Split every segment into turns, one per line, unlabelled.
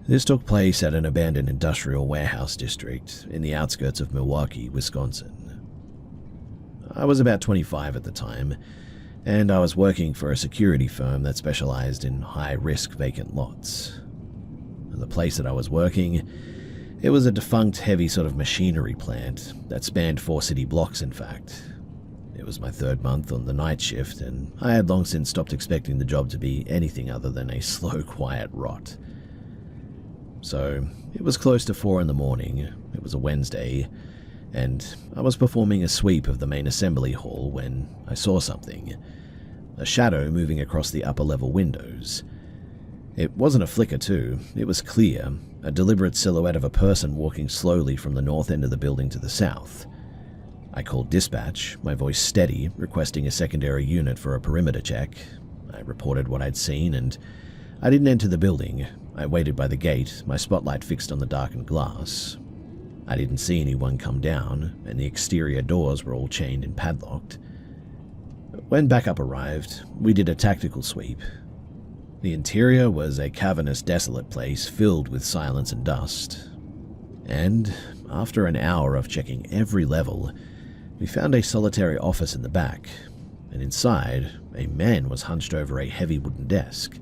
This took place at an abandoned industrial warehouse district in the outskirts of Milwaukee, Wisconsin. I was about 25 at the time, and I was working for a security firm that specialized in high-risk vacant lots. The place that I was working, it was a defunct, heavy sort of machinery plant that spanned 4 city blocks, in fact. It was my 3rd month on the night shift, and I had long since stopped expecting the job to be anything other than a slow, quiet rot. So, it was close to 4 in the morning, it was a Wednesday, and I was performing a sweep of the main assembly hall when I saw something. A shadow moving across the upper-level windows. It wasn't a flicker too, it was clear, a deliberate silhouette of a person walking slowly from the north end of the building to the south. I called dispatch, my voice steady, requesting a secondary unit for a perimeter check. I reported what I'd seen, and I didn't enter the building. I waited by the gate, my spotlight fixed on the darkened glass. I didn't see anyone come down, and the exterior doors were all chained and padlocked. When backup arrived, we did a tactical sweep. The interior was a cavernous, desolate place filled with silence and dust. And after an hour of checking every level, we found a solitary office in the back, and inside, a man was hunched over a heavy wooden desk.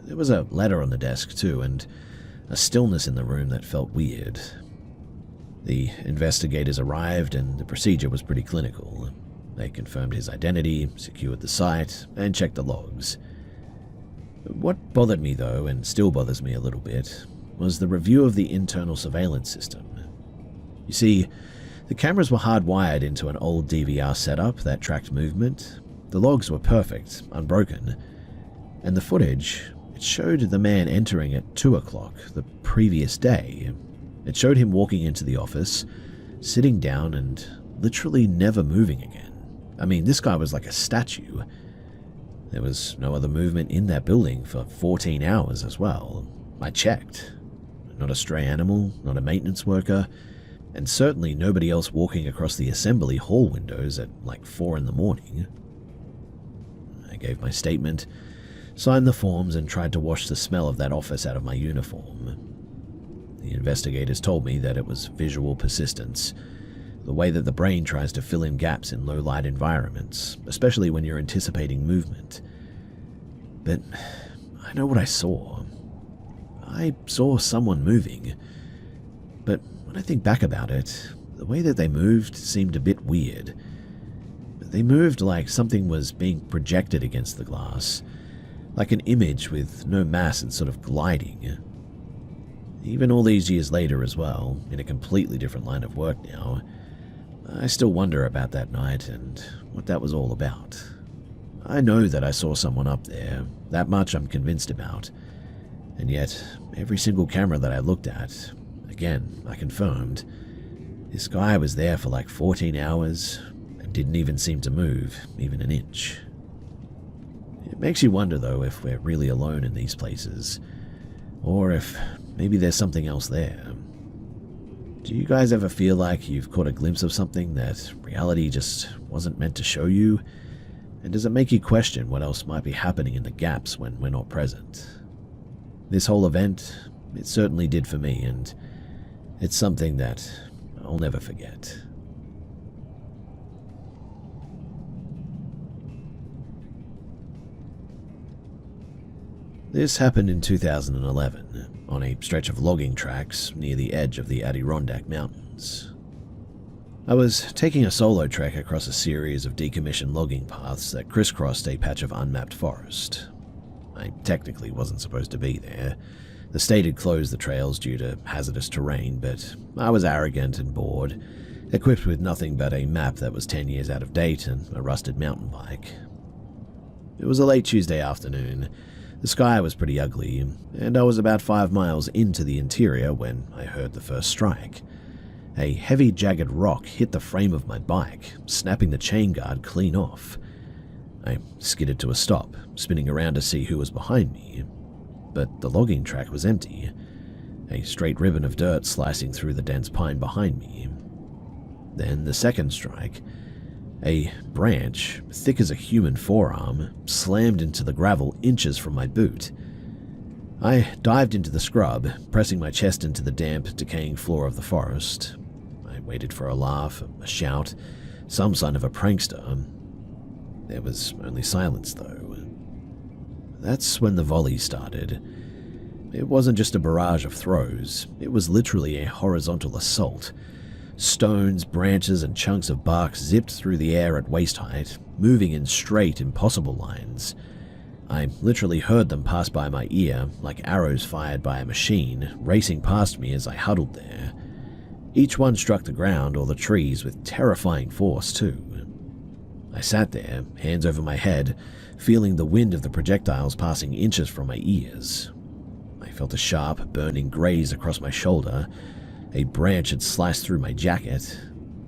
There was a letter on the desk too, and a stillness in the room that felt weird. The investigators arrived, and the procedure was pretty clinical. They confirmed his identity, secured the site, and checked the logs. What bothered me though, and still bothers me a little bit, was the review of the internal surveillance system. You see, the cameras were hardwired into an old DVR setup that tracked movement. The logs were perfect, unbroken, and the footage, it showed the man entering at 2 o'clock the previous day. It showed him walking into the office, sitting down, and literally never moving again. I mean, this guy was like a statue. There was no other movement in that building for 14 hours as well. I checked. Not a stray animal, not a maintenance worker, and certainly nobody else walking across the assembly hall windows at like 4 in the morning. I gave my statement, signed the forms, and tried to wash the smell of that office out of my uniform. The investigators told me that it was visual persistence, the way that the brain tries to fill in gaps in low-light environments, especially when you're anticipating movement. But I know what I saw. I saw someone moving. But when I think back about it, the way that they moved seemed a bit weird. They moved like something was being projected against the glass, like an image with no mass and sort of gliding. Even all these years later as well, in a completely different line of work now, I still wonder about that night and what that was all about. I know that I saw someone up there, that much I'm convinced about, and yet every single camera that I looked at, again, I confirmed, this guy was there for like 14 hours and didn't even seem to move, even an inch. It makes you wonder though if we're really alone in these places, or if maybe there's something else there. Do you guys ever feel like you've caught a glimpse of something that reality just wasn't meant to show you? And does it make you question what else might be happening in the gaps when we're not present? This whole event, it certainly did for me, and it's something that I'll never forget. This happened in 2011, on a stretch of logging tracks near the edge of the Adirondack Mountains. I was taking a solo trek across a series of decommissioned logging paths that crisscrossed a patch of unmapped forest. I technically wasn't supposed to be there. The state had closed the trails due to hazardous terrain, but I was arrogant and bored, equipped with nothing but a map that was 10 years out of date and a rusted mountain bike. It was a late Tuesday afternoon. The sky was pretty ugly, and I was about 5 miles into the interior when I heard the first strike. A heavy, jagged rock hit the frame of my bike, snapping the chain guard clean off. I skidded to a stop, spinning around to see who was behind me, but the logging track was empty, a straight ribbon of dirt slicing through the dense pine behind me. Then the second strike. A branch, thick as a human forearm, slammed into the gravel inches from my boot. I dived into the scrub, pressing my chest into the damp, decaying floor of the forest. I waited for a laugh, a shout, some sign of a prankster. There was only silence, though. That's when the volley started. It wasn't just a barrage of throws, it was literally a horizontal assault. Stones, branches, and chunks of bark zipped through the air at waist height, moving in straight, impossible lines. I literally heard them pass by my ear, like arrows fired by a machine, racing past me as I huddled there. Each one struck the ground or the trees with terrifying force, too. I sat there, hands over my head, feeling the wind of the projectiles passing inches from my ears. I felt a sharp, burning graze across my shoulder. A branch had sliced through my jacket.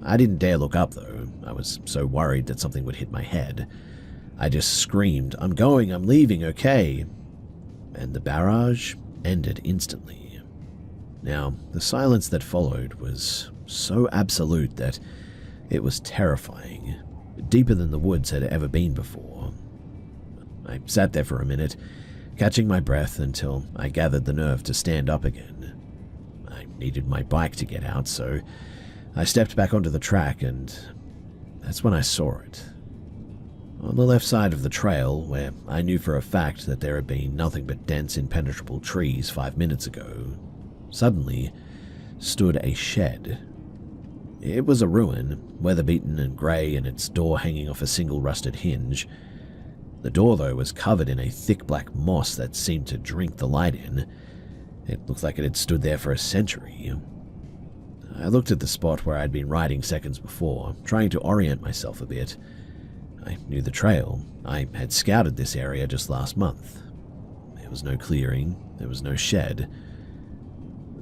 I didn't dare look up, though. I was so worried that something would hit my head. I just screamed, "I'm going, I'm leaving, okay?" And the barrage ended instantly. Now, the silence that followed was so absolute that it was terrifying, deeper than the woods had ever been before. I sat there for a minute, catching my breath until I gathered the nerve to stand up again. I needed my bike to get out, so I stepped back onto the track, and that's when I saw it. On the left side of the trail, where I knew for a fact that there had been nothing but dense, impenetrable trees 5 minutes ago, suddenly stood a shed. It was a ruin, weather-beaten and grey, and its door hanging off a single rusted hinge. The door, though, was covered in a thick black moss that seemed to drink the light in. It looked like it had stood there for a century. I looked at the spot where I'd been riding seconds before, trying to orient myself a bit. I knew the trail. I had scouted this area just last month. There was no clearing, there was no shed.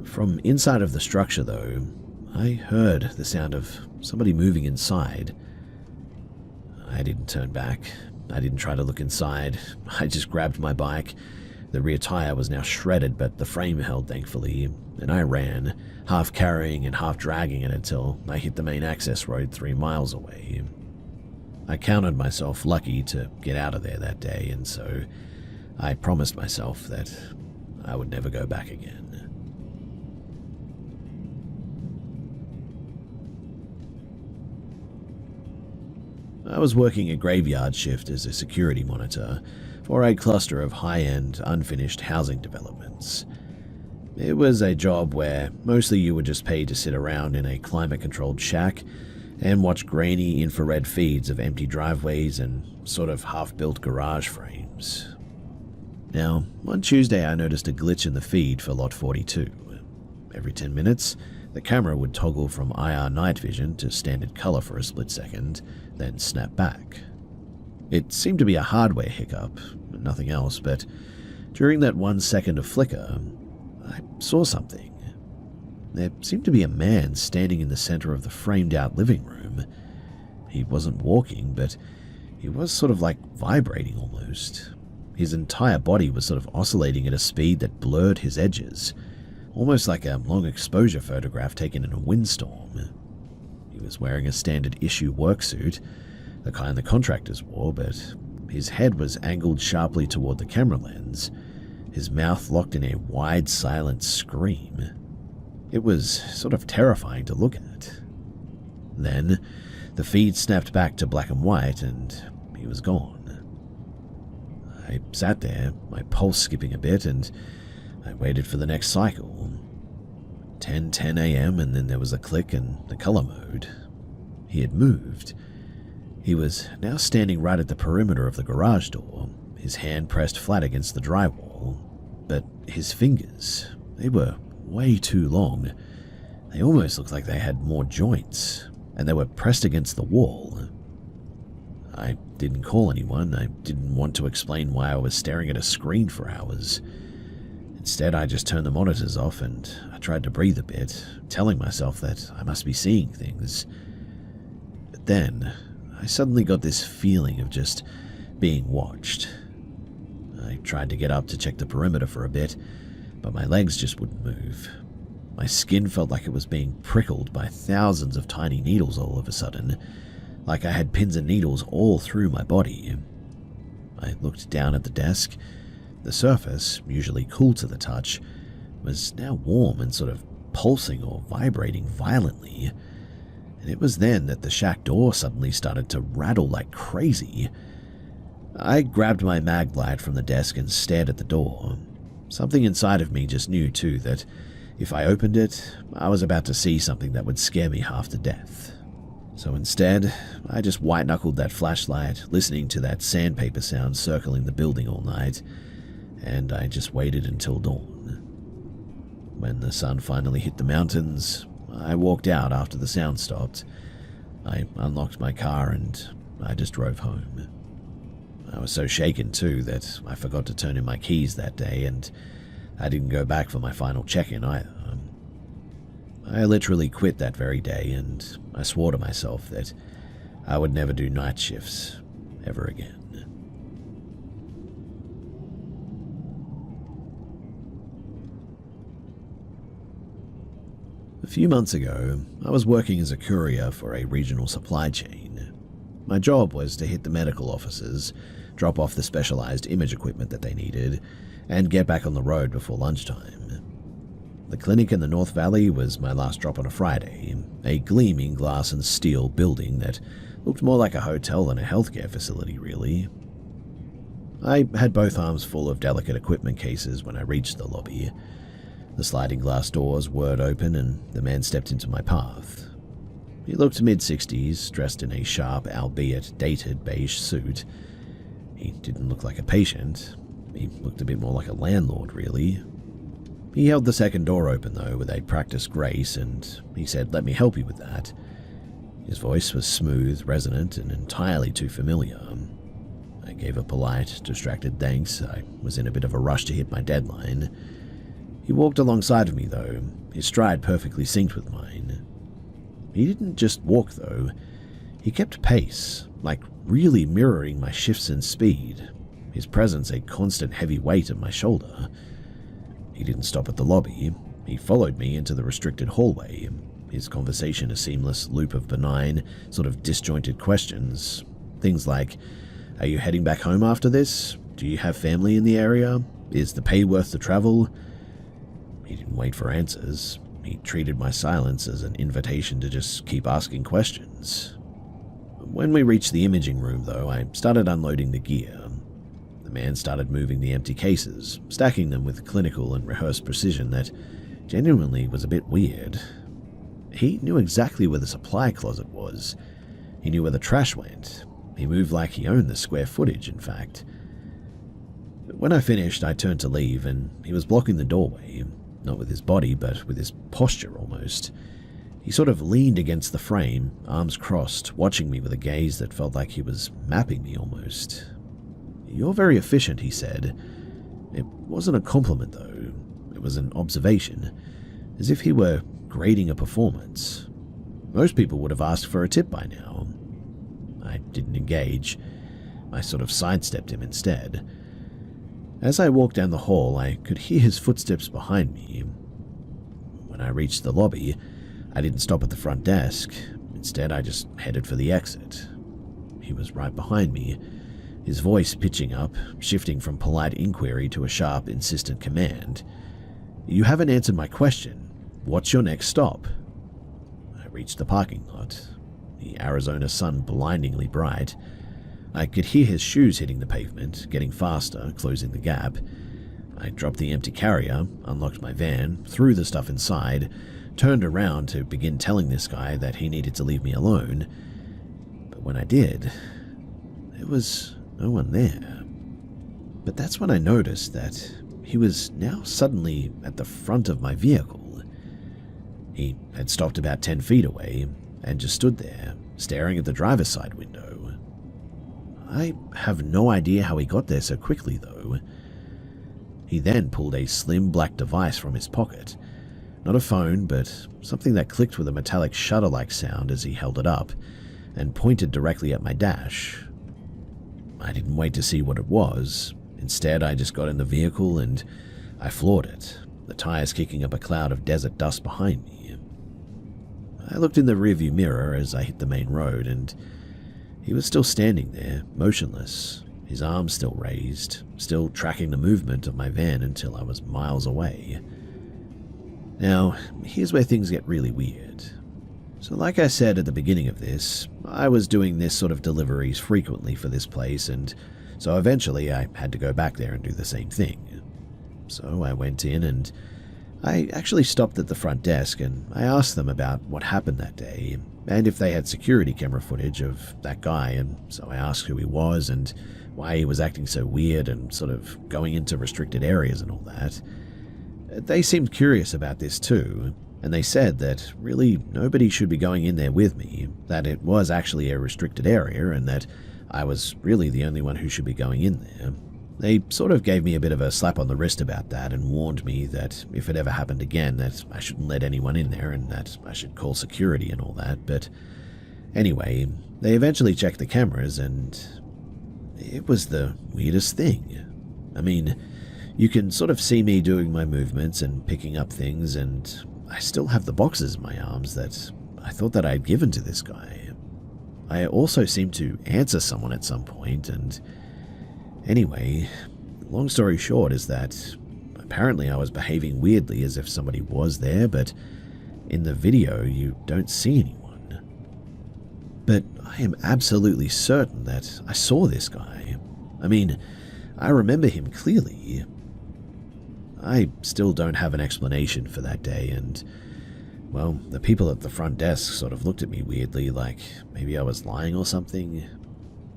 From inside of the structure, though, I heard the sound of somebody moving inside. I didn't turn back. I didn't try to look inside. I just grabbed my bike. The rear tire was now shredded, but the frame held, thankfully, and I ran, half carrying and half dragging it until I hit the main access road 3 miles away. I counted myself lucky to get out of there that day, and so I promised myself that I would never go back again. I was working a graveyard shift as a security monitor for a cluster of high-end, unfinished housing developments. It was a job where mostly you were just paid to sit around in a climate-controlled shack and watch grainy infrared feeds of empty driveways and sort of half-built garage frames. Now, one Tuesday I noticed a glitch in the feed for Lot 42. Every 10 minutes, the camera would toggle from IR night vision to standard color for a split second, then snap back. It seemed to be a hardware hiccup, nothing else, but during that 1 second of flicker, I saw something. There seemed to be a man standing in the center of the framed-out living room. He wasn't walking, but he was sort of like vibrating almost. His entire body was sort of oscillating at a speed that blurred his edges, almost like a long-exposure photograph taken in a windstorm. He was wearing a standard-issue worksuit, the kind the contractors wore, but his head was angled sharply toward the camera lens, his mouth locked in a wide, silent scream. It was sort of terrifying to look at. Then, the feed snapped back to black and white, and he was gone. I sat there, my pulse skipping a bit, and I waited for the next cycle. 10:10 a.m., and then there was a click and the color mode. He had moved. He was now standing right at the perimeter of the garage door, his hand pressed flat against the drywall. But his fingers, they were way too long. They almost looked like they had more joints, and they were pressed against the wall. I didn't call anyone. I didn't want to explain why I was staring at a screen for hours. Instead, I just turned the monitors off and I tried to breathe a bit, telling myself that I must be seeing things. But then, I suddenly got this feeling of just being watched. I tried to get up to check the perimeter for a bit, but my legs just wouldn't move. My skin felt like it was being prickled by thousands of tiny needles all of a sudden, like I had pins and needles all through my body. I looked down at the desk. The surface, usually cool to the touch, was now warm and sort of pulsing or vibrating violently. And it was then that the shack door suddenly started to rattle like crazy. I grabbed my mag light from the desk and stared at the door. Something inside of me just knew, too, that if I opened it, I was about to see something that would scare me half to death. So instead, I just white-knuckled that flashlight, listening to that sandpaper sound circling the building all night, and I just waited until dawn. When the sun finally hit the mountains, I walked out after the sound stopped. I unlocked my car and I just drove home. I was so shaken too that I forgot to turn in my keys that day, and I didn't go back for my final check-in either. I literally quit that very day, and I swore to myself that I would never do night shifts ever again. A few months ago, I was working as a courier for a regional supply chain. My job was to hit the medical offices, drop off the specialized image equipment that they needed, and get back on the road before lunchtime. The clinic in the North Valley was my last drop on a Friday, a gleaming glass and steel building that looked more like a hotel than a healthcare facility, really. I had both arms full of delicate equipment cases when I reached the lobby. The sliding glass doors whirred open and the man stepped into my path. He looked mid-60s, dressed in a sharp, albeit dated beige suit. He didn't look like a patient. He looked a bit more like a landlord, really. He held the second door open, though, with a practiced grace, and he said, "Let me help you with that." His voice was smooth, resonant, and entirely too familiar. I gave a polite, distracted thanks. I was in a bit of a rush to hit my deadline. He walked alongside of me, though, his stride perfectly synced with mine. He didn't just walk, though. He kept pace, like really mirroring my shifts in speed, his presence a constant heavy weight on my shoulder. He didn't stop at the lobby. He followed me into the restricted hallway, his conversation a seamless loop of benign, sort of disjointed questions. Things like, "Are you heading back home after this? Do you have family in the area? Is the pay worth the travel?" He didn't wait for answers. He treated my silence as an invitation to just keep asking questions. When we reached the imaging room, though, I started unloading the gear. The man started moving the empty cases, stacking them with clinical and rehearsed precision that genuinely was a bit weird. He knew exactly where the supply closet was. He knew where the trash went. He moved like he owned the square footage, in fact. When I finished, I turned to leave, and he was blocking the doorway, not with his body, but with his posture almost. He sort of leaned against the frame, arms crossed, watching me with a gaze that felt like he was mapping me almost. "You're very efficient," he said. It wasn't a compliment, though. It was an observation, as if he were grading a performance. Most people would have asked for a tip by now. I didn't engage. I sort of sidestepped him instead. As I walked down the hall, I could hear his footsteps behind me. When I reached the lobby, I didn't stop at the front desk. Instead, I just headed for the exit. He was right behind me, his voice pitching up, shifting from polite inquiry to a sharp, insistent command. "You haven't answered my question. What's your next stop?" I reached the parking lot, the Arizona sun blindingly bright. I could hear his shoes hitting the pavement, getting faster, closing the gap. I dropped the empty carrier, unlocked my van, threw the stuff inside, turned around to begin telling this guy that he needed to leave me alone. But when I did, there was no one there. But that's when I noticed that he was now suddenly at the front of my vehicle. He had stopped about 10 feet away and just stood there, staring at the driver's side window. I have no idea how he got there so quickly, though. He then pulled a slim black device from his pocket. Not a phone, but something that clicked with a metallic shutter-like sound as he held it up and pointed directly at my dash. I didn't wait to see what it was. Instead, I just got in the vehicle and I floored it, the tires kicking up a cloud of desert dust behind me. I looked in the rearview mirror as I hit the main road, and he was still standing there, motionless, his arms still raised, still tracking the movement of my van until I was miles away. Now, here's where things get really weird. So like I said at the beginning of this, I was doing this sort of deliveries frequently for this place, and so eventually I had to go back there and do the same thing. So I went in and I actually stopped at the front desk and I asked them about what happened that day and if they had security camera footage of that guy, and so I asked who he was and why he was acting so weird and sort of going into restricted areas and all that. They seemed curious about this too, and they said that really nobody should be going in there with me, that it was actually a restricted area and that I was really the only one who should be going in there. They sort of gave me a bit of a slap on the wrist about that and warned me that if it ever happened again that I shouldn't let anyone in there and that I should call security and all that. But anyway, they eventually checked the cameras and it was the weirdest thing. I mean, you can sort of see me doing my movements and picking up things, and I still have the boxes in my arms that I thought that I'd given to this guy. I also seemed to answer someone at some point, and anyway, long story short is that apparently I was behaving weirdly as if somebody was there, but in the video you don't see anyone. But I am absolutely certain that I saw this guy. I mean, I remember him clearly. I still don't have an explanation for that day, and, well, the people at the front desk sort of looked at me weirdly, like maybe I was lying or something,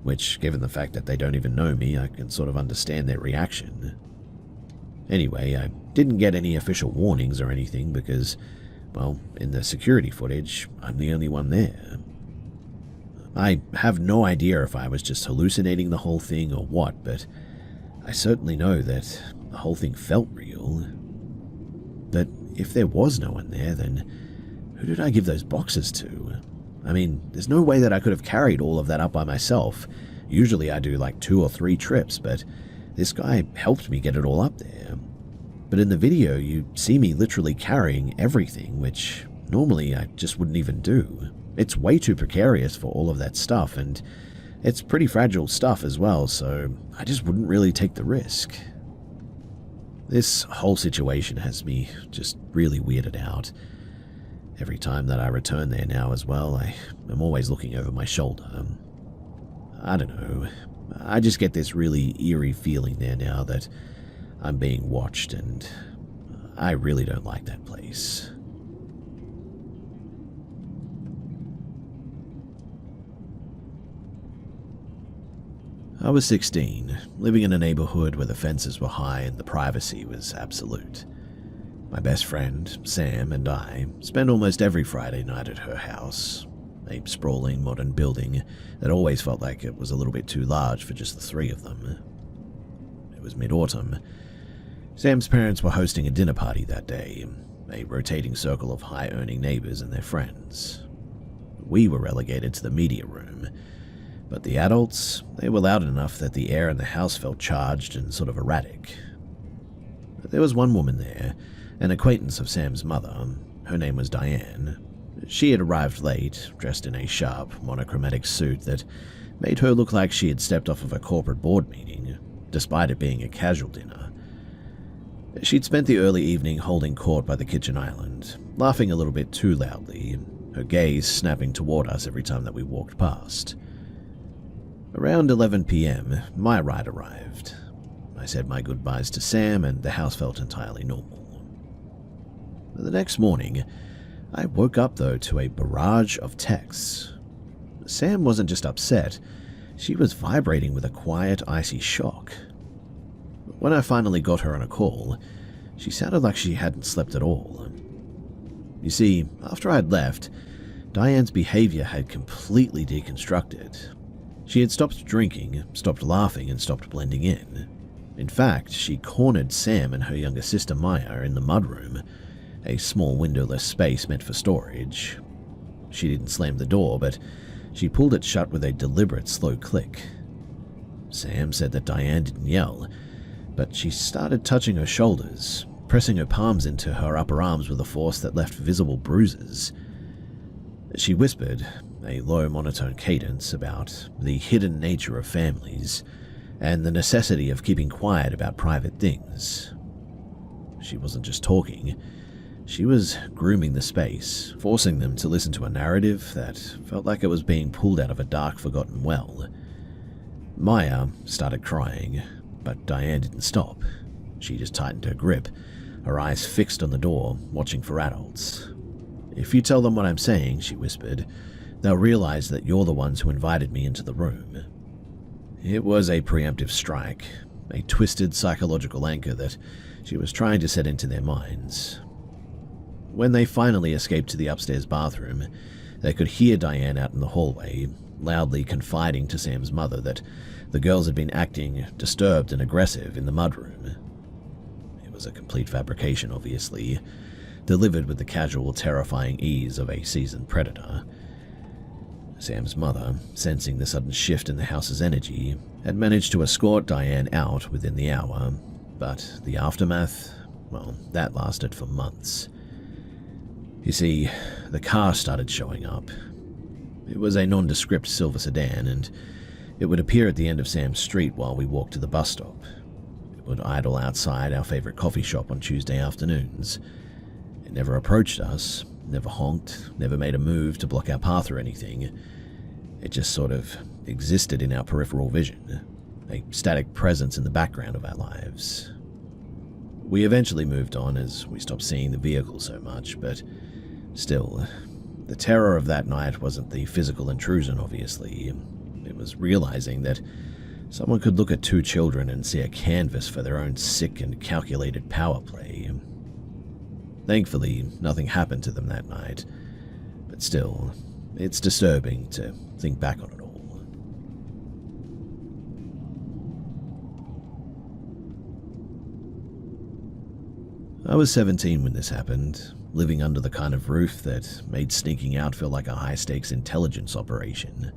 which, given the fact that they don't even know me, I can sort of understand their reaction. Anyway, I didn't get any official warnings or anything because, well, in the security footage, I'm the only one there. I have no idea if I was just hallucinating the whole thing or what, but I certainly know that the whole thing felt real. But if there was no one there, then who did I give those boxes to? I mean, there's no way that I could have carried all of that up by myself. Usually I do like 2 or 3 trips, but this guy helped me get it all up there. But in the video, you see me literally carrying everything, which normally I just wouldn't even do. It's way too precarious for all of that stuff, and it's pretty fragile stuff as well, so I just wouldn't really take the risk. This whole situation has me just really weirded out. Every time that I return there now as well, I am always looking over my shoulder. I don't know, I just get this really eerie feeling there now that I'm being watched, and I really don't like that place. I was 16, living in a neighborhood where the fences were high and the privacy was absolute. My best friend, Sam, and I spent almost every Friday night at her house, a sprawling modern building that always felt like it was a little bit too large for just the 3 of them. It was mid-autumn. Sam's parents were hosting a dinner party that day, a rotating circle of high-earning neighbors and their friends. We were relegated to the media room, but the adults, they were loud enough that the air in the house felt charged and sort of erratic. There was one woman there, an acquaintance of Sam's mother. Her name was Diane. She had arrived late, dressed in a sharp, monochromatic suit that made her look like she had stepped off of a corporate board meeting, despite it being a casual dinner. She'd spent the early evening holding court by the kitchen island, laughing a little bit too loudly, her gaze snapping toward us every time that we walked past. Around 11 p.m., my ride arrived. I said my goodbyes to Sam, and the house felt entirely normal. The next morning, I woke up, though, to a barrage of texts. Sam wasn't just upset, she was vibrating with a quiet, icy shock. When I finally got her on a call, she sounded like she hadn't slept at all. You see, after I'd left, Diane's behavior had completely deconstructed. She had stopped drinking, stopped laughing, and stopped blending in. In fact, she cornered Sam and her younger sister Maya in the mudroom, a small windowless space meant for storage. She didn't slam the door, but she pulled it shut with a deliberate slow click. Sam said that Diane didn't yell, but she started touching her shoulders, pressing her palms into her upper arms with a force that left visible bruises. She whispered, a low monotone cadence, about the hidden nature of families, and the necessity of keeping quiet about private things. She wasn't just talking, she was grooming the space, forcing them to listen to a narrative that felt like it was being pulled out of a dark, forgotten well. Maya started crying, but Diane didn't stop. She just tightened her grip, her eyes fixed on the door, watching for adults. "If you tell them what I'm saying," she whispered, "they'll realize that you're the ones who invited me into the room." It was a preemptive strike, a twisted psychological anchor that she was trying to set into their minds. When they finally escaped to the upstairs bathroom, they could hear Diane out in the hallway, loudly confiding to Sam's mother that the girls had been acting disturbed and aggressive in the mudroom. It was a complete fabrication, obviously, delivered with the casual, terrifying ease of a seasoned predator. Sam's mother, sensing the sudden shift in the house's energy, had managed to escort Diane out within the hour, but the aftermath, well, that lasted for months. You see, the car started showing up. It was a nondescript silver sedan, and it would appear at the end of Sam's street while we walked to the bus stop. It would idle outside our favorite coffee shop on Tuesday afternoons. It never approached us, never honked, never made a move to block our path or anything. It just sort of existed in our peripheral vision, a static presence in the background of our lives. We eventually moved on as we stopped seeing the vehicle so much, but still, the terror of that night wasn't the physical intrusion, obviously. It was realizing that someone could look at two children and see a canvas for their own sick and calculated power play. Thankfully, nothing happened to them that night, but still, it's disturbing to think back on it all. I was 17 when this happened, living under the kind of roof that made sneaking out feel like a high-stakes intelligence operation.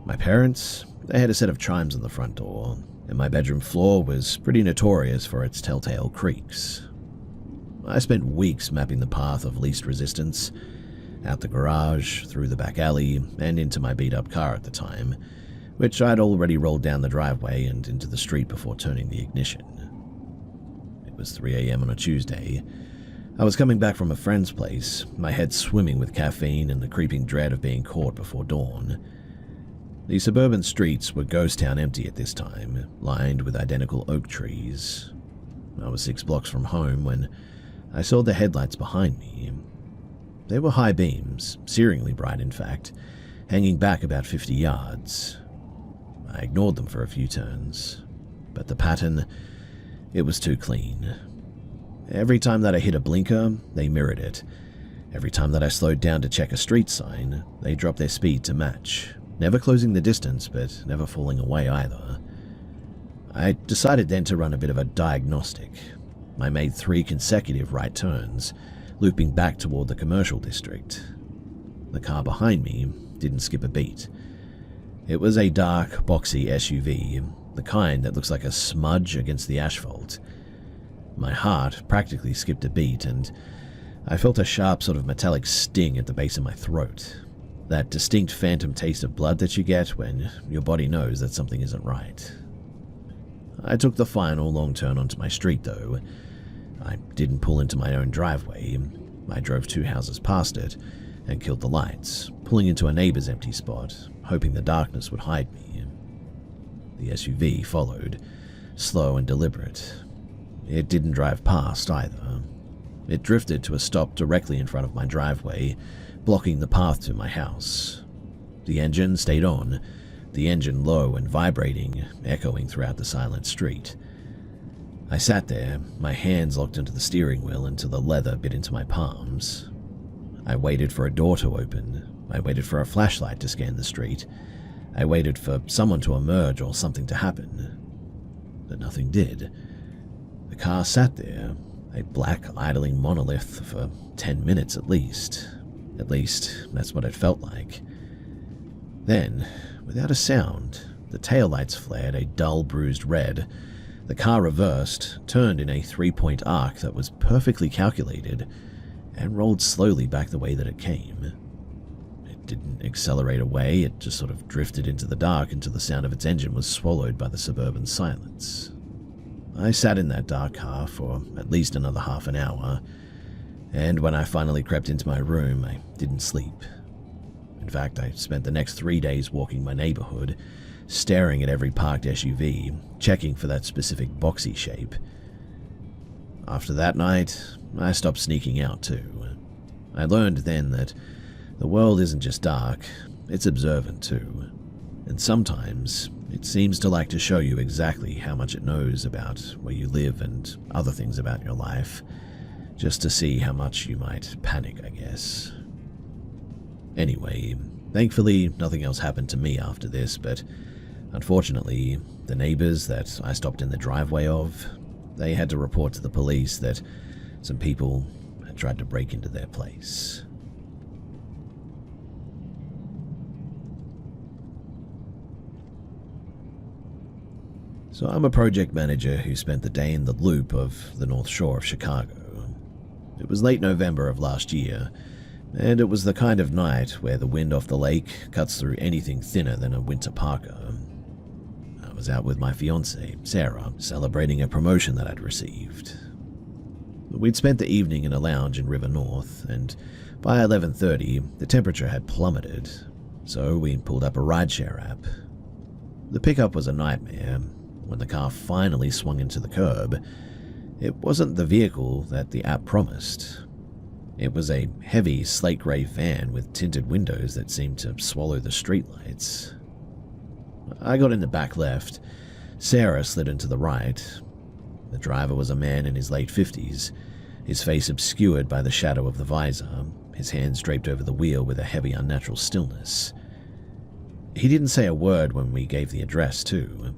My parents, they had a set of chimes on the front door, and my bedroom floor was pretty notorious for its telltale creaks. I spent weeks mapping the path of least resistance, out the garage, through the back alley, and into my beat-up car at the time, which I'd already rolled down the driveway and into the street before turning the ignition. It was 3 a.m. on a Tuesday. I was coming back from a friend's place, my head swimming with caffeine and the creeping dread of being caught before dawn. The suburban streets were ghost town empty at this time, lined with identical oak trees. I was 6 blocks from home when I saw the headlights behind me. They were high beams, searingly bright in fact, hanging back about 50 yards. I ignored them for a few turns, but the pattern, it was too clean. Every time that I hit a blinker, they mirrored it. Every time that I slowed down to check a street sign, they dropped their speed to match, never closing the distance, but never falling away either. I decided then to run a bit of a diagnostic. I made 3 consecutive right turns, looping back toward the commercial district. The car behind me didn't skip a beat. It was a dark, boxy SUV, the kind that looks like a smudge against the asphalt. My heart practically skipped a beat, and I felt a sharp sort of metallic sting at the base of my throat. That distinct phantom taste of blood that you get when your body knows that something isn't right. I took the final long turn onto my street, though. I didn't pull into my own driveway. I drove 2 houses past it and killed the lights, pulling into a neighbor's empty spot, hoping the darkness would hide me. The SUV followed, slow and deliberate. It didn't drive past either. It drifted to a stop directly in front of my driveway, blocking the path to my house. The engine stayed on, the engine low and vibrating, echoing throughout the silent street. I sat there, my hands locked into the steering wheel until the leather bit into my palms. I waited for a door to open. I waited for a flashlight to scan the street. I waited for someone to emerge or something to happen. But nothing did. The car sat there, a black idling monolith, for 10 minutes at least. At least, that's what it felt like. Then, without a sound, the taillights flared a dull bruised red. The car reversed, turned in a 3-point arc that was perfectly calculated, and rolled slowly back the way that it came. It didn't accelerate away, it just sort of drifted into the dark until the sound of its engine was swallowed by the suburban silence. I sat in that dark car for at least another half an hour, and when I finally crept into my room, I didn't sleep. In fact, I spent the next 3 days walking my neighborhood, staring at every parked SUV, checking for that specific boxy shape. After that night, I stopped sneaking out too. I learned then that the world isn't just dark, it's observant too. And sometimes, it seems to like to show you exactly how much it knows about where you live and other things about your life, just to see how much you might panic, I guess. Anyway, thankfully nothing else happened to me after this, but unfortunately, the neighbors that I stopped in the driveway of, they had to report to the police that some people had tried to break into their place. So I'm a project manager who spent the day in the Loop of the North Shore of Chicago. It was late November of last year, and it was the kind of night where the wind off the lake cuts through anything thinner than a winter parka. I was out with my fiancée, Sarah, celebrating a promotion that I'd received. We'd spent the evening in a lounge in River North, and by 11:30, the temperature had plummeted, so we pulled up a rideshare app. The pickup was a nightmare. When the car finally swung into the curb, it wasn't the vehicle that the app promised. It was a heavy slate grey van with tinted windows that seemed to swallow the streetlights. I got in the back left. Sarah slid into the right. The driver was a man in his late 50s, his face obscured by the shadow of the visor, his hands draped over the wheel with a heavy, unnatural stillness. He didn't say a word when we gave the address, too.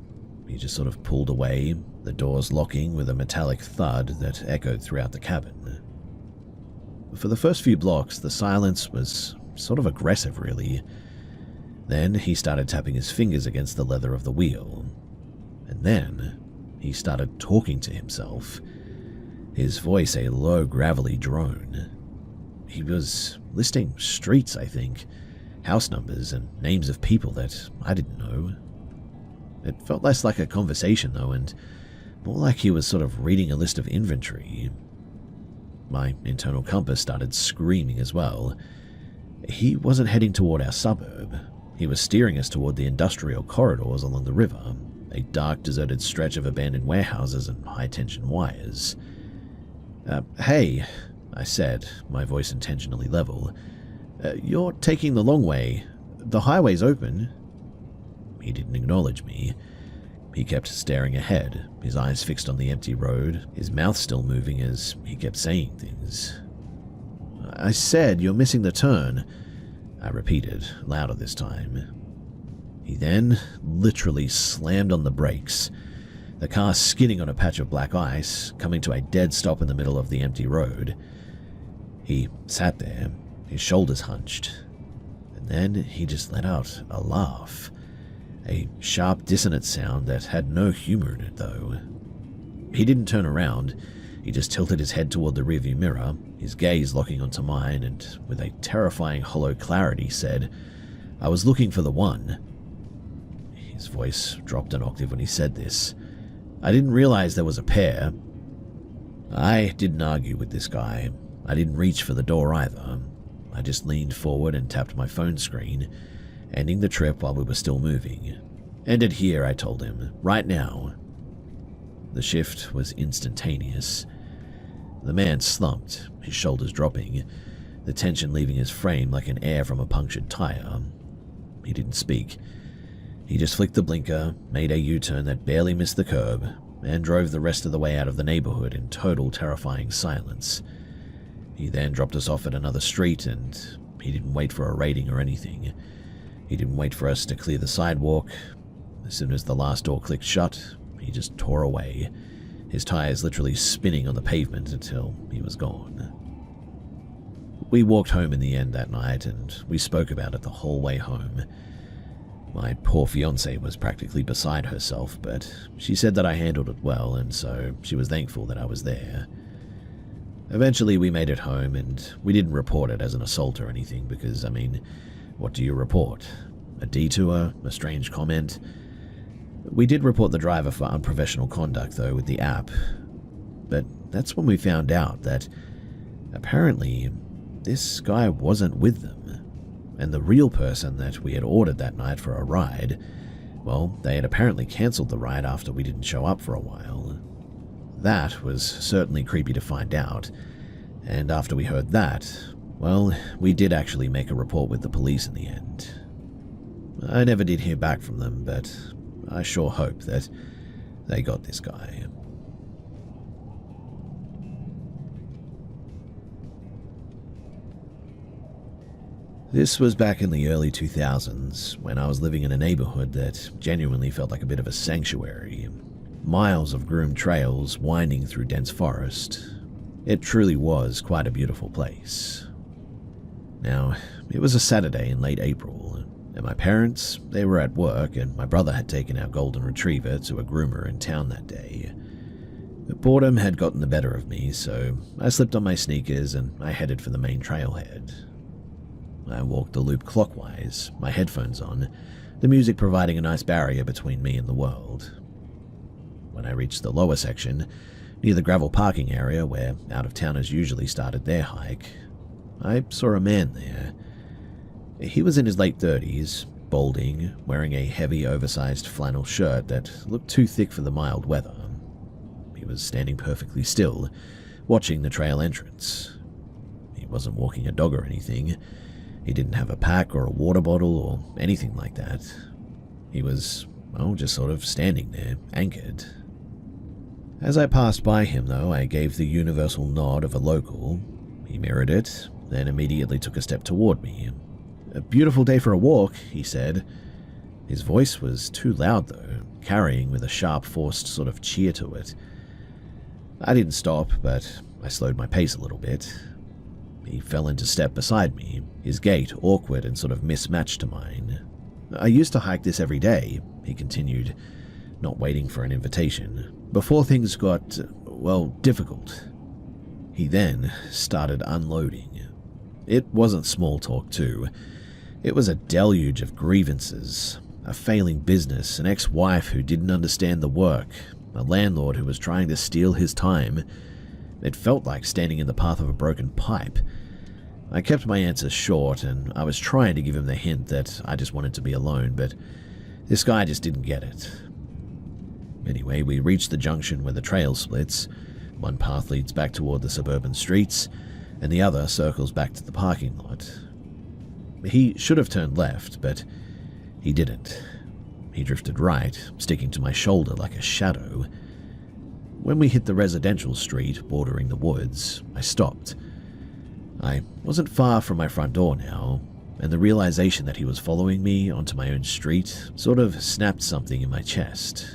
He just sort of pulled away, the doors locking with a metallic thud that echoed throughout the cabin. For the first few blocks, the silence was sort of aggressive, really. Then he started tapping his fingers against the leather of the wheel. And then he started talking to himself, his voice a low, gravelly drone. He was listing streets, I think, house numbers and names of people that I didn't know. It felt less like a conversation, though, and more like he was sort of reading a list of inventory. My internal compass started screaming as well. He wasn't heading toward our suburb. He was steering us toward the industrial corridors along the river, a dark, deserted stretch of abandoned warehouses and high-tension wires. Hey, I said, my voice intentionally level. You're taking the long way. The highway's open. He didn't acknowledge me. He kept staring ahead, his eyes fixed on the empty road, his mouth still moving as he kept saying things. I said you're missing the turn, I repeated, louder this time. He then literally slammed on the brakes, the car skidding on a patch of black ice, coming to a dead stop in the middle of the empty road. He sat there, his shoulders hunched, and then he just let out a laugh. A sharp, dissonant sound that had no humor in it, though. He didn't turn around. He just tilted his head toward the rearview mirror, his gaze locking onto mine, and with a terrifying hollow clarity said, I was looking for the one. His voice dropped an octave when he said this. I didn't realize there was a pair. I didn't argue with this guy. I didn't reach for the door either. I just leaned forward and tapped my phone screen, ending the trip while we were still moving. End it here, I told him, right now. The shift was instantaneous. The man slumped, his shoulders dropping, the tension leaving his frame like an air from a punctured tire. He didn't speak. He just flicked the blinker, made a U-turn that barely missed the curb, and drove the rest of the way out of the neighborhood in total terrifying silence. He then dropped us off at another street, and he didn't wait for a rating or anything. He didn't wait for us to clear the sidewalk. As soon as the last door clicked shut, he just tore away, his tires literally spinning on the pavement until he was gone. We walked home in the end that night, and we spoke about it the whole way home. My poor fiancée was practically beside herself, but she said that I handled it well, and so she was thankful that I was there. Eventually we made it home, and we didn't report it as an assault or anything because, What do you report? A detour? A strange comment? We did report the driver for unprofessional conduct, though, with the app. But that's when we found out that apparently this guy wasn't with them. And the real person that we had ordered that night for a ride, well, they had apparently cancelled the ride after we didn't show up for a while. That was certainly creepy to find out. And after we heard that, well, we did actually make a report with the police in the end. I never did hear back from them, but I sure hope that they got this guy. This was back in the early 2000s, when I was living in a neighborhood that genuinely felt like a bit of a sanctuary. Miles of groomed trails winding through dense forest. It truly was quite a beautiful place. Now, it was a Saturday in late April, and my parents, they were at work, and my brother had taken our golden retriever to a groomer in town that day. Boredom had gotten the better of me, so I slipped on my sneakers and I headed for the main trailhead. I walked the loop clockwise, my headphones on, the music providing a nice barrier between me and the world. When I reached the lower section, near the gravel parking area where out-of-towners usually started their hike, I saw a man there. He was in his late 30s, balding, wearing a heavy, oversized flannel shirt that looked too thick for the mild weather. He was standing perfectly still, watching the trail entrance. He wasn't walking a dog or anything. He didn't have a pack or a water bottle or anything like that. He was, well, just sort of standing there, anchored. As I passed by him, though, I gave the universal nod of a local. He mirrored it, then immediately took a step toward me. "A beautiful day for a walk," he said. His voice was too loud, though, carrying with a sharp, forced sort of cheer to it. I didn't stop, but I slowed my pace a little bit. He fell into step beside me, his gait awkward and sort of mismatched to mine. "I used to hike this every day," he continued, not waiting for an invitation, "before things got, well, difficult." He then started unloading. It wasn't small talk, too. It was a deluge of grievances, a failing business, an ex-wife who didn't understand the work, a landlord who was trying to steal his time. It felt like standing in the path of a broken pipe. I kept my answers short, and I was trying to give him the hint that I just wanted to be alone, but this guy just didn't get it. Anyway, we reached the junction where the trail splits. One path leads back toward the suburban streets, and the other circles back to the parking lot. He should have turned left, but he didn't. He drifted right, sticking to my shoulder like a shadow. When we hit the residential street bordering the woods, I stopped. I wasn't far from my front door now, and the realization that he was following me onto my own street sort of snapped something in my chest.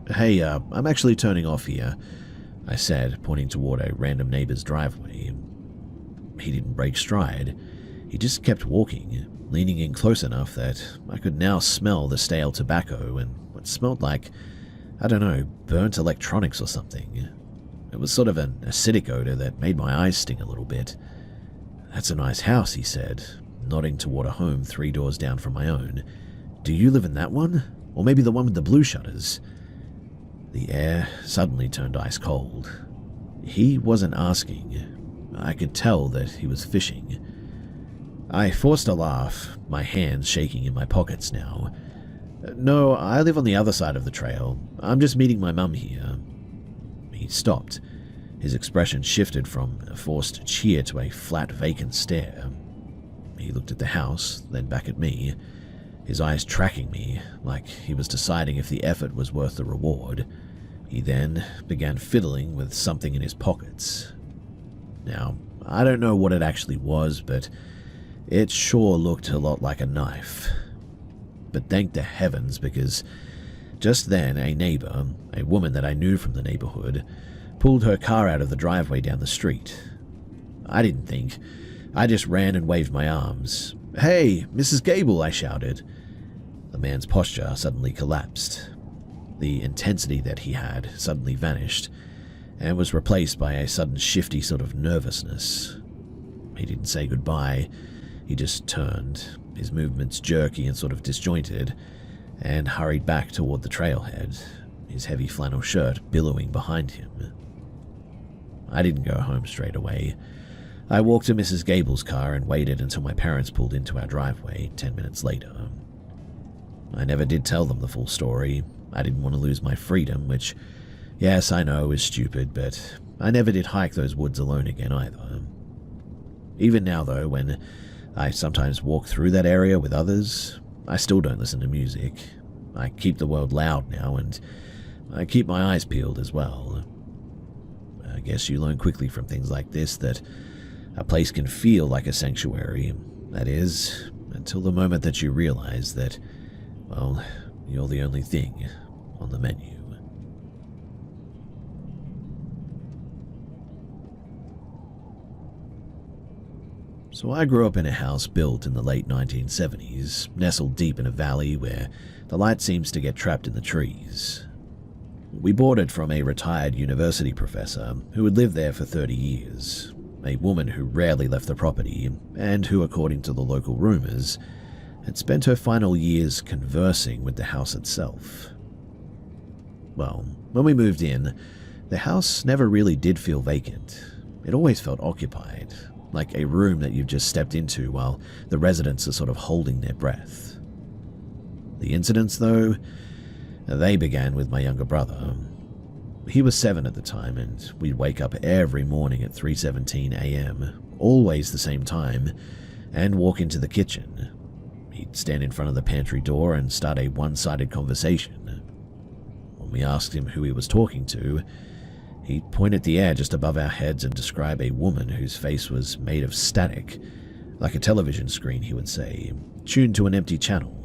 "Hey, I'm actually turning off here," I said, pointing toward a random neighbor's driveway. He didn't break stride. He just kept walking, leaning in close enough that I could now smell the stale tobacco and what smelled like, I don't know, burnt electronics or something. It was sort of an acidic odor that made my eyes sting a little bit. "That's a nice house," he said, nodding toward a home 3 doors down from my own. "Do you live in that one? Or maybe the one with the blue shutters?" The air suddenly turned ice cold. He wasn't asking. I could tell that he was fishing. I forced a laugh, my hands shaking in my pockets now. "No, I live on the other side of the trail. I'm just meeting my mum here." He stopped. His expression shifted from a forced cheer to a flat, vacant stare. He looked at the house, then back at me, his eyes tracking me, like he was deciding if the effort was worth the reward. He then began fiddling with something in his pockets. Now, I don't know what it actually was, but it sure looked a lot like a knife. But thank the heavens, because just then a neighbor, a woman that I knew from the neighborhood, pulled her car out of the driveway down the street. I didn't think. I just ran and waved my arms. "Hey, Mrs. Gable," I shouted. The man's posture suddenly collapsed. The intensity that he had suddenly vanished, and was replaced by a sudden shifty sort of nervousness. He didn't say goodbye. He just turned, his movements jerky and sort of disjointed, and hurried back toward the trailhead, his heavy flannel shirt billowing behind him. I didn't go home straight away. I walked to Mrs. Gable's car and waited until my parents pulled into our driveway 10 minutes later. I never did tell them the full story. I didn't want to lose my freedom, which, yes, I know is stupid, but I never did hike those woods alone again either. Even now, though, when I sometimes walk through that area with others, I still don't listen to music. I keep the world loud now, and I keep my eyes peeled as well. I guess you learn quickly from things like this that a place can feel like a sanctuary. That is, until the moment that you realize that, well, you're the only thing on the menu. So I grew up in a house built in the late 1970s, nestled deep in a valley where the light seems to get trapped in the trees. We bought it from a retired university professor who had lived there for 30 years, a woman who rarely left the property and who, according to the local rumors, had spent her final years conversing with the house itself. Well, when we moved in, the house never really did feel vacant. It always felt occupied, like a room that you've just stepped into while the residents are sort of holding their breath. The incidents, though, they began with my younger brother. He was 7 at the time, and we'd wake up every morning at 3:17 a.m., always the same time, and walk into the kitchen. He'd stand in front of the pantry door and start a one-sided conversation. When we asked him who he was talking to, he'd point at the air just above our heads and describe a woman whose face was made of static, like a television screen, he would say, tuned to an empty channel.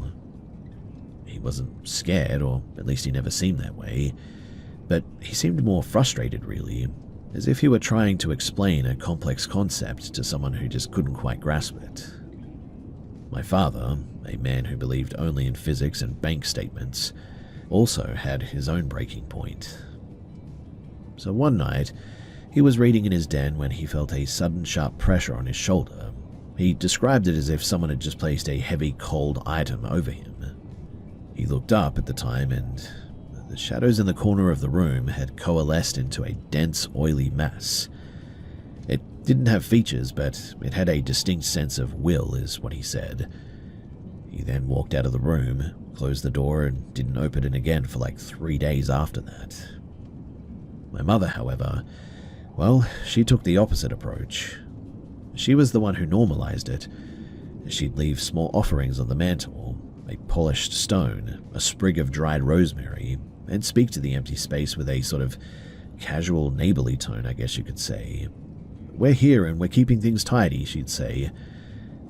He wasn't scared, or at least he never seemed that way, but he seemed more frustrated, really, as if he were trying to explain a complex concept to someone who just couldn't quite grasp it. My father, a man who believed only in physics and bank statements, also had his own breaking point. So one night, he was reading in his den when he felt a sudden sharp pressure on his shoulder. He described it as if someone had just placed a heavy, cold item over him. He looked up at the time, and the shadows in the corner of the room had coalesced into a dense, oily mass. It didn't have features, but it had a distinct sense of will, is what he said. He then walked out of the room, closed the door, and didn't open it again for like 3 days after that. My mother, however, well, she took the opposite approach. She was the one who normalized it. She'd leave small offerings on the mantel, a polished stone, a sprig of dried rosemary, and speak to the empty space with a sort of casual, neighborly tone, I guess you could say. "We're here and we're keeping things tidy," she'd say,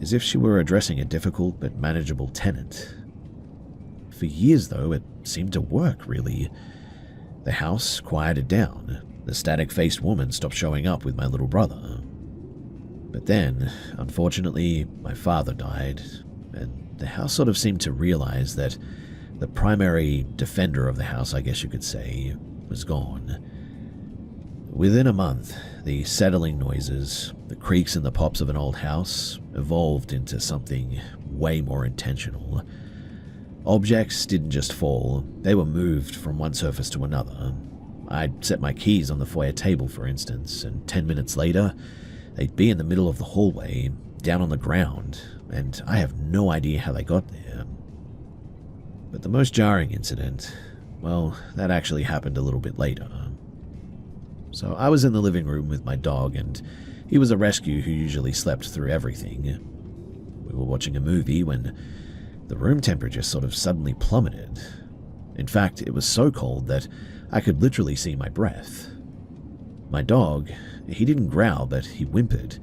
as if she were addressing a difficult but manageable tenant. For years, though, it seemed to work, really. The house quieted down. The static-faced woman stopped showing up with my little brother. But then, unfortunately, my father died, and the house sort of seemed to realize that the primary defender of the house, I guess you could say, was gone. Within a month, the settling noises, the creaks and the pops of an old house evolved into something way more intentional. Objects didn't just fall, they were moved from one surface to another. I'd set my keys on the foyer table, for instance, and 10 minutes later, they'd be in the middle of the hallway, down on the ground, and I have no idea how they got there. But the most jarring incident, well, that actually happened a little bit later. So I was in the living room with my dog, and he was a rescue who usually slept through everything. We were watching a movie when the room temperature sort of suddenly plummeted. In fact, it was so cold that I could literally see my breath. My dog, he didn't growl, but he whimpered.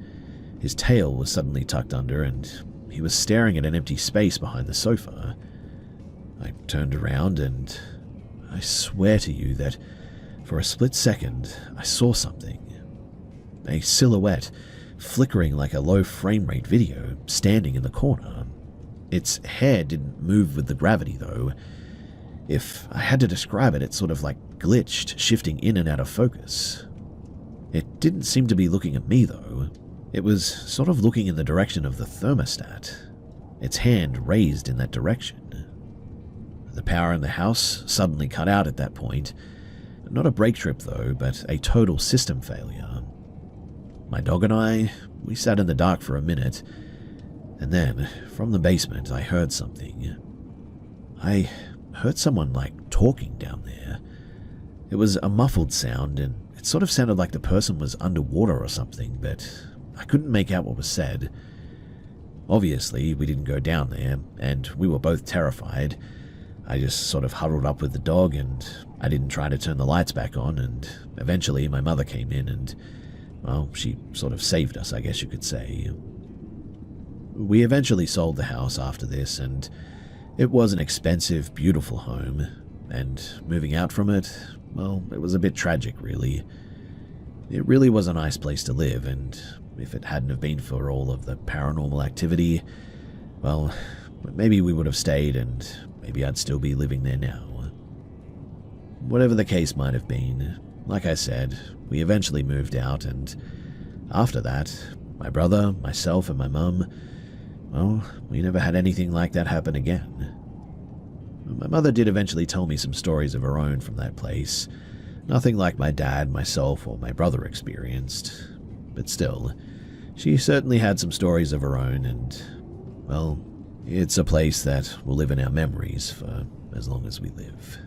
His tail was suddenly tucked under, and he was staring at an empty space behind the sofa. I turned around, and I swear to you that for a split second, I saw something. A silhouette, flickering like a low frame rate video, standing in the corner. Its hair didn't move with the gravity, though. If I had to describe it, it sort of like glitched, shifting in and out of focus. It didn't seem to be looking at me, though. It was sort of looking in the direction of the thermostat. its hand raised in that direction. The power in the house suddenly cut out at that point. Not a brake trip though, but a total system failure. My dog and I, we sat in the dark for a minute, and then, from the basement, I heard something. I heard someone, talking down there. It was a muffled sound, and it sort of sounded like the person was underwater or something, but I couldn't make out what was said. Obviously, we didn't go down there, and we were both terrified. I just sort of huddled up with the dog, and I didn't try to turn the lights back on, and eventually my mother came in and, well, she sort of saved us, I guess you could say. We eventually sold the house after this, and it was an expensive, beautiful home, and moving out from it, well, it was a bit tragic, really. It really was a nice place to live, and if it hadn't have been for all of the paranormal activity, well, maybe we would have stayed, and maybe I'd still be living there now. Whatever the case might have been, like I said, we eventually moved out, and after that, my brother, myself, and my mum, well, we never had anything like that happen again. My mother did eventually tell me some stories of her own from that place, nothing like my dad, myself, or my brother experienced, but still, she certainly had some stories of her own, and, well, it's a place that will live in our memories for as long as we live.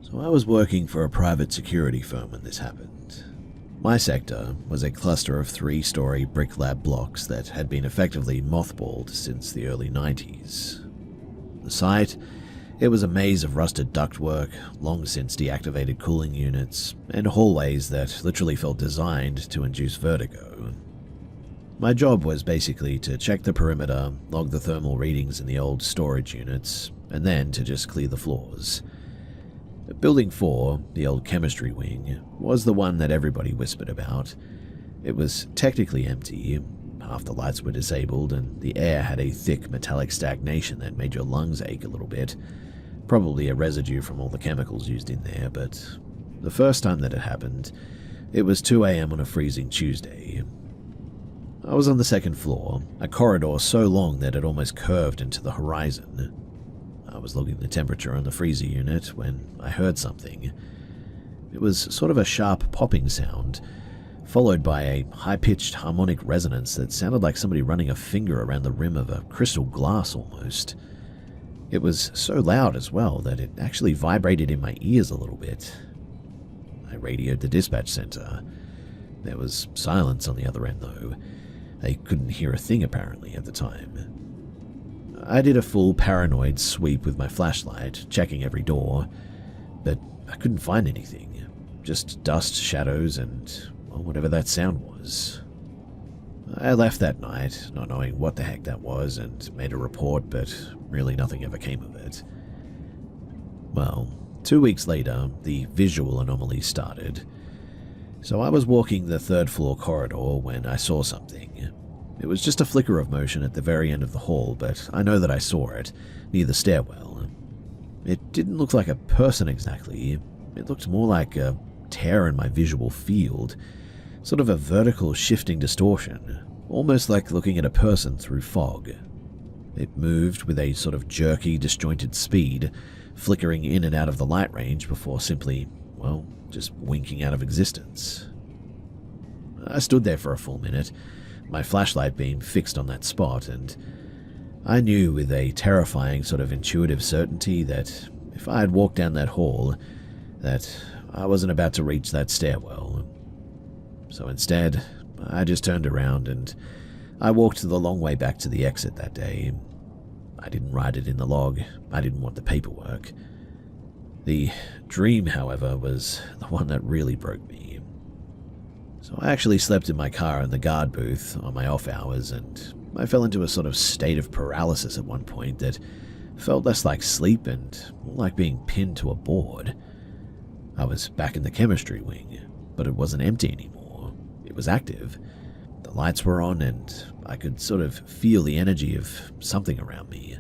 So I was working for a private security firm when this happened. My sector was a cluster of 3-story brick lab blocks that had been effectively mothballed since the early 90s. The site, it was a maze of rusted ductwork, long since deactivated cooling units, and hallways that literally felt designed to induce vertigo. My job was basically to check the perimeter, log the thermal readings in the old storage units, and then to just clear the floors. Building 4, the old chemistry wing, was the one that everybody whispered about. It was technically empty, half the lights were disabled, and the air had a thick metallic stagnation that made your lungs ache a little bit. Probably a residue from all the chemicals used in there, but the first time that it happened, it was 2 a.m. on a freezing Tuesday. I was on the 2nd floor, a corridor so long that it almost curved into the horizon. I was logging the temperature on the freezer unit when I heard something. It was sort of a sharp popping sound, followed by a high-pitched harmonic resonance that sounded like somebody running a finger around the rim of a crystal glass almost. It was so loud as well that it actually vibrated in my ears a little bit. I radioed the dispatch center. There was silence on the other end though. They couldn't hear a thing apparently at the time. I did a full paranoid sweep with my flashlight, checking every door, but I couldn't find anything. Just dust, shadows, and, well, whatever that sound was. I left that night, not knowing what the heck that was, and made a report, but really nothing ever came of it. Well, 2 weeks later, the visual anomaly started. So I was walking the 3rd floor corridor when I saw something. It was just a flicker of motion at the very end of the hall, but I know that I saw it, near the stairwell. It didn't look like a person exactly. It looked more like a tear in my visual field, sort of a vertical shifting distortion, almost like looking at a person through fog. It moved with a sort of jerky, disjointed speed, flickering in and out of the light range before simply, well, just winking out of existence. I stood there for a full minute, my flashlight beam fixed on that spot, and I knew with a terrifying sort of intuitive certainty that if I had walked down that hall, that I wasn't about to reach that stairwell. So instead, I just turned around and I walked the long way back to the exit that day. I didn't write it in the log. I didn't want the paperwork. The dream, however, was the one that really broke me. So I actually slept in my car in the guard booth on my off hours, and I fell into a sort of state of paralysis at one point that felt less like sleep and more like being pinned to a board. I was back in the chemistry wing, but it wasn't empty anymore. It was active. The lights were on, and I could sort of feel the energy of something around me.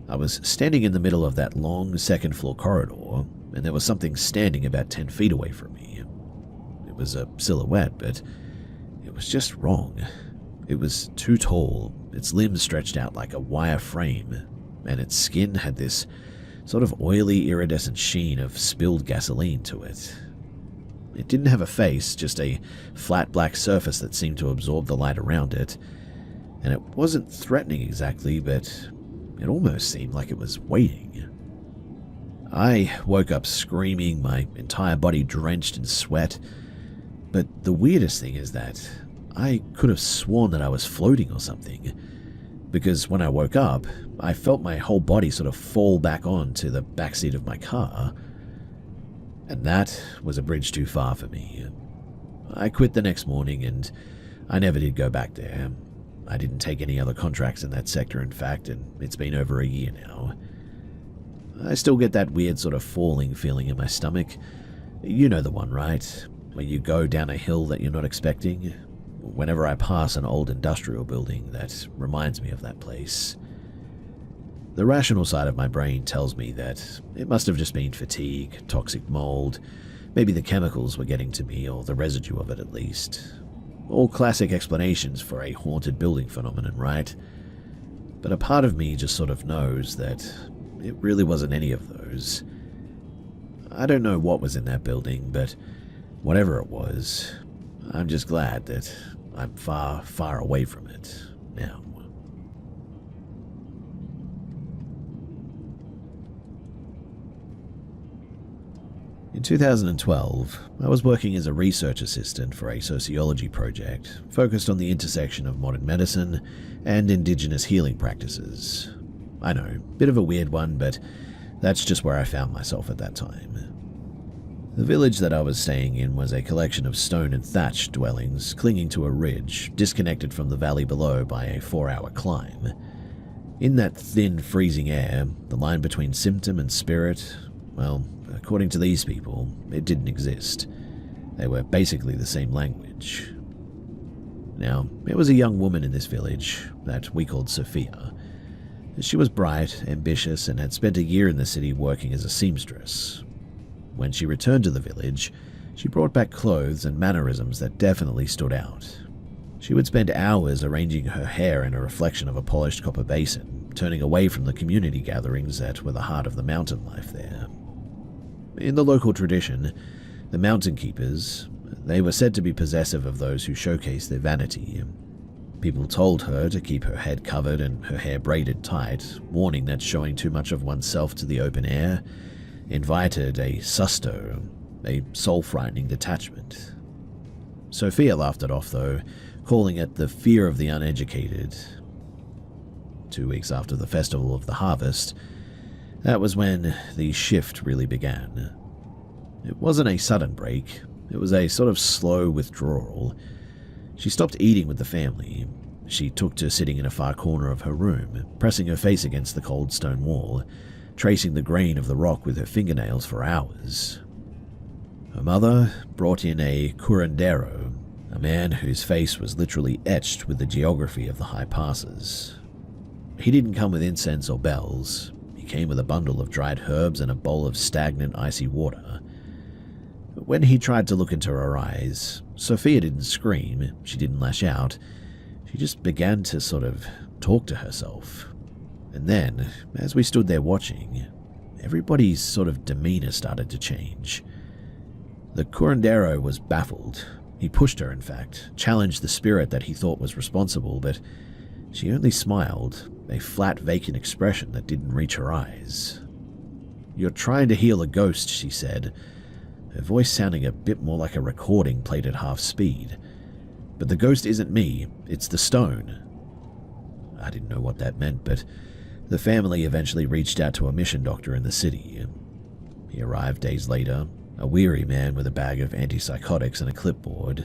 I was standing in the middle of that long 2nd floor corridor, and there was something standing about 10 feet away from me. It It was a silhouette, but it was just wrong. It was too tall, its limbs stretched out like a wire frame, and its skin had this sort of oily iridescent sheen of spilled gasoline to it. It didn't have a face, just a flat black surface that seemed to absorb the light around it, and it wasn't threatening exactly, but it almost seemed like it was waiting. I woke up screaming, my entire body drenched in sweat, but the weirdest thing is that I could have sworn that I was floating or something, because when I woke up, I felt my whole body sort of fall back onto the backseat of my car, and that was a bridge too far for me. I quit the next morning, and I never did go back there. I didn't take any other contracts in that sector, in fact, and it's been over a year now. I still get that weird sort of falling feeling in my stomach. You know the one, right? When you go down a hill that you're not expecting. Whenever I pass an old industrial building, that reminds me of that place. The rational side of my brain tells me that it must have just been fatigue, toxic mold, maybe the chemicals were getting to me, or the residue of it at least. All classic explanations for a haunted building phenomenon, right? But a part of me just sort of knows that it really wasn't any of those. I don't know what was in that building, but whatever it was, I'm just glad that I'm far, far away from it now. In 2012, I was working as a research assistant for a sociology project focused on the intersection of modern medicine and indigenous healing practices. I know, bit of a weird one, but that's just where I found myself at that time. The village that I was staying in was a collection of stone and thatch dwellings clinging to a ridge, disconnected from the valley below by a 4-hour climb. In that thin, freezing air, the line between symptom and spirit, well, according to these people, it didn't exist. They were basically the same language. Now, there was a young woman in this village that we called Sophia. She was bright, ambitious, and had spent a year in the city working as a seamstress. When she returned to the village, she brought back clothes and mannerisms that definitely stood out. She would spend hours arranging her hair in a reflection of a polished copper basin, turning away from the community gatherings that were the heart of the mountain life there. In the local tradition, the mountain keepers, they were said to be possessive of those who showcased their vanity. People told her to keep her head covered and her hair braided tight, warning that showing too much of oneself to the open air invited a susto, a soul-frightening detachment. Sophia laughed it off, though, calling it the fear of the uneducated. 2 weeks after the festival of the harvest, that was when the shift really began. It wasn't a sudden break, it was a sort of slow withdrawal. She stopped eating with the family. She took to sitting in a far corner of her room, pressing her face against the cold stone wall, tracing the grain of the rock with her fingernails for hours. Her mother brought in a curandero, a man whose face was literally etched with the geography of the high passes. He didn't come with incense or bells. He came with a bundle of dried herbs and a bowl of stagnant, icy water. When he tried to look into her eyes, Sophia didn't scream, she didn't lash out. She just began to sort of talk to herself. And then, as we stood there watching, everybody's sort of demeanor started to change. The curandero was baffled. He pushed her, in fact, challenged the spirit that he thought was responsible, but she only smiled, a flat, vacant expression that didn't reach her eyes. "You're trying to heal a ghost," she said, her voice sounding a bit more like a recording played at half speed. "But the ghost isn't me, it's the stone." I didn't know what that meant, but the family eventually reached out to a mission doctor in the city. He arrived days later, a weary man with a bag of antipsychotics and a clipboard.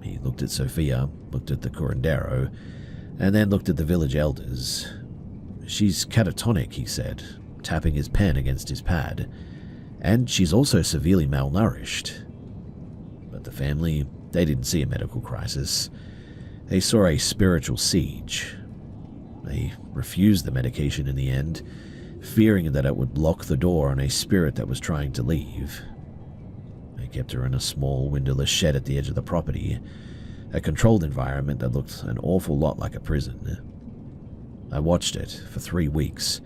He looked at Sophia, looked at the curandero, and then looked at the village elders. "She's catatonic," he said, tapping his pen against his pad. "And she's also severely malnourished." But the family, they didn't see a medical crisis. They saw a spiritual siege. They refused the medication in the end, fearing that it would lock the door on a spirit that was trying to leave. A kept her in a small, windowless shed at the edge of the property, a controlled environment that looked an awful lot like a prison. I watched it for 3 weeks.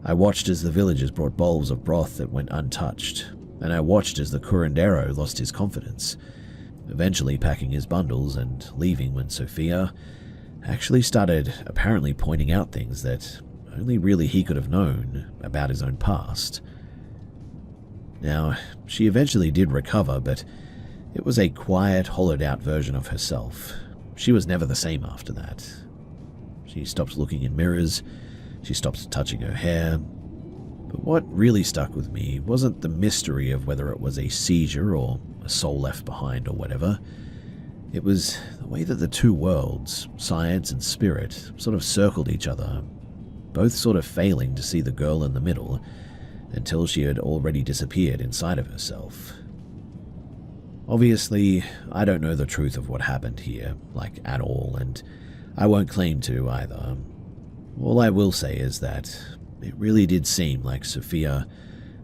I watched as the villagers brought bowls of broth that went untouched, and I watched as the curandero lost his confidence, eventually packing his bundles and leaving when Sophia actually started apparently pointing out things that only really he could have known about his own past. Now, she eventually did recover, but it was a quiet, hollowed-out version of herself. She was never the same after that. She stopped looking in mirrors, she stopped touching her hair. But what really stuck with me wasn't the mystery of whether it was a seizure or a soul left behind or whatever. It was the way that the two worlds, science and spirit, sort of circled each other, both sort of failing to see the girl in the middle until she had already disappeared inside of herself. Obviously, I don't know the truth of what happened here, like at all, and I won't claim to either. All I will say is that it really did seem like Sophia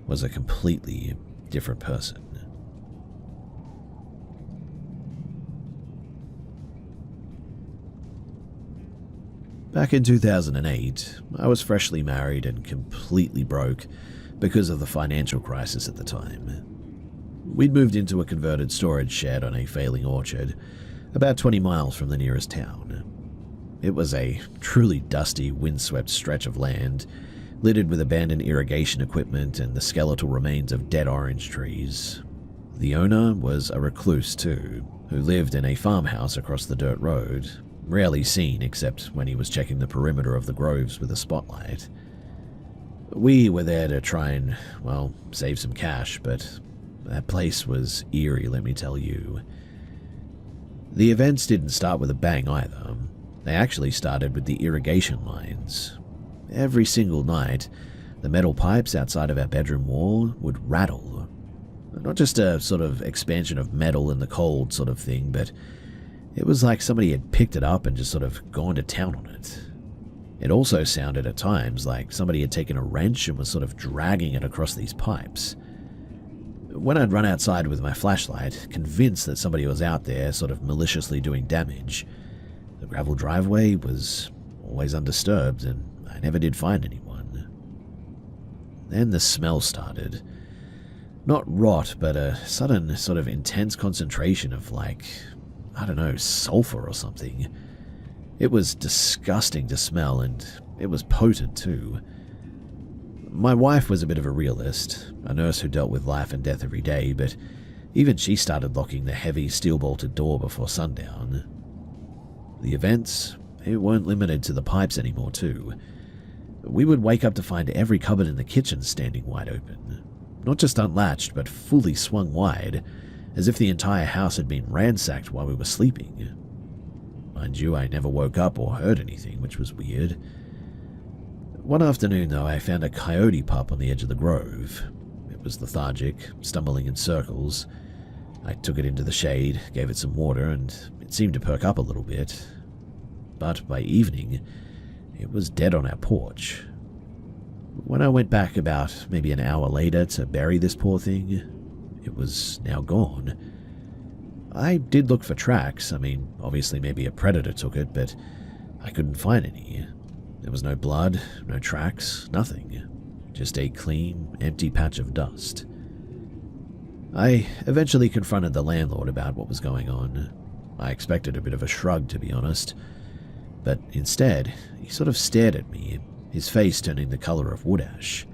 was a completely different person. Back in 2008, I was freshly married and completely broke because of the financial crisis at the time. We'd moved into a converted storage shed on a failing orchard, about 20 miles from the nearest town. It was a truly dusty, windswept stretch of land, littered with abandoned irrigation equipment and the skeletal remains of dead orange trees. The owner was a recluse too, who lived in a farmhouse across the dirt road, rarely seen except when he was checking the perimeter of the groves with a spotlight. We were there to try and, well, save some cash, but that place was eerie, let me tell you. The events didn't start with a bang either. They actually started with the irrigation lines. Every single night, the metal pipes outside of our bedroom wall would rattle. Not just a sort of expansion of metal in the cold sort of thing, but it was like somebody had picked it up and just sort of gone to town on it. It also sounded at times like somebody had taken a wrench and was sort of dragging it across these pipes. When I'd run outside with my flashlight, convinced that somebody was out there sort of maliciously doing damage, the gravel driveway was always undisturbed and I never did find anyone. Then the smell started. Not rot, but a sudden sort of intense concentration of like, I don't know, sulfur or something. It was disgusting to smell and it was potent too. My wife was a bit of a realist, a nurse who dealt with life and death every day, but even she started locking the heavy steel-bolted door before sundown. The events, they weren't limited to the pipes anymore too. We would wake up to find every cupboard in the kitchen standing wide open. Not just unlatched, but fully swung wide, as if the entire house had been ransacked while we were sleeping. Mind you, I never woke up or heard anything, which was weird. One afternoon, though, I found a coyote pup on the edge of the grove. It was lethargic, stumbling in circles. I took it into the shade, gave it some water, and it seemed to perk up a little bit. But by evening, it was dead on our porch. When I went back about maybe an hour later to bury this poor thing, it was now gone. I did look for tracks. I mean, obviously maybe a predator took it, but I couldn't find any. There was no blood, no tracks, nothing. Just a clean, empty patch of dust. I eventually confronted the landlord about what was going on. I expected a bit of a shrug, to be honest. But instead, he sort of stared at me, his face turning the color of wood ash.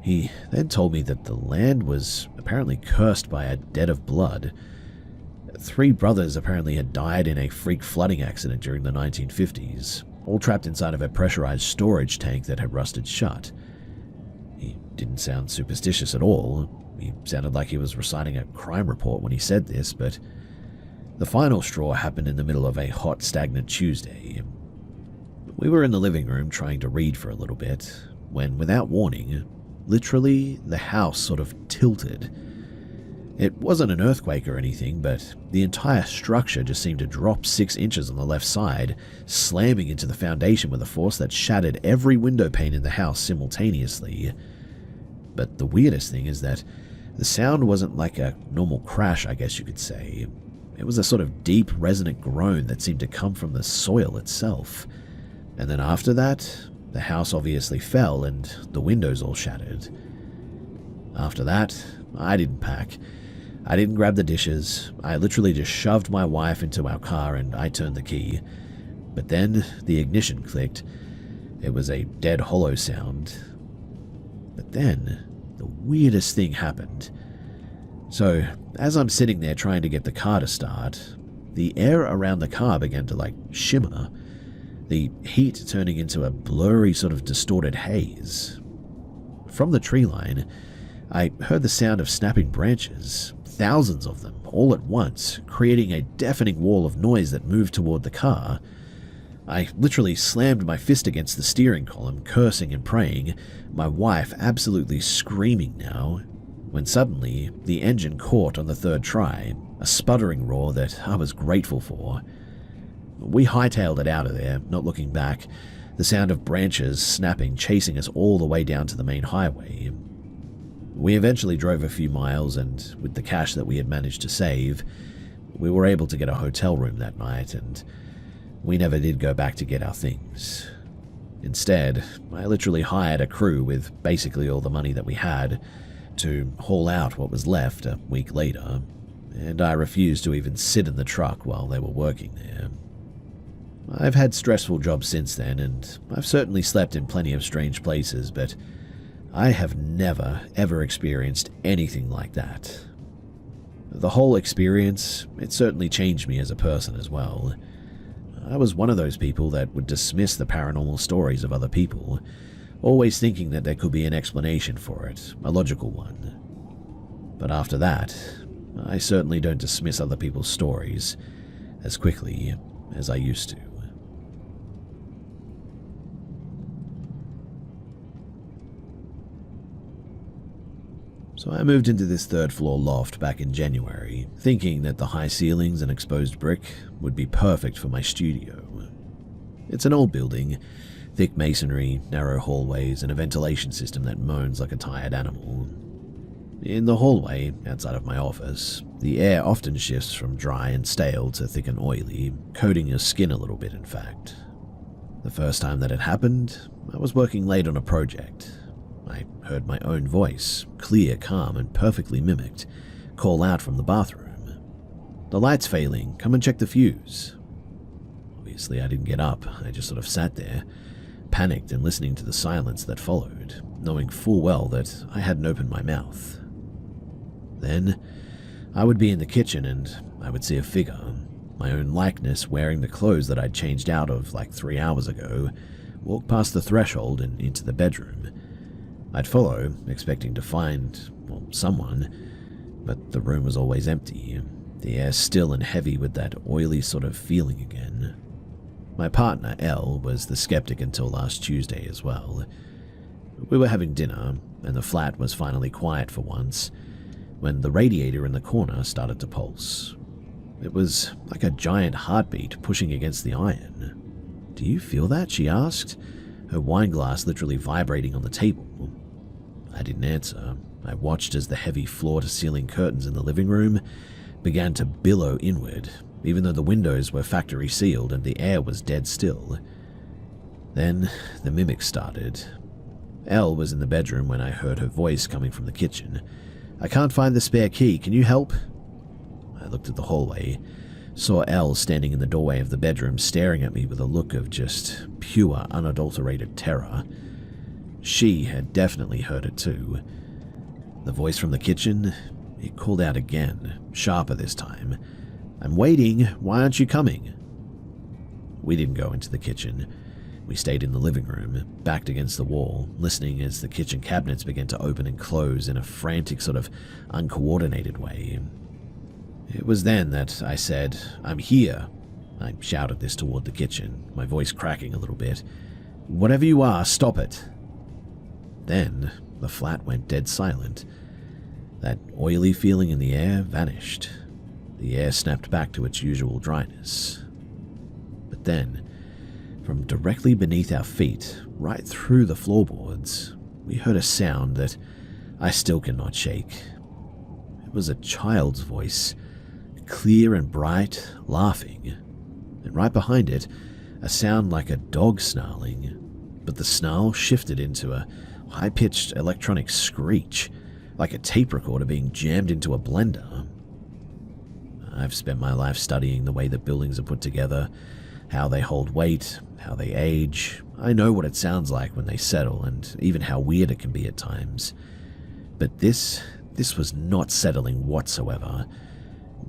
He then told me that the land was apparently cursed by a debt of blood. 3 brothers apparently had died in a freak flooding accident during the 1950s, all trapped inside of a pressurized storage tank that had rusted shut. He didn't sound superstitious at all. He sounded like he was reciting a crime report when he said this, but the final straw happened in the middle of a hot, stagnant Tuesday. We were in the living room trying to read for a little bit, when, without warning, literally the house sort of tilted. It wasn't an earthquake or anything, but the entire structure just seemed to drop 6 inches on the left side, slamming into the foundation with a force that shattered every window pane in the house simultaneously. But the weirdest thing is that The sound wasn't like a normal crash, I guess you could say. It was a sort of deep, resonant groan that seemed to come from the soil itself. And then after that, the house obviously fell and the windows all shattered. After that, I didn't pack. I didn't grab the dishes. I literally just shoved my wife into our car and I turned the key. But then the ignition clicked. It was a dead hollow sound. But then the weirdest thing happened. So, as I'm sitting there trying to get the car to start, the air around the car began to shimmer, the heat turning into a blurry sort of distorted haze. From the tree line, I heard the sound of snapping branches, thousands of them, all at once, creating a deafening wall of noise that moved toward the car. I literally slammed my fist against the steering column, cursing and praying, my wife absolutely screaming now, when suddenly the engine caught on the third try, a sputtering roar that I was grateful for. We hightailed it out of there, not looking back, the sound of branches snapping chasing us all the way down to the main highway. We eventually drove a few miles, and with the cash that we had managed to save, we were able to get a hotel room that night, and we never did go back to get our things. Instead, I literally hired a crew with basically all the money that we had to haul out what was left a week later, and I refused to even sit in the truck while they were working there. I've had stressful jobs since then, and I've certainly slept in plenty of strange places, but I have never, ever experienced anything like that. The whole experience, it certainly changed me as a person as well. I was one of those people that would dismiss the paranormal stories of other people, always thinking that there could be an explanation for it, a logical one. But after that, I certainly don't dismiss other people's stories as quickly as I used to. So I moved into this third-floor loft back in January, thinking that the high ceilings and exposed brick would be perfect for my studio. It's an old building, thick masonry, narrow hallways, and a ventilation system that moans like a tired animal. In the hallway, outside of my office, the air often shifts from dry and stale to thick and oily, coating your skin a little bit, in fact. The first time that it happened, I was working late on a project. I heard my own voice, clear, calm, and perfectly mimicked, call out from the bathroom. "The light's failing, come and check the fuse." Obviously, I didn't get up, I just sort of sat there, panicked and listening to the silence that followed, knowing full well that I hadn't opened my mouth. Then, I would be in the kitchen and I would see a figure, my own likeness wearing the clothes that I'd changed out of like 3 hours ago, walk past the threshold and into the bedroom. I'd follow, expecting to find, well, someone, but the room was always empty, the air still and heavy with that oily sort of feeling again. My partner, Elle, was the skeptic until last Tuesday as well. We were having dinner, and the flat was finally quiet for once, when the radiator in the corner started to pulse. It was like a giant heartbeat pushing against the iron. "Do you feel that?" she asked, her wine glass literally vibrating on the table. I didn't answer. I watched as the heavy floor-to-ceiling curtains in the living room began to billow inward, even though the windows were factory sealed and the air was dead still. Then the mimic started. Elle was in the bedroom when I heard her voice coming from the kitchen. "I can't find the spare key, can you help?" I looked at the hallway, saw Elle standing in the doorway of the bedroom staring at me with a look of just pure, unadulterated terror. She had definitely heard it too. The voice from the kitchen, it called out again, sharper this time. "I'm waiting, why aren't you coming?" We didn't go into the kitchen. We stayed in the living room, backed against the wall, listening as the kitchen cabinets began to open and close in a frantic sort of uncoordinated way. It was then that I said, "I'm here." I shouted this toward the kitchen, my voice cracking a little bit. "Whatever you are, stop it." Then the flat went dead silent. That oily feeling in the air vanished. The air snapped back to its usual dryness. But then, from directly beneath our feet, right through the floorboards, we heard a sound that I still cannot shake. It was a child's voice, clear and bright, laughing. And right behind it, a sound like a dog snarling, but the snarl shifted into a high-pitched electronic screech, like a tape recorder being jammed into a blender. I've spent my life studying the way that buildings are put together, how they hold weight, how they age. I know what it sounds like when they settle, and even how weird it can be at times. But this was not settling whatsoever.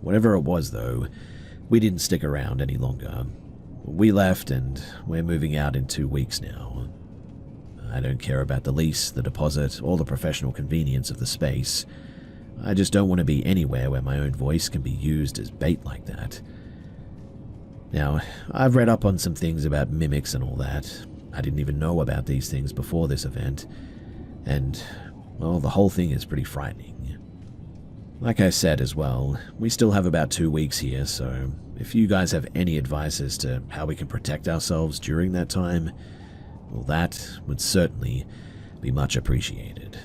Whatever it was, though, we didn't stick around any longer. We left, and we're moving out in 2 weeks now. I don't care about the lease, the deposit, or the professional convenience of the space. I just don't want to be anywhere where my own voice can be used as bait like that. Now, I've read up on some things about mimics and all that. I didn't even know about these things before this event. And, well, the whole thing is pretty frightening. Like I said as well, we still have about 2 weeks here, so if you guys have any advice as to how we can protect ourselves during that time, well, that would certainly be much appreciated.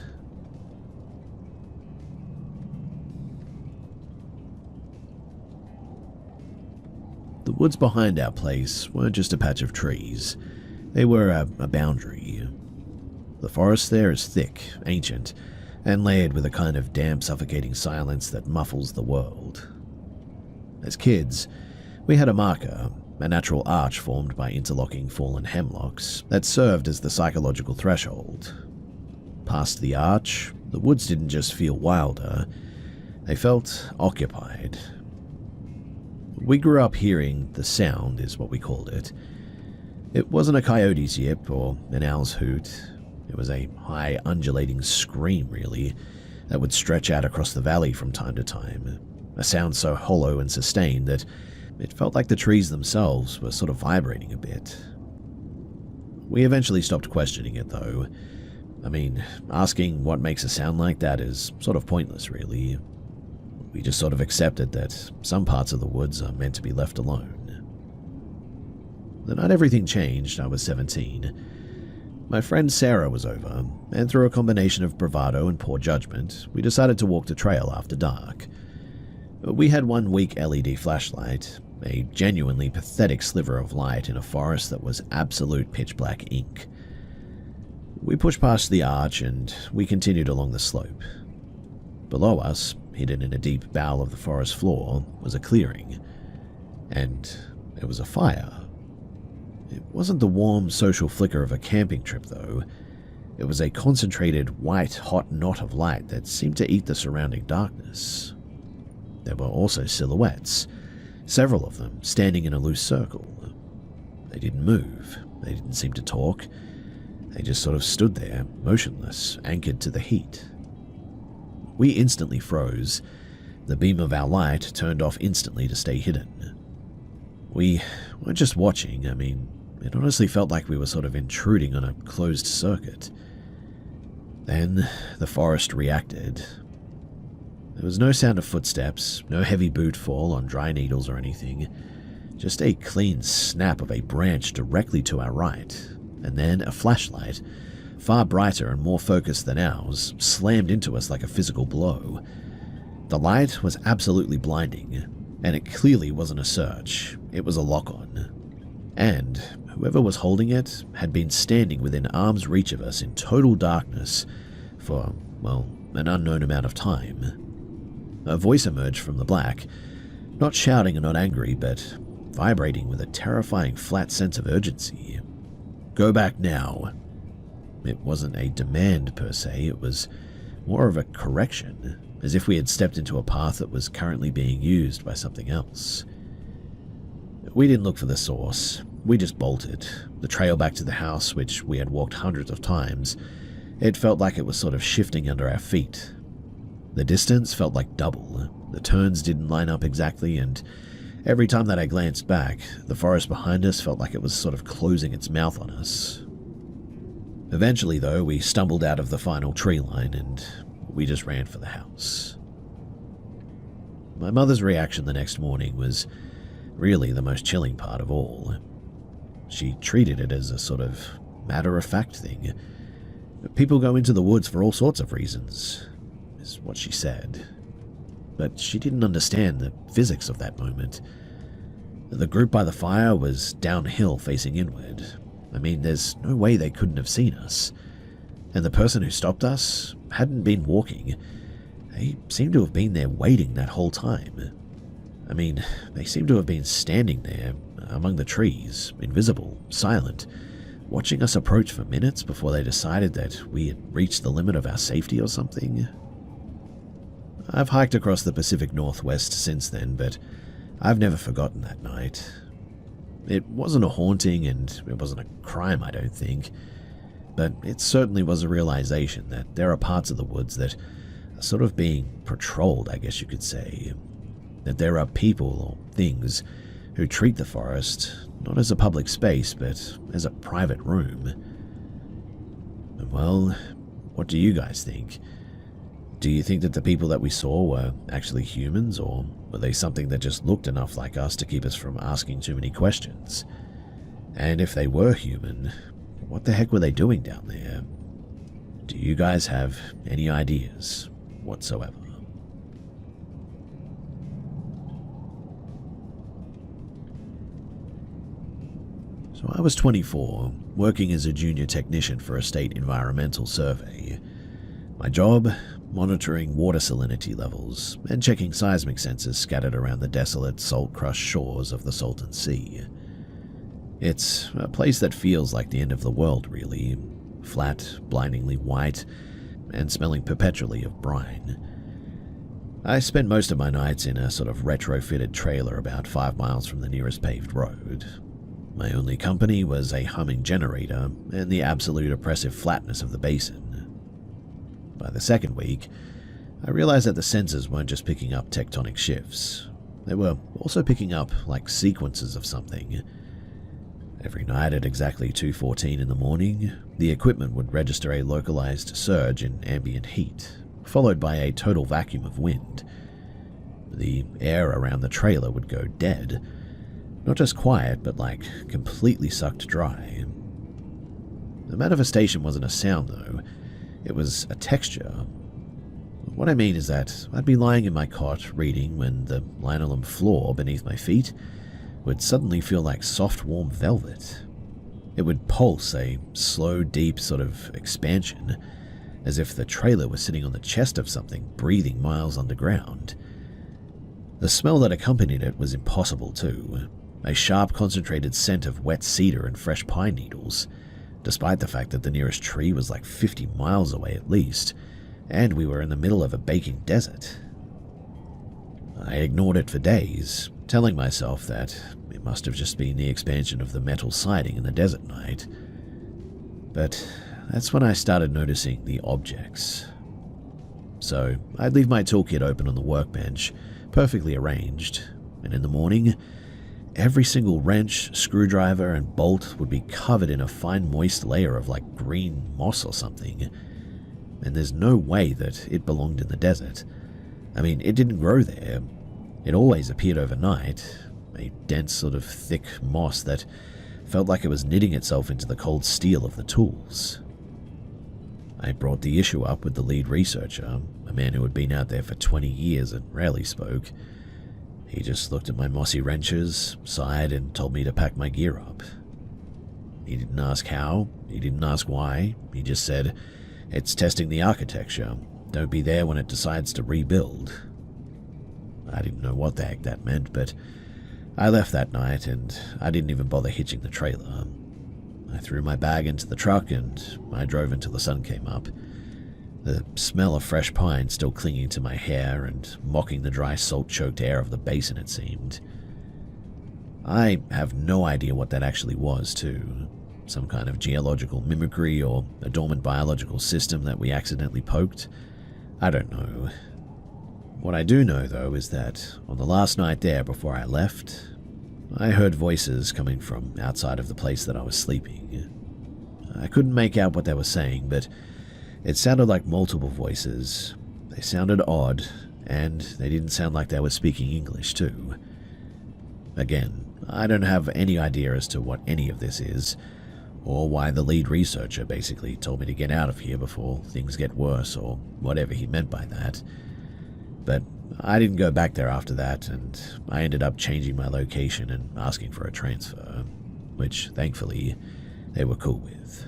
The woods behind our place weren't just a patch of trees. They were a boundary. The forest there is thick, ancient, and layered with a kind of damp, suffocating silence that muffles the world. As kids, we had a marker, a natural arch formed by interlocking fallen hemlocks that served as the psychological threshold. Past the arch, the woods didn't just feel wilder, they felt occupied. We grew up hearing the sound, is what we called it. It wasn't a coyote's yip or an owl's hoot. It was a high, undulating scream, really, that would stretch out across the valley from time to time, a sound so hollow and sustained that it felt like the trees themselves were sort of vibrating a bit. We eventually stopped questioning it, though. I mean, asking what makes a sound like that is sort of pointless, really. We just sort of accepted that some parts of the woods are meant to be left alone. The night everything changed, I was 17. My friend Sarah was over, and through a combination of bravado and poor judgment, we decided to walk the trail after dark. We had one weak LED flashlight, a genuinely pathetic sliver of light in a forest that was absolute pitch-black ink. We pushed past the arch and we continued along the slope. Below us, hidden in a deep bowel of the forest floor, was a clearing, and there was a fire. It wasn't the warm, social flicker of a camping trip, though. It was a concentrated, white, hot knot of light that seemed to eat the surrounding darkness. There were also silhouettes, several of them standing in a loose circle. They didn't move, they didn't seem to talk. They just sort of stood there, motionless, anchored to the heat. We instantly froze. The beam of our light turned off instantly to stay hidden. We weren't just watching, I mean, it honestly felt like we were sort of intruding on a closed circuit. Then the forest reacted. There was no sound of footsteps, no heavy boot fall on dry needles or anything, just a clean snap of a branch directly to our right, and then a flashlight, far brighter and more focused than ours, slammed into us like a physical blow. The light was absolutely blinding, and it clearly wasn't a search, it was a lock-on. And whoever was holding it had been standing within arm's reach of us in total darkness for, well, an unknown amount of time. A voice emerged from the black, not shouting and not angry, but vibrating with a terrifying flat sense of urgency. "Go back now." It wasn't a demand per se, it was more of a correction, as if we had stepped into a path that was currently being used by something else. We didn't look for the source, we just bolted, the trail back to the house, which we had walked hundreds of times. It felt like it was sort of shifting under our feet. The distance felt like double, the turns didn't line up exactly, and every time that I glanced back, the forest behind us felt like it was sort of closing its mouth on us. Eventually, though, we stumbled out of the final tree line, and we just ran for the house. My mother's reaction the next morning was really the most chilling part of all. She treated it as a sort of matter-of-fact thing. "People go into the woods for all sorts of reasons," is what she said. but she didn't understand the physics of that moment. The group by the fire was downhill facing inward. I mean, there's no way they couldn't have seen us. And the person who stopped us hadn't been walking. They seemed to have been there waiting that whole time. I mean, they seemed to have been standing there among the trees, invisible, silent, watching us approach for minutes before they decided that we had reached the limit of our safety or something. I've hiked across the Pacific Northwest since then, but I've never forgotten that night. It wasn't a haunting and it wasn't a crime, I don't think, but it certainly was a realization that there are parts of the woods that are sort of being patrolled, I guess you could say. That there are people or things who treat the forest not as a public space, but as a private room. And well, what do you guys think? Do you think that the people that we saw were actually humans, or were they something that just looked enough like us to keep us from asking too many questions? And if they were human, what the heck were they doing down there? Do you guys have any ideas whatsoever? So I was 24, working as a junior technician for a state environmental survey. My job, monitoring water salinity levels and checking seismic sensors scattered around the desolate, salt-crushed shores of the Salton Sea. It's a place that feels like the end of the world, really. Flat, blindingly white, and smelling perpetually of brine. I spent most of my nights in a sort of retrofitted trailer about 5 miles from the nearest paved road. My only company was a humming generator and the absolute oppressive flatness of the basin. By the second week, I realized that the sensors weren't just picking up tectonic shifts. They were also picking up, like, sequences of something. Every night at exactly 2:14 in the morning, the equipment would register a localized surge in ambient heat, followed by a total vacuum of wind. The air around the trailer would go dead. Not just quiet, but like completely sucked dry. The manifestation wasn't a sound, though. It was a texture. What I mean is that I'd be lying in my cot reading when the linoleum floor beneath my feet would suddenly feel like soft, warm velvet. It would pulse, a slow, deep sort of expansion, as if the trailer was sitting on the chest of something breathing miles underground. The smell that accompanied it was impossible, too. A sharp, concentrated scent of wet cedar and fresh pine needles, despite the fact that the nearest tree was like 50 miles away at least, and we were in the middle of a baking desert. I ignored it for days, telling myself that it must have just been the expansion of the metal siding in the desert night. But that's when I started noticing the objects. So I'd leave my toolkit open on the workbench, perfectly arranged, and in the morning, every single wrench, screwdriver, and bolt would be covered in a fine moist layer of like green moss or something. And there's no way that it belonged in the desert. I mean, it didn't grow there. It always appeared overnight, a dense sort of thick moss that felt like it was knitting itself into the cold steel of the tools. I brought the issue up with the lead researcher, a man who had been out there for 20 years and rarely spoke. He just looked at my mossy wrenches, sighed, and told me to pack my gear up. He didn't ask how, he didn't ask why, he just said, "It's testing the architecture. Don't be there when it decides to rebuild." I didn't know what the heck that meant, but I left that night and I didn't even bother hitching the trailer. I threw my bag into the truck and I drove until the sun came up. The smell of fresh pine still clinging to my hair and mocking the dry salt-choked air of the basin, it seemed. I have no idea what that actually was, too. Some kind of geological mimicry or a dormant biological system that we accidentally poked. I don't know. What I do know, though, is that on the last night there before I left, I heard voices coming from outside of the place that I was sleeping. I couldn't make out what they were saying, but it sounded like multiple voices. They sounded odd, and they didn't sound like they were speaking English, too. Again, I don't have any idea as to what any of this is, or why the lead researcher basically told me to get out of here before things get worse, or whatever he meant by that. But I didn't go back there after that, and I ended up changing my location and asking for a transfer, which thankfully they were cool with.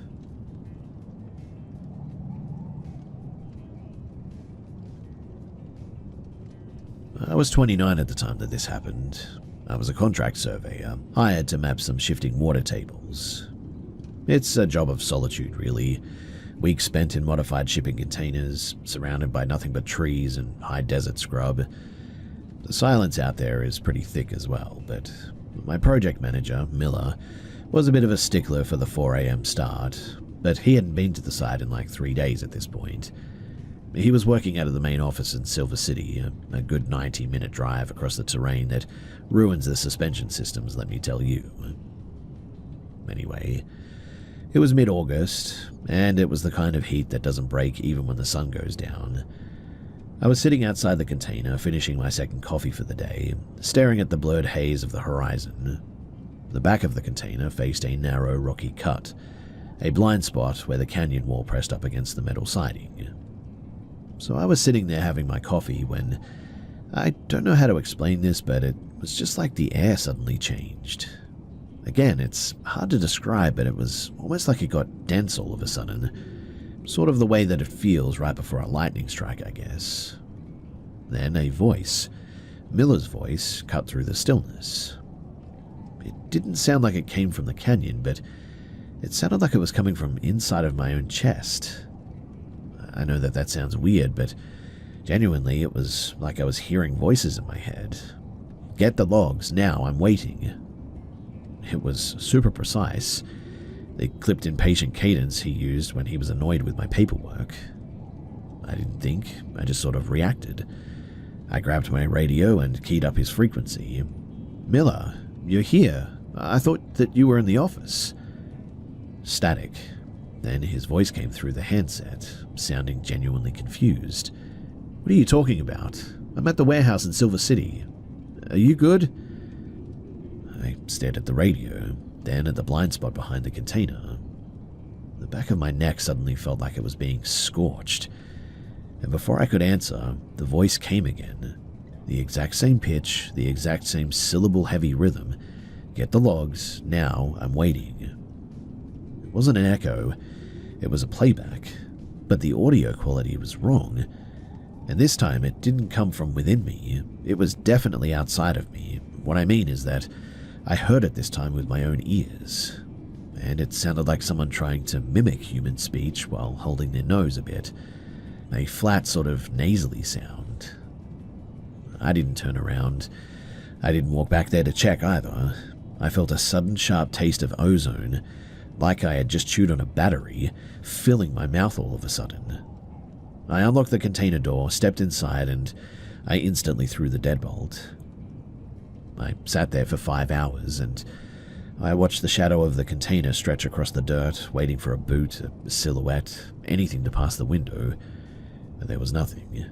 I was 29 at the time that this happened. I was a contract surveyor, hired to map some shifting water tables. It's a job of solitude, really. Weeks spent in modified shipping containers, surrounded by nothing but trees and high desert scrub. The silence out there is pretty thick as well, but my project manager, Miller, was a bit of a stickler for the 4 a.m. start, but he hadn't been to the site in like 3 days at this point. He was working out of the main office in Silver City, a good 90-minute drive across the terrain that ruins the suspension systems, let me tell you. Anyway, it was mid-August, and it was the kind of heat that doesn't break even when the sun goes down. I was sitting outside the container, finishing my second coffee for the day, staring at the blurred haze of the horizon. The back of the container faced a narrow, rocky cut, a blind spot where the canyon wall pressed up against the metal siding. So I was sitting there having my coffee when, I don't know how to explain this, but it was just like the air suddenly changed. Again, it's hard to describe, but it was almost like it got dense all of a sudden. Sort of the way that it feels right before a lightning strike, I guess. Then a voice, Miller's voice, cut through the stillness. It didn't sound like it came from the canyon, but it sounded like it was coming from inside of my own chest. I know that that sounds weird, but genuinely it was like I was hearing voices in my head. Get the logs, now, I'm waiting. It was super precise, the clipped impatient cadence he used when he was annoyed with my paperwork. I didn't think, I just sort of reacted. I grabbed my radio and keyed up his frequency. Miller, you're here. I thought that you were in the office. Static. Then his voice came through the handset, sounding genuinely confused. What are you talking about? I'm at the warehouse in Silver City. Are you good? I stared at the radio, then at the blind spot behind the container. The back of my neck suddenly felt like it was being scorched. And before I could answer, the voice came again. The exact same pitch, the exact same syllable-heavy rhythm. Get the logs, now, I'm waiting. It wasn't an echo, it was a playback, but the audio quality was wrong. And this time it didn't come from within me, it was definitely outside of me. What I mean is that I heard it this time with my own ears, and it sounded like someone trying to mimic human speech while holding their nose a bit. A flat sort of nasally sound. I didn't turn around. I didn't walk back there to check either. I felt a sudden sharp taste of ozone, like I had just chewed on a battery, filling my mouth all of a sudden. I unlocked the container door, stepped inside, and I instantly threw the deadbolt. I sat there for 5 hours, and I watched the shadow of the container stretch across the dirt, waiting for a boot, a silhouette, anything to pass the window, but there was nothing.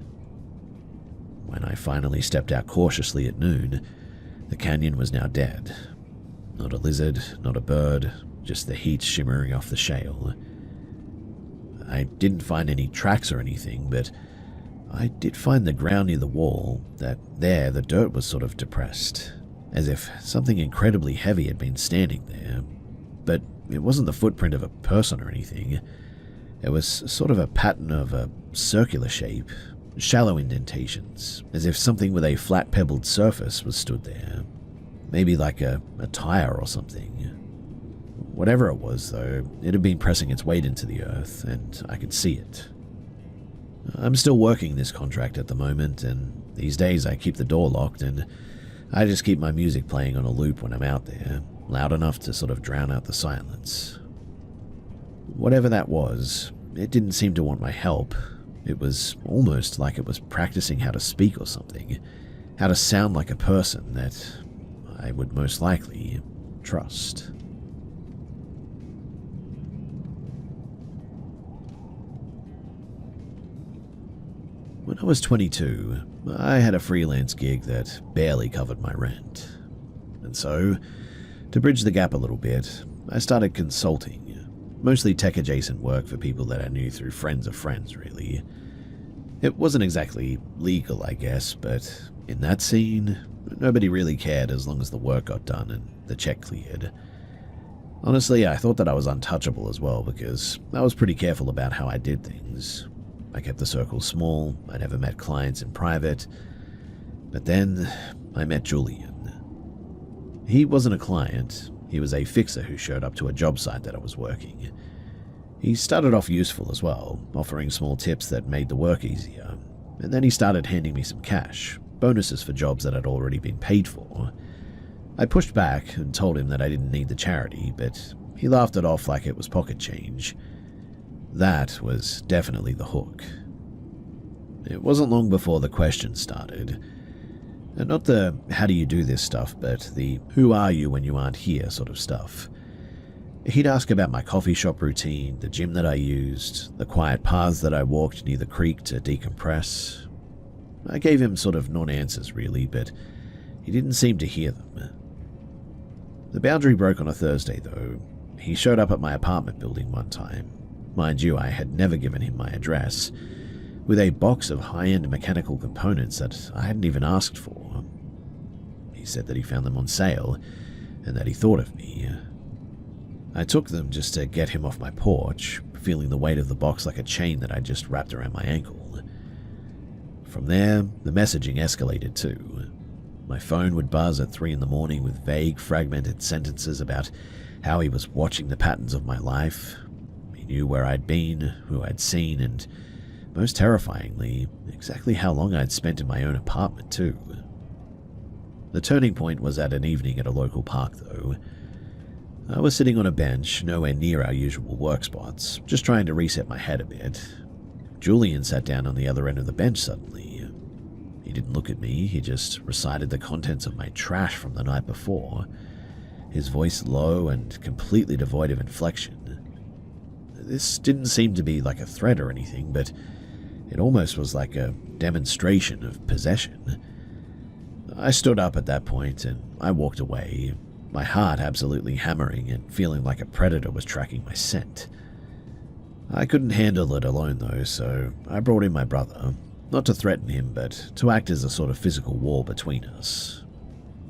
When I finally stepped out cautiously at noon, the canyon was now dead. Not a lizard, not a bird, just the heat shimmering off the shale. I didn't find any tracks or anything, but I did find the ground near the wall, that there the dirt was sort of depressed, as if something incredibly heavy had been standing there. But it wasn't the footprint of a person or anything. It was sort of a pattern of a circular shape, shallow indentations, as if something with a flat pebbled surface was stood there. Maybe like a tire or something. Whatever it was, though, it had been pressing its weight into the earth, and I could see it. I'm still working this contract at the moment, and these days I keep the door locked, and I just keep my music playing on a loop when I'm out there, loud enough to sort of drown out the silence. Whatever that was, it didn't seem to want my help. It was almost like it was practicing how to speak or something, how to sound like a person that I would most likely trust. When I was 22, I had a freelance gig that barely covered my rent. And so, to bridge the gap a little bit, I started consulting, mostly tech-adjacent work for people that I knew through friends of friends, really. It wasn't exactly legal, I guess, but in that scene, nobody really cared as long as the work got done and the check cleared. Honestly, I thought that I was untouchable as well because I was pretty careful about how I did things. I kept the circle small, I never met clients in private. But then I met Julian. He wasn't a client, he was a fixer who showed up to a job site that I was working. He started off useful as well, offering small tips that made the work easier, and then he started handing me some cash, bonuses for jobs that I'd already been paid for. I pushed back and told him that I didn't need the charity, but he laughed it off like it was pocket change. That was definitely the hook. It wasn't long before the questions started. And not the how do you do this stuff, but the who are you when you aren't here sort of stuff. He'd ask about my coffee shop routine, the gym that I used, the quiet paths that I walked near the creek to decompress. I gave him sort of non-answers really, but he didn't seem to hear them. The boundary broke on a Thursday though. He showed up at my apartment building one time. Mind you, I had never given him my address, with a box of high-end mechanical components that I hadn't even asked for. He said that he found them on sale, and that he thought of me. I took them just to get him off my porch, feeling the weight of the box like a chain that I'd just wrapped around my ankle. From there, the messaging escalated too. My phone would buzz at 3 in the morning with vague, fragmented sentences about how he was watching the patterns of my life. He knew where I'd been, who I'd seen, and most terrifyingly, exactly how long I'd spent in my own apartment too. The turning point was at an evening at a local park though. I was sitting on a bench, nowhere near our usual work spots, just trying to reset my head a bit. Julian sat down on the other end of the bench suddenly. He didn't look at me, he just recited the contents of my trash from the night before, his voice low and completely devoid of inflection. This didn't seem to be like a threat or anything, but it almost was like a demonstration of possession. I stood up at that point and I walked away, my heart absolutely hammering and feeling like a predator was tracking my scent. I couldn't handle it alone though, so I brought in my brother, not to threaten him, but to act as a sort of physical wall between us.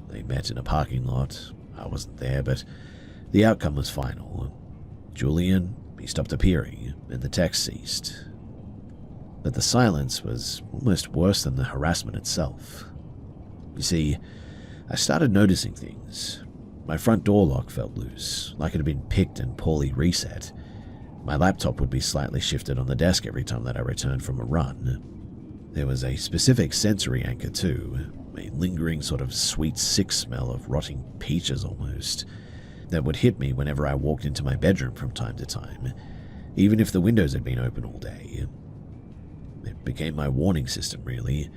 They met in a parking lot. I wasn't there, but the outcome was final. Julian, he stopped appearing, and the text ceased. But the silence was almost worse than the harassment itself. You see, I started noticing things. My front door lock felt loose, like it had been picked and poorly reset. My laptop would be slightly shifted on the desk every time that I returned from a run. There was a specific sensory anchor too, a lingering sort of sweet sick smell of rotting peaches almost, that would hit me whenever I walked into my bedroom from time to time, even if the windows had been open all day. It became my warning system really.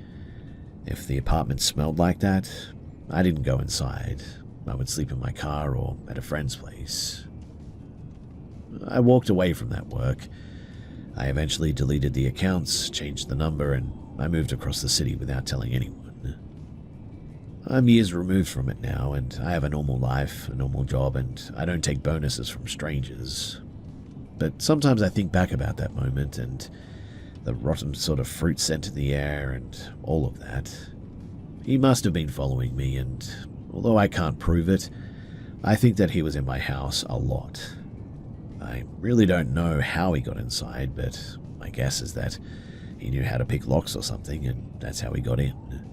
If the apartment smelled like that, I didn't go inside. I would sleep in my car or at a friend's place. I walked away from that work. I eventually deleted the accounts, changed the number, and I moved across the city without telling anyone. I'm years removed from it now, and I have a normal life, a normal job, and I don't take bonuses from strangers. But sometimes I think back about that moment and the rotten sort of fruit scent in the air and all of that. He must have been following me, and although I can't prove it, I think that he was in my house a lot. I really don't know how he got inside, but my guess is that he knew how to pick locks or something, and that's how he got in.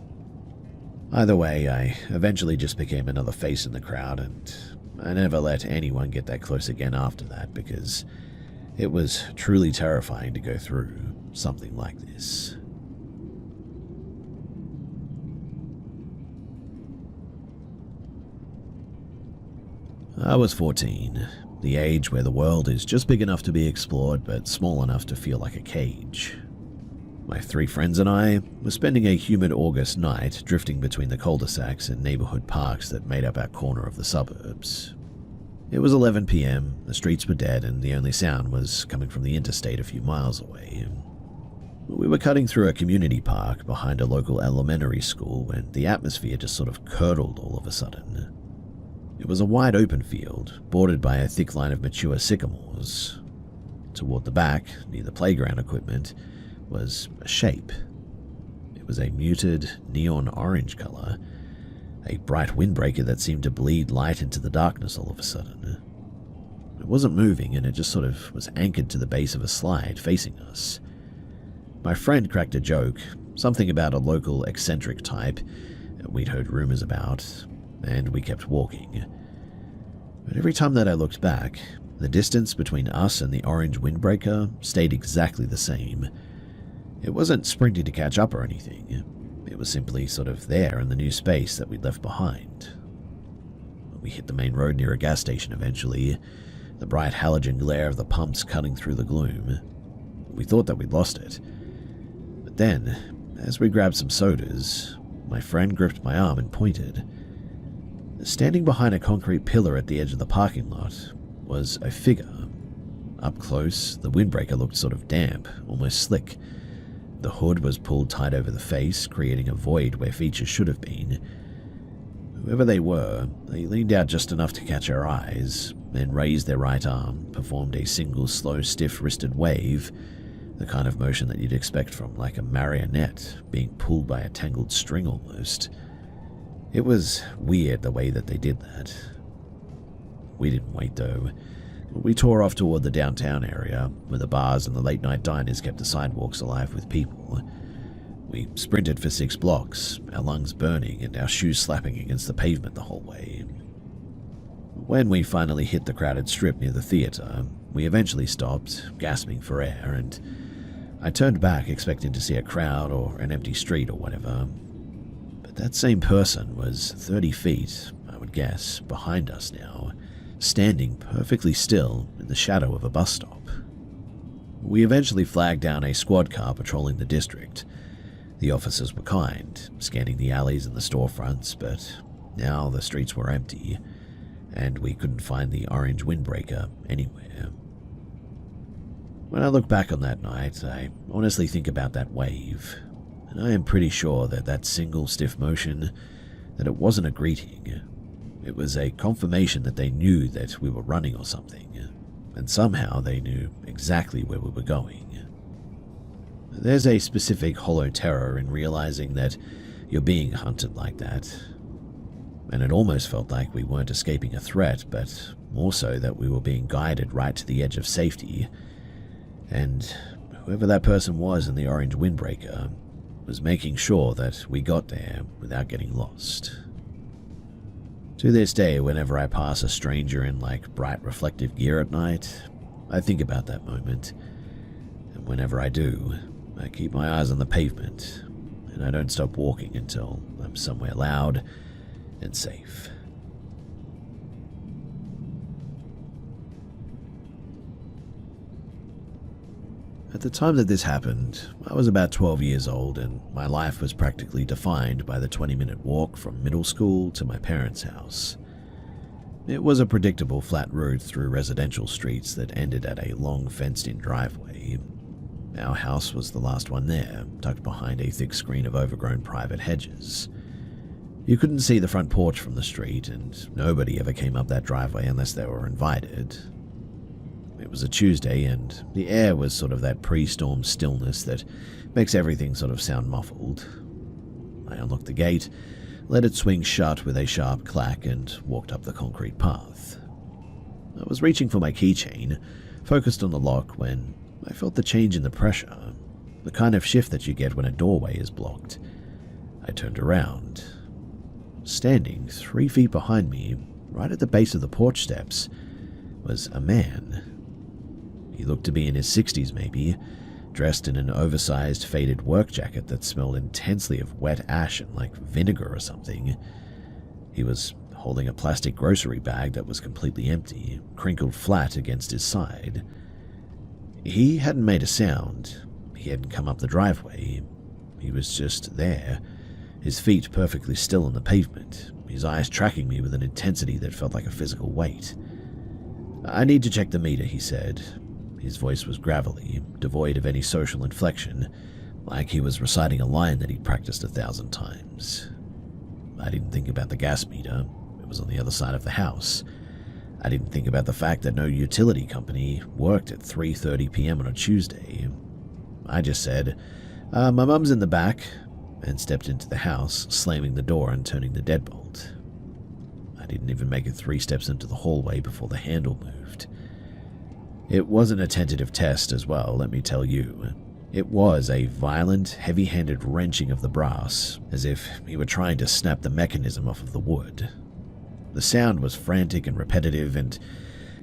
Either way, I eventually just became another face in the crowd, and I never let anyone get that close again after that, because it was truly terrifying to go through something like this. I was 14, the age where the world is just big enough to be explored but small enough to feel like a cage. My 3 friends and I were spending a humid August night drifting between the cul-de-sacs and neighborhood parks that made up our corner of the suburbs. It was 11 p.m., the streets were dead, and the only sound was coming from the interstate a few miles away. We were cutting through a community park behind a local elementary school when the atmosphere just sort of curdled all of a sudden. It was a wide open field, bordered by a thick line of mature sycamores. Toward the back, near the playground equipment, was a shape. It was a muted neon orange color, a bright windbreaker that seemed to bleed light into the darkness all of a sudden. It wasn't moving, and it just sort of was anchored to the base of a slide facing us. My friend cracked a joke, something about a local eccentric type we'd heard rumors about, and we kept walking. But every time that I looked back, the distance between us and the orange windbreaker stayed exactly the same. It wasn't sprinting to catch up or anything. It was simply sort of there in the new space that we'd left behind. We hit the main road near a gas station eventually, the bright halogen glare of the pumps cutting through the gloom. We thought that we'd lost it. But then, as we grabbed some sodas, my friend gripped my arm and pointed. Standing behind a concrete pillar at the edge of the parking lot was a figure. Up close, the windbreaker looked sort of damp, almost slick. The hood was pulled tight over the face, creating a void where features should have been. Whoever they were, they leaned out just enough to catch our eyes, then raised their right arm, performed a single slow, stiff-wristed wave, the kind of motion that you'd expect from like a marionette being pulled by a tangled string almost. It was weird the way that they did that. We didn't wait though. We tore off toward the downtown area, where the bars and the late-night diners kept the sidewalks alive with people. We sprinted for 6 blocks, our lungs burning and our shoes slapping against the pavement the whole way. When we finally hit the crowded strip near the theater, we eventually stopped, gasping for air, and I turned back expecting to see a crowd or an empty street or whatever. But that same person was 30 feet, I would guess, behind us now, standing perfectly still in the shadow of a bus stop. We eventually flagged down a squad car patrolling the district. The officers were kind, scanning the alleys and the storefronts, but now the streets were empty, and we couldn't find the orange windbreaker anywhere. When I look back on that night, I honestly think about that wave, and I am pretty sure that that single stiff motion, that it wasn't a greeting. It was a confirmation that they knew that we were running or something, and somehow they knew exactly where we were going. There's a specific hollow terror in realizing that you're being hunted like that, and it almost felt like we weren't escaping a threat, but more so that we were being guided right to the edge of safety, and whoever that person was in the orange windbreaker was making sure that we got there without getting lost. To this day, whenever I pass a stranger in like bright reflective gear at night, I think about that moment, and whenever I do, I keep my eyes on the pavement, and I don't stop walking until I'm somewhere loud and safe. At the time that this happened, I was about 12 years old, and my life was practically defined by the 20-minute walk from middle school to my parents' house. It was a predictable flat road through residential streets that ended at a long fenced-in driveway. Our house was the last one there, tucked behind a thick screen of overgrown private hedges. You couldn't see the front porch from the street, and nobody ever came up that driveway unless they were invited. It was a Tuesday, and the air was sort of that pre-storm stillness that makes everything sort of sound muffled. I unlocked the gate, let it swing shut with a sharp clack, and walked up the concrete path. I was reaching for my keychain, focused on the lock, when I felt the change in the pressure, the kind of shift that you get when a doorway is blocked. I turned around. Standing 3 feet behind me, right at the base of the porch steps, was a man. He looked to be in his 60s maybe, dressed in an oversized faded work jacket that smelled intensely of wet ash and like vinegar or something. He was holding a plastic grocery bag that was completely empty, crinkled flat against his side. He hadn't made a sound. He hadn't come up the driveway. He was just there, his feet perfectly still on the pavement, his eyes tracking me with an intensity that felt like a physical weight. "I need to check the meter," he said. His voice was gravelly, devoid of any social inflection, like he was reciting a line that he'd practiced 1,000 times. I didn't think about the gas meter. It was on the other side of the house. I didn't think about the fact that no utility company worked at 3:30 p.m. on a Tuesday. I just said, My mum's in the back," and stepped into the house, slamming the door and turning the deadbolt. I didn't even make it 3 steps into the hallway before the handle moved. It wasn't a tentative test as well, let me tell you. It was a violent, heavy-handed wrenching of the brass, as if he were trying to snap the mechanism off of the wood. The sound was frantic and repetitive, and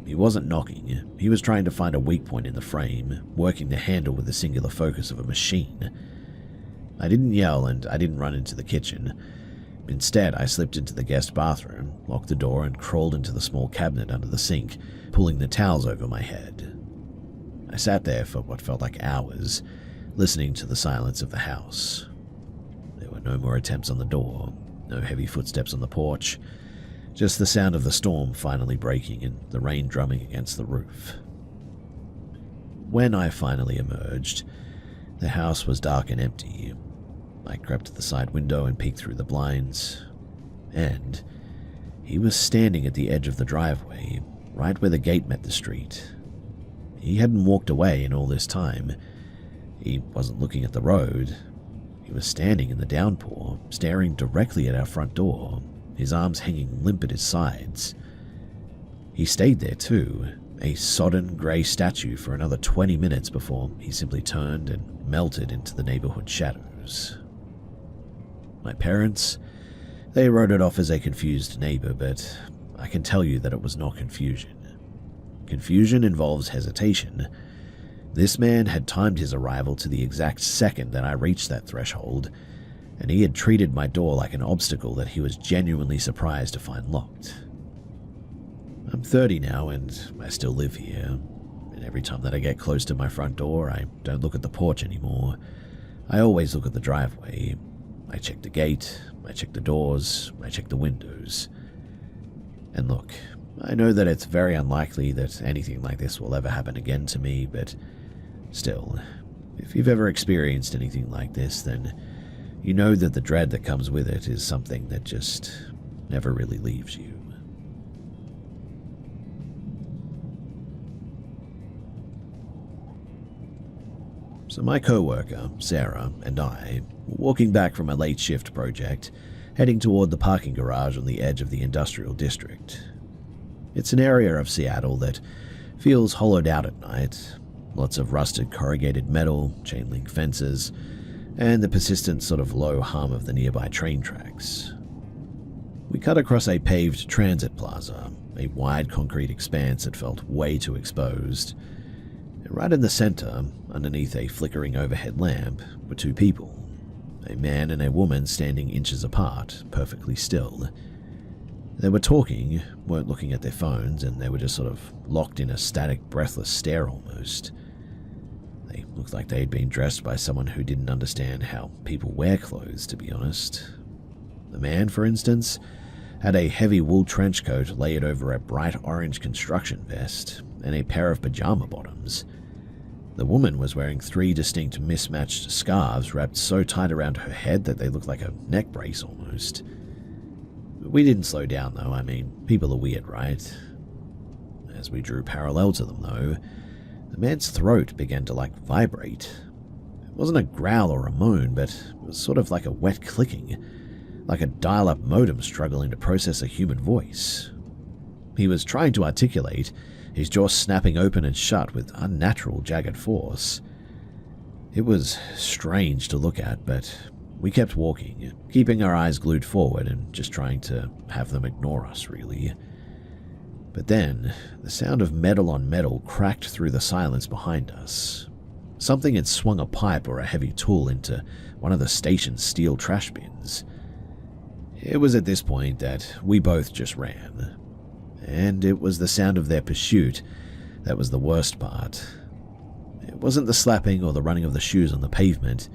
he wasn't knocking. He was trying to find a weak point in the frame, working the handle with the singular focus of a machine. I didn't yell, and I didn't run into the kitchen. Instead, I slipped into the guest bathroom, locked the door, and crawled into the small cabinet under the sink, pulling the towels over my head. I sat there for what felt like hours, listening to the silence of the house. There were no more attempts on the door, no heavy footsteps on the porch, just the sound of the storm finally breaking and the rain drumming against the roof. When I finally emerged, the house was dark and empty. I crept to the side window and peeked through the blinds, and he was standing at the edge of the driveway, right where the gate met the street. He hadn't walked away in all this time. He wasn't looking at the road. He was standing in the downpour, staring directly at our front door, his arms hanging limp at his sides. He stayed there too, a sodden grey statue, for another 20 minutes before he simply turned and melted into the neighborhood shadows. My parents, they wrote it off as a confused neighbor, but I can tell you that it was not confusion. Confusion involves hesitation. This man had timed his arrival to the exact second that I reached that threshold, and he had treated my door like an obstacle that he was genuinely surprised to find locked. I'm 30 now, and I still live here, and every time that I get close to my front door, I don't look at the porch anymore. I always look at the driveway. I check the gate, I check the doors, I check the windows. And look, I know that it's very unlikely that anything like this will ever happen again to me, but still, if you've ever experienced anything like this, then you know that the dread that comes with it is something that just never really leaves you. So my co-worker, Sarah, and I were walking back from a late shift project, heading toward the parking garage on the edge of the industrial district. It's an area of Seattle that feels hollowed out at night, lots of rusted corrugated metal, chain link fences, and the persistent sort of low hum of the nearby train tracks. We cut across a paved transit plaza, a wide concrete expanse that felt way too exposed. Right in the center, underneath a flickering overhead lamp, were 2 people, a man and a woman standing inches apart, perfectly still. They were talking, weren't looking at their phones, and they were just sort of locked in a static, breathless stare almost. They looked like they had been dressed by someone who didn't understand how people wear clothes, to be honest. The man, for instance, had a heavy wool trench coat layered over a bright orange construction vest and a pair of pajama bottoms. The woman was wearing 3 distinct mismatched scarves wrapped so tight around her head that they looked like a neck brace almost. We didn't slow down though, I mean, people are weird, right? As we drew parallel to them though, the man's throat began to vibrate. It wasn't a growl or a moan, but it was sort of like a wet clicking, like a dial-up modem struggling to process a human voice. He was trying to articulate, his jaw snapping open and shut with unnatural jagged force. It was strange to look at, but we kept walking, keeping our eyes glued forward and just trying to have them ignore us, really. But then, the sound of metal on metal cracked through the silence behind us. Something had swung a pipe or a heavy tool into one of the station's steel trash bins. It was at this point that we both just ran. And it was the sound of their pursuit that was the worst part. It wasn't the slapping or the running of the shoes on the pavement.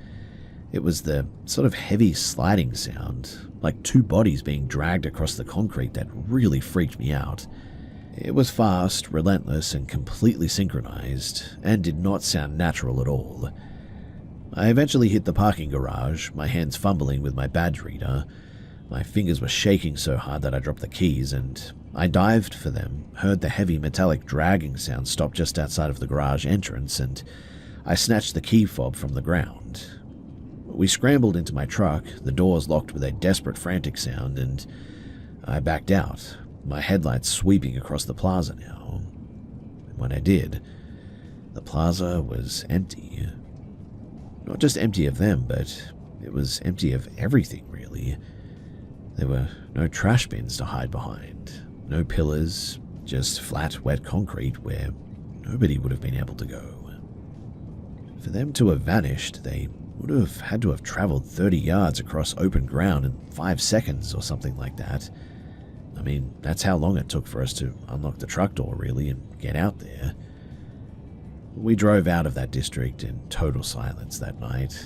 It was the sort of heavy sliding sound, like 2 bodies being dragged across the concrete, that really freaked me out. It was fast, relentless, and completely synchronized, and did not sound natural at all. I eventually hit the parking garage, my hands fumbling with my badge reader. My fingers were shaking so hard that I dropped the keys, and I dived for them, heard the heavy metallic dragging sound stop just outside of the garage entrance, and I snatched the key fob from the ground. We scrambled into my truck, the doors locked with a desperate, frantic sound, and I backed out, my headlights sweeping across the plaza now. When I did, the plaza was empty. Not just empty of them, but it was empty of everything, really. There were no trash bins to hide behind, no pillars, just flat, wet concrete where nobody would have been able to go. For them to have vanished, they would have had to have traveled 30 yards across open ground in 5 seconds or something like that. I mean, that's how long it took for us to unlock the truck door, really, and get out there. We drove out of that district in total silence that night.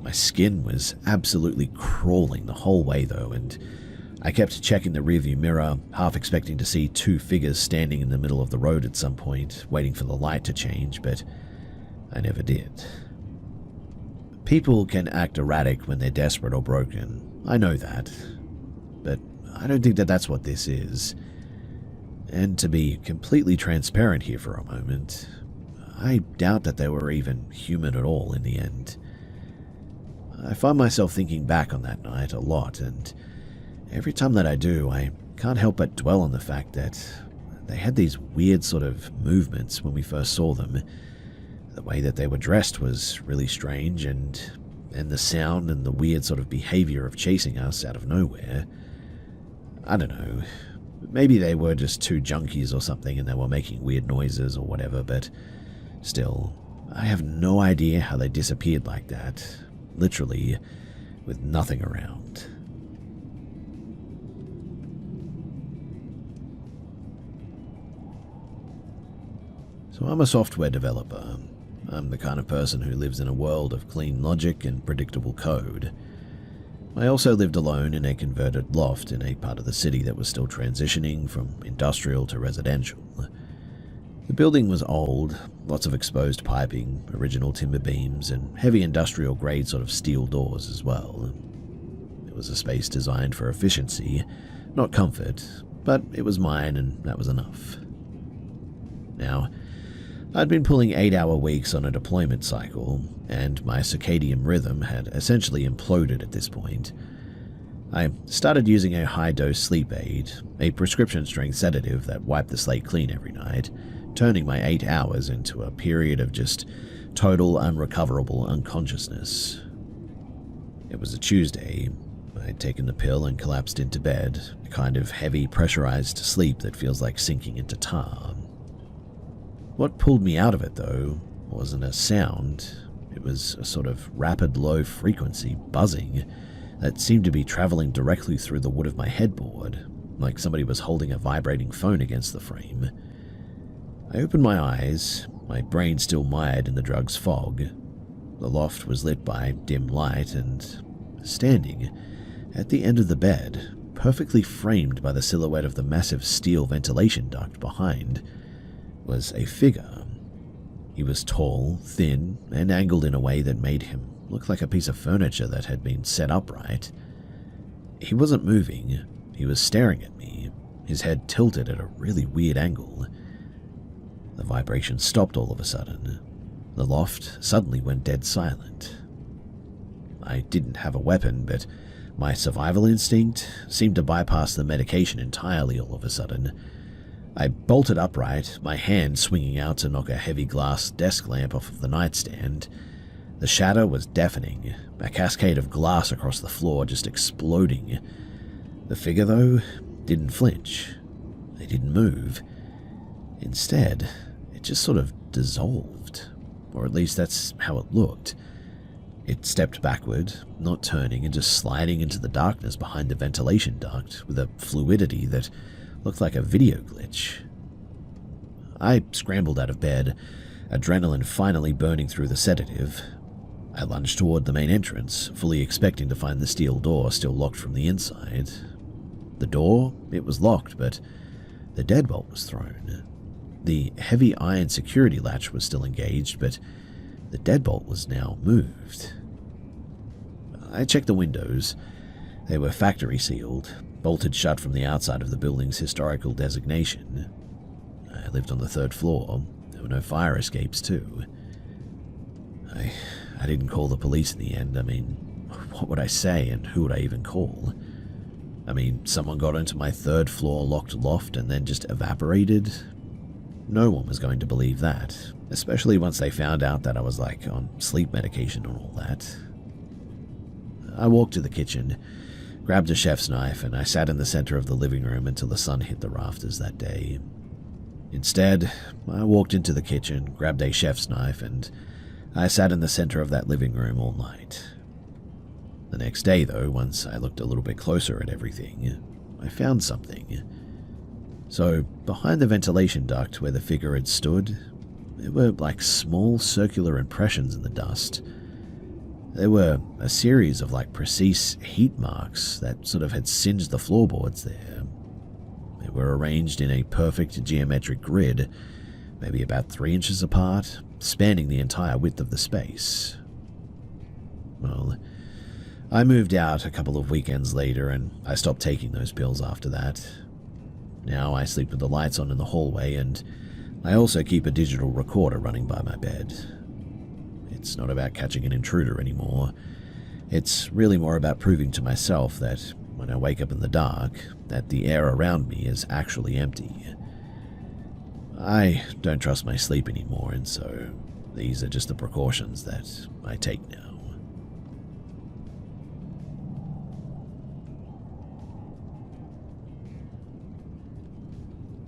My skin was absolutely crawling the whole way, though, and I kept checking the rearview mirror, half expecting to see 2 figures standing in the middle of the road at some point, waiting for the light to change, but I never did. People can act erratic when they're desperate or broken. I know that. But I don't think that that's what this is. And to be completely transparent here for a moment, I doubt that they were even human at all in the end. I find myself thinking back on that night a lot, and every time that I do, I can't help but dwell on the fact that they had these weird sort of movements when we first saw them. The way that they were dressed was really strange, and the sound and the weird sort of behavior of chasing us out of nowhere. I don't know, maybe they were just 2 junkies or something and they were making weird noises or whatever, but still, I have no idea how they disappeared like that, literally with nothing around. So I'm a software developer. I'm the kind of person who lives in a world of clean logic and predictable code. I also lived alone in a converted loft in a part of the city that was still transitioning from industrial to residential. The building was old, lots of exposed piping, original timber beams, and heavy industrial-grade sort of steel doors as well. It was a space designed for efficiency, not comfort, but it was mine and that was enough. Now, I'd been pulling 8-hour weeks on a deployment cycle, and my circadian rhythm had essentially imploded at this point. I started using a high-dose sleep aid, a prescription-strength sedative that wiped the slate clean every night, turning my 8 hours into a period of just total unrecoverable unconsciousness. It was a Tuesday. I'd taken the pill and collapsed into bed, a kind of heavy, pressurized sleep that feels like sinking into tar. What pulled me out of it, though, wasn't a sound. It was a sort of rapid low-frequency buzzing that seemed to be traveling directly through the wood of my headboard, like somebody was holding a vibrating phone against the frame. I opened my eyes, my brain still mired in the drug's fog. The loft was lit by dim light, and standing at the end of the bed, perfectly framed by the silhouette of the massive steel ventilation duct behind, was a figure. He was tall, thin, and angled in a way that made him look like a piece of furniture that had been set upright. He wasn't moving. He was staring at me, his head tilted at a really weird angle. The vibration stopped all of a sudden. The loft suddenly went dead silent. I didn't have a weapon, but my survival instinct seemed to bypass the medication entirely all of a sudden. I bolted upright, my hand swinging out to knock a heavy glass desk lamp off of the nightstand. The shatter was deafening, a cascade of glass across the floor just exploding. The figure, though, didn't flinch. They didn't move. Instead, it just sort of dissolved, or at least that's how it looked. It stepped backward, not turning and just sliding into the darkness behind the ventilation duct with a fluidity that looked like a video glitch. I scrambled out of bed, adrenaline finally burning through the sedative. I lunged toward the main entrance, fully expecting to find the steel door still locked from the inside. The door, it was locked, but the deadbolt was thrown. The heavy iron security latch was still engaged, but the deadbolt was now moved. I checked the windows. They were factory sealed, bolted shut from the outside of the building's historical designation. I lived on the 3rd floor. There were no fire escapes, too. I didn't call the police in the end. I mean, what would I say and who would I even call? I mean, someone got into my third floor locked loft and then just evaporated? No one was going to believe that, especially once they found out that I was on sleep medication and all that. I walked to the kitchen, grabbed a chef's knife, and I sat in the center of the living room until the sun hit the rafters that day. Instead, I walked into the kitchen, grabbed a chef's knife, and I sat in the center of that living room all night. The next day, though, once I looked a little bit closer at everything, I found something. So, behind the ventilation duct where the figure had stood, there were small circular impressions in the dust. There were a series of precise heat marks that sort of had singed the floorboards there. They were arranged in a perfect geometric grid, maybe about 3 inches apart, spanning the entire width of the space. Well, I moved out a couple of weekends later and I stopped taking those pills after that. Now I sleep with the lights on in the hallway, and I also keep a digital recorder running by my bed. It's not about catching an intruder anymore. It's really more about proving to myself that when I wake up in the dark, that the air around me is actually empty. I don't trust my sleep anymore, and so these are just the precautions that I take now.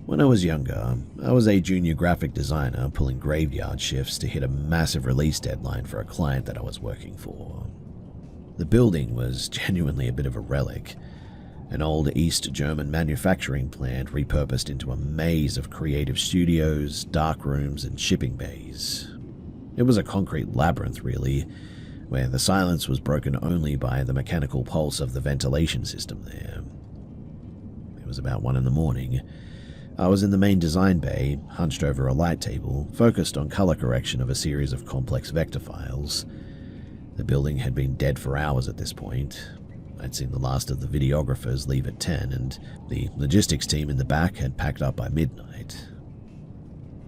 When I was younger, I was a junior graphic designer pulling graveyard shifts to hit a massive release deadline for a client that I was working for. The building was genuinely a bit of a relic, an old East German manufacturing plant repurposed into a maze of creative studios, dark rooms, and shipping bays. It was a concrete labyrinth, really, where the silence was broken only by the mechanical pulse of the ventilation system there. It was about 1 a.m. I was in the main design bay, hunched over a light table, focused on color correction of a series of complex vector files. The building had been dead for hours at this point. I'd seen the last of the videographers leave at 10, and the logistics team in the back had packed up by midnight.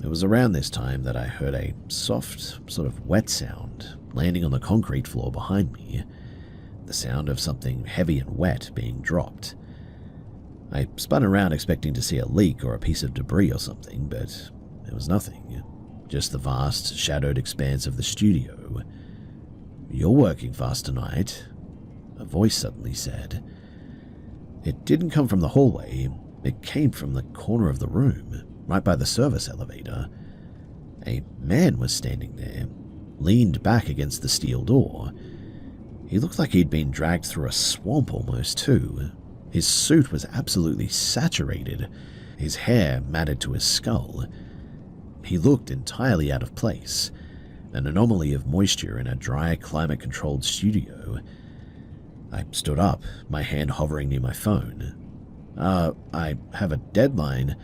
It was around this time that I heard a soft, sort of wet sound landing on the concrete floor behind me, the sound of something heavy and wet being dropped. I spun around expecting to see a leak or a piece of debris or something, but there was nothing. Just the vast, shadowed expanse of the studio. "You're working fast tonight," a voice suddenly said. It didn't come from the hallway. It came from the corner of the room, right by the service elevator. A man was standing there, leaned back against the steel door. He looked like he'd been dragged through a swamp almost, too. His suit was absolutely saturated, his hair matted to his skull. He looked entirely out of place, an anomaly of moisture in a dry, climate-controlled studio. I stood up, my hand hovering near my phone. I have a deadline,"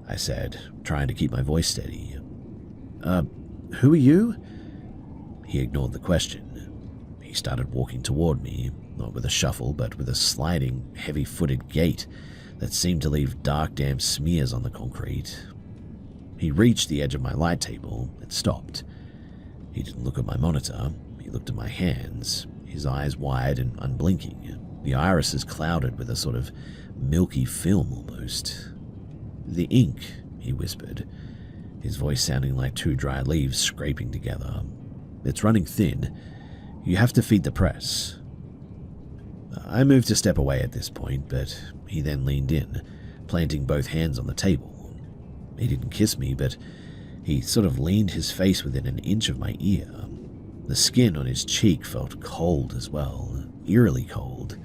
I said, trying to keep my voice steady. Who are you?" He ignored the question. He started walking toward me, not with a shuffle, but with a sliding, heavy-footed gait that seemed to leave dark, damp smears on the concrete. He reached the edge of my light table and stopped. He didn't look at my monitor. He looked at my hands, his eyes wide and unblinking, the irises clouded with a sort of milky film almost. "The ink," he whispered, his voice sounding like 2 dry leaves scraping together. "It's running thin. You have to feed the press." I moved to step away at this point, but he then leaned in, planting both hands on the table. He didn't kiss me, but he sort of leaned his face within an inch of my ear. The skin on his cheek felt cold as well, eerily cold.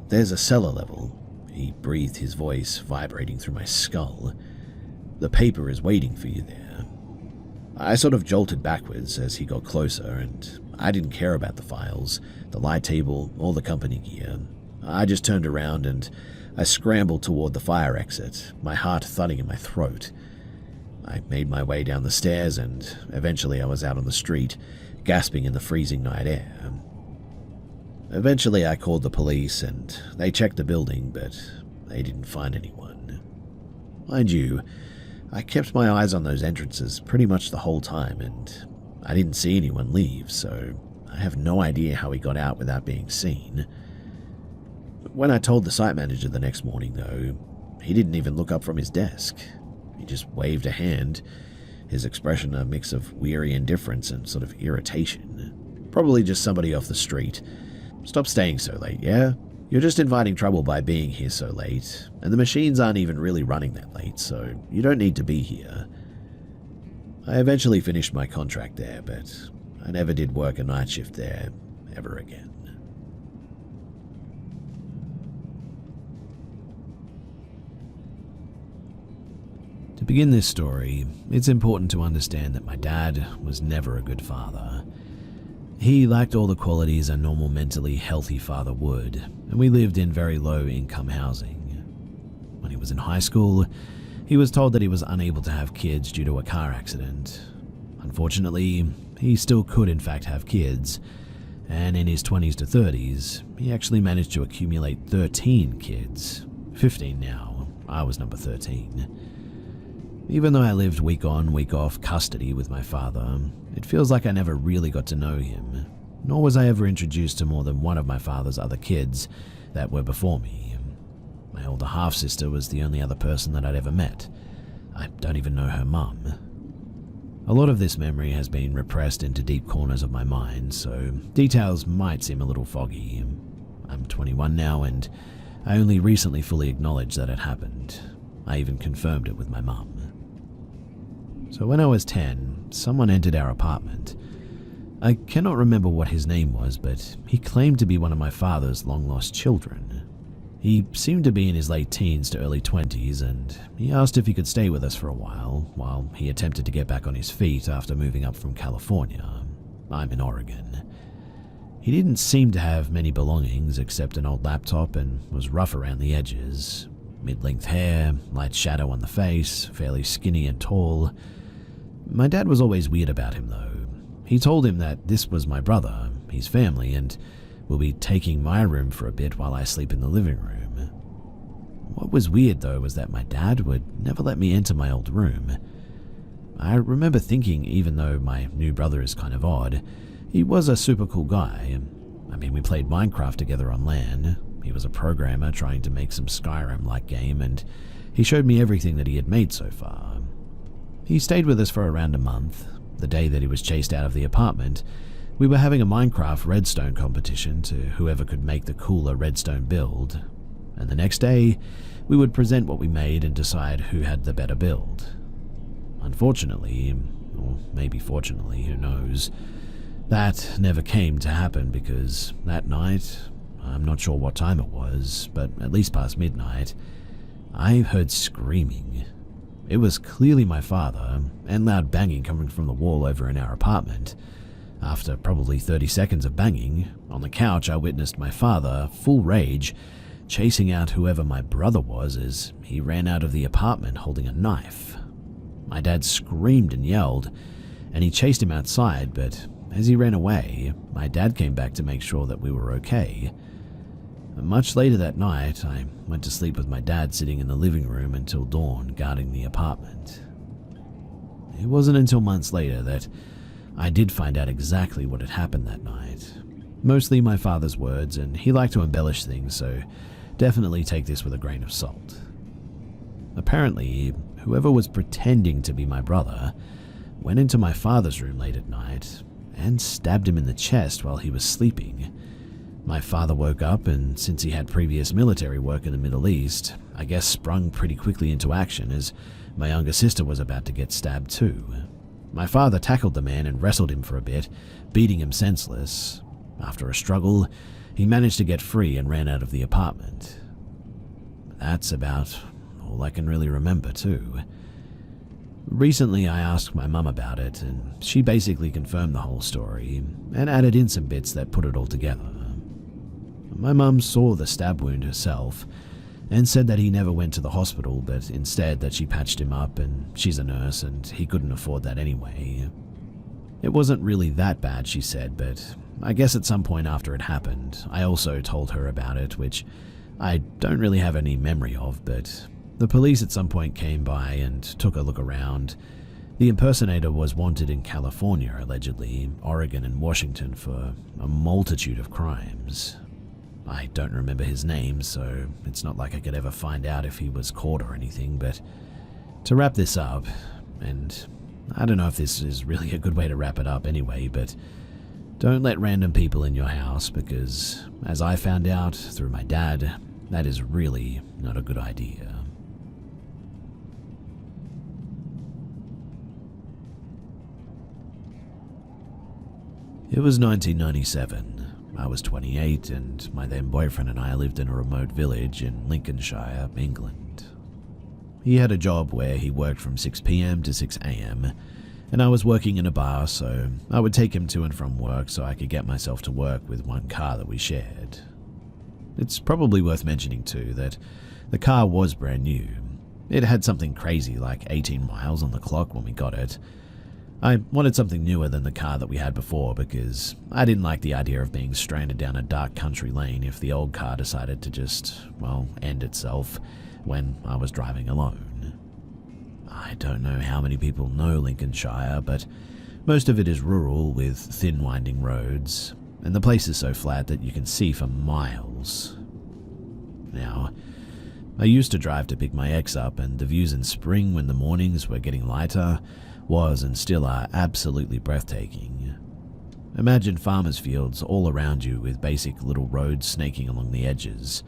"There's a cellar level," he breathed, his voice vibrating through my skull. "The paper is waiting for you there." I sort of jolted backwards as he got closer, and I didn't care about the files, the light table, or the company gear. I just turned around and I scrambled toward the fire exit, my heart thudding in my throat. I made my way down the stairs, and eventually I was out on the street, gasping in the freezing night air. Eventually I called the police, and they checked the building, but they didn't find anyone. Mind you, I kept my eyes on those entrances pretty much the whole time, and I didn't see anyone leave, so I have no idea how he got out without being seen. When I told the site manager the next morning, though, he didn't even look up from his desk. He just waved a hand, his expression a mix of weary indifference and sort of irritation. Probably just somebody off the street. Stop staying so late, yeah? You're just inviting trouble by being here so late, and the machines aren't even really running that late, so you don't need to be here. I eventually finished my contract there, but I never did work a night shift there ever again. To begin this story, it's important to understand that my dad was never a good father. He lacked all the qualities a normal mentally healthy father would, and we lived in very low-income housing. When he was in high school, he was told that he was unable to have kids due to a car accident. Unfortunately, he still could in fact have kids, and in his 20s to 30s, he actually managed to accumulate 13 kids. 15 now. I was number 13. Even though I lived week on, week off custody with my father, it feels like I never really got to know him, nor was I ever introduced to more than one of my father's other kids that were before me. My older half-sister was the only other person that I'd ever met. I don't even know her mum. A lot of this memory has been repressed into deep corners of my mind, so details might seem a little foggy. I'm 21 now, and I only recently fully acknowledged that it happened. I even confirmed it with my mum. So when I was 10, someone entered our apartment. I cannot remember what his name was, but he claimed to be one of my father's long-lost children. He seemed to be in his late teens to early 20s, and he asked if he could stay with us for a while he attempted to get back on his feet after moving up from California. I'm in Oregon. He didn't seem to have many belongings except an old laptop and was rough around the edges. Mid-length hair, light shadow on the face, fairly skinny and tall. My dad was always weird about him, though. He told him that this was my brother, his family, and will be taking my room for a bit while I sleep in the living room. What was weird, though, was that my dad would never let me enter my old room. I remember thinking, even though my new brother is kind of odd, he was a super cool guy. I mean, we played Minecraft together on LAN. He was a programmer trying to make some Skyrim-like game, and he showed me everything that he had made so far. He stayed with us for around a month. The day that he was chased out of the apartment, we were having a Minecraft redstone competition to whoever could make the cooler redstone build, and the next day, we would present what we made and decide who had the better build. Unfortunately, or maybe fortunately, who knows, that never came to happen because that night, I'm not sure what time it was, but at least past midnight, I heard screaming. It was clearly my father, and loud banging coming from the wall over in our apartment. After probably 30 seconds of banging, on the couch I witnessed my father, full rage, chasing out whoever my brother was as he ran out of the apartment holding a knife. My dad screamed and yelled, and he chased him outside, but as he ran away, my dad came back to make sure that we were okay. Much later that night, I went to sleep with my dad sitting in the living room until dawn, guarding the apartment. It wasn't until months later that I did find out exactly what had happened that night. Mostly my father's words, and he liked to embellish things, so definitely take this with a grain of salt. Apparently, whoever was pretending to be my brother went into my father's room late at night and stabbed him in the chest while he was sleeping. My father woke up, and since he had previous military work in the Middle East, I guess sprung pretty quickly into action as my younger sister was about to get stabbed too. My father tackled the man and wrestled him for a bit, beating him senseless. After a struggle, he managed to get free and ran out of the apartment. That's about all I can really remember too. Recently, I asked my mum about it, and she basically confirmed the whole story and added in some bits that put it all together. My mum saw the stab wound herself and said that he never went to the hospital, but instead that she patched him up, and she's a nurse and he couldn't afford that anyway. It wasn't really that bad, she said, but I guess at some point after it happened, I also told her about it, which I don't really have any memory of, but the police at some point came by and took a look around,
The impersonator was wanted in California, allegedly, Oregon and Washington for a multitude of crimes. I don't remember his name, so it's not like I could ever find out if he was caught or anything, but to wrap this up, and I don't know if this is really a good way to wrap it up anyway, but don't let random people in your house because, as I found out through my dad, that is really not a good idea. It was 1997. I was 28 and my then boyfriend and I lived in a remote village in Lincolnshire, England. He had a job where he worked from 6 p.m. to 6 a.m. and I was working in a bar, so I would take him to and from work so I could get myself to work with one car that we shared. It's probably worth mentioning too that the car was brand new. It had something crazy like 18 miles on the clock when we got it. I wanted something newer than the car that we had before because I didn't like the idea of being stranded down a dark country lane if the old car decided to just, end itself when I was driving alone. I don't know how many people know Lincolnshire, but most of it is rural with thin winding roads, and the place is so flat that you can see for miles. Now, I used to drive to pick my ex up, and the views in spring when the mornings were getting lighter was and still are absolutely breathtaking. Imagine farmers' fields all around you with basic little roads snaking along the edges.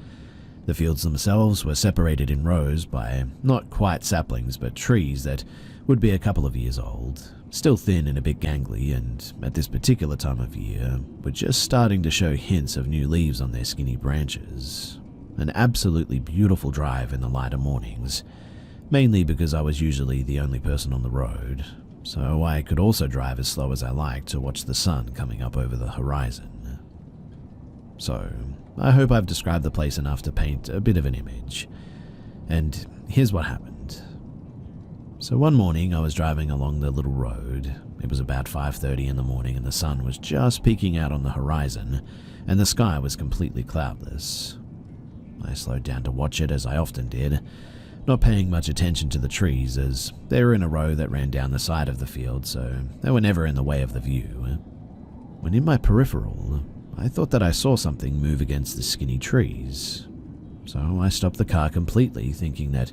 The fields themselves were separated in rows by not quite saplings but trees that would be a couple of years old, still thin and a bit gangly, and at this particular time of year were just starting to show hints of new leaves on their skinny branches. An absolutely beautiful drive in the lighter mornings, mainly because I was usually the only person on the road, so I could also drive as slow as I liked to watch the sun coming up over the horizon. So, I hope I've described the place enough to paint a bit of an image. And here's what happened. So one morning I was driving along the little road. It was about 5:30 in the morning and the sun was just peeking out on the horizon and the sky was completely cloudless. I slowed down to watch it as I often did, not paying much attention to the trees as they were in a row that ran down the side of the field, so they were never in the way of the view. When in my peripheral, I thought that I saw something move against the skinny trees. So I stopped the car completely, thinking that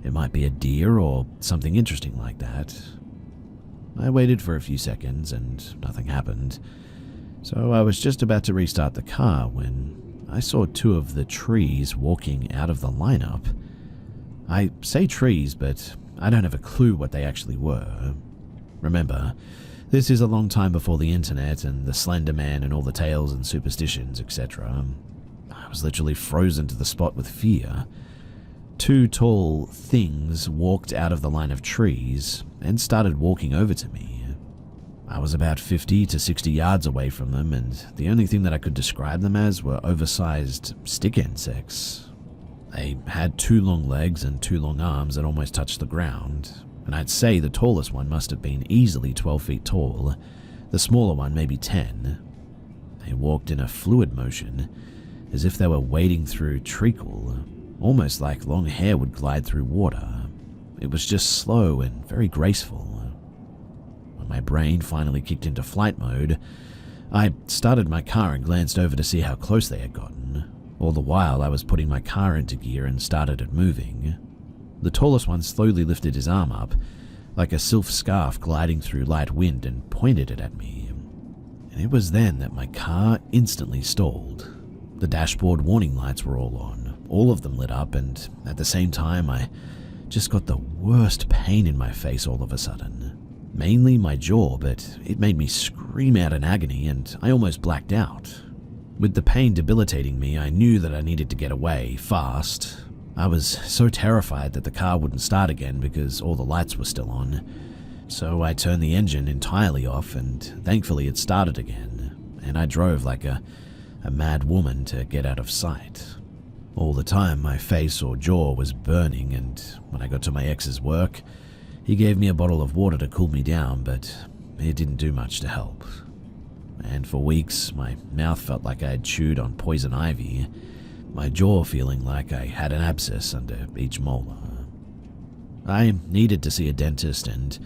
it might be a deer or something interesting like that. I waited for a few seconds and nothing happened, so I was just about to restart the car when I saw two of the trees walking out of the lineup. I say trees, but I don't have a clue what they actually were. Remember, this is a long time before the internet and the Slender Man and all the tales and superstitions, etc. I was literally frozen to the spot with fear. Two tall things walked out of the line of trees and started walking over to me. I was about 50 to 60 yards away from them, and the only thing that I could describe them as were oversized stick insects. They had two long legs and two long arms that almost touched the ground, and I'd say the tallest one must have been easily 12 feet tall, the smaller one maybe 10. They walked in a fluid motion, as if they were wading through treacle, almost like long hair would glide through water. It was just slow and very graceful. When my brain finally kicked into flight mode, I started my car and glanced over to see how close they had gotten. All the while I was putting my car into gear and started it moving. The tallest one slowly lifted his arm up, like a silk scarf gliding through light wind, and pointed it at me. And it was then that my car instantly stalled. The dashboard warning lights were all on, all of them lit up, and at the same time I just got the worst pain in my face all of a sudden. Mainly my jaw, but it made me scream out in agony and I almost blacked out. With the pain debilitating me, I knew that I needed to get away, fast. I was so terrified that the car wouldn't start again because all the lights were still on. So I turned the engine entirely off and thankfully it started again, and I drove like a mad woman to get out of sight. All the time my face or jaw was burning, and when I got to my ex's work, he gave me a bottle of water to cool me down, but it didn't do much to help. And for weeks, my mouth felt like I had chewed on poison ivy, my jaw feeling like I had an abscess under each molar. I needed to see a dentist, and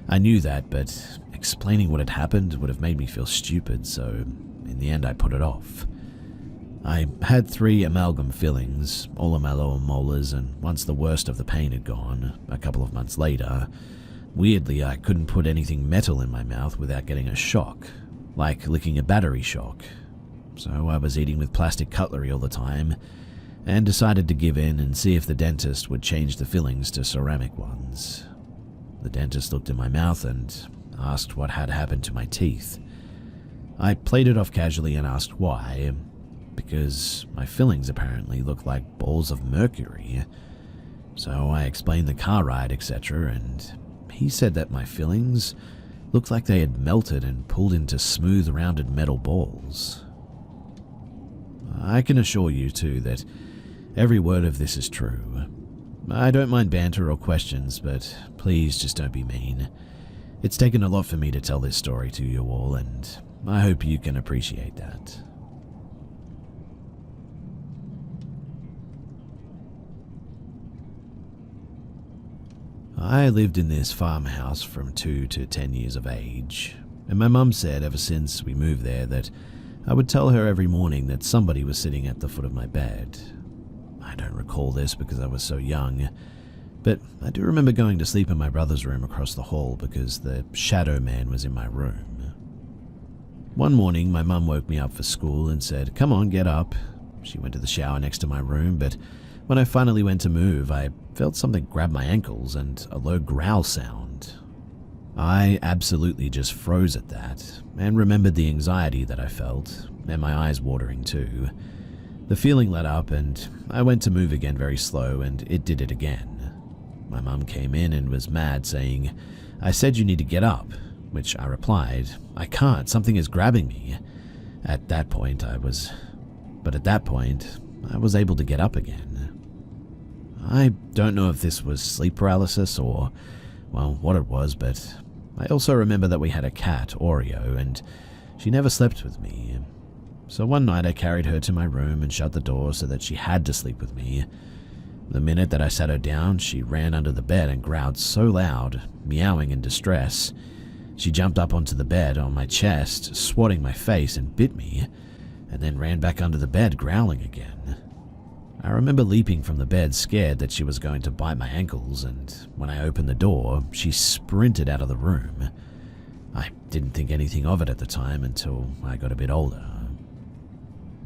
I knew that, but explaining what had happened would have made me feel stupid, so in the end I put it off. I had 3 amalgam fillings, all mallow and molars, and once the worst of the pain had gone, a couple of months later, weirdly I couldn't put anything metal in my mouth without getting a shock, like licking a battery shock. So I was eating with plastic cutlery all the time, and decided to give in and see if the dentist would change the fillings to ceramic ones. The dentist looked in my mouth and asked what had happened to my teeth. I played it off casually and asked why, because my fillings apparently looked like balls of mercury. So I explained the car ride, etc., and he said that my fillings looked like they had melted and pulled into smooth, rounded metal balls. I can assure you, too, that every word of this is true. I don't mind banter or questions, but please just don't be mean. It's taken a lot for me to tell this story to you all, and I hope you can appreciate that. I lived in this farmhouse from 2 to 10 years of age, and my mum said ever since we moved there that I would tell her every morning that somebody was sitting at the foot of my bed. I don't recall this because I was so young, but I do remember going to sleep in my brother's room across the hall because the shadow man was in my room. One morning, my mum woke me up for school and said, "Come on, get up." She went to the shower next to my room, but when I finally went to move, I felt something grab my ankles and a low growl sound. I absolutely just froze at that, and remembered the anxiety that I felt, and my eyes watering too. The feeling let up, and I went to move again very slow, and it did it again. My mum came in and was mad, saying, "I said you need to get up," which I replied, "I can't, something is grabbing me." At that point I was able to get up again. I don't know if this was sleep paralysis or, well, what it was, but I also remember that we had a cat, Oreo, and she never slept with me. So one night I carried her to my room and shut the door so that she had to sleep with me. The minute that I sat her down, she ran under the bed and growled so loud, meowing in distress. She jumped up onto the bed on my chest, swatting my face, and bit me, and then ran back under the bed growling again. I remember leaping from the bed scared that she was going to bite my ankles, and when I opened the door, she sprinted out of the room. I didn't think anything of it at the time until I got a bit older.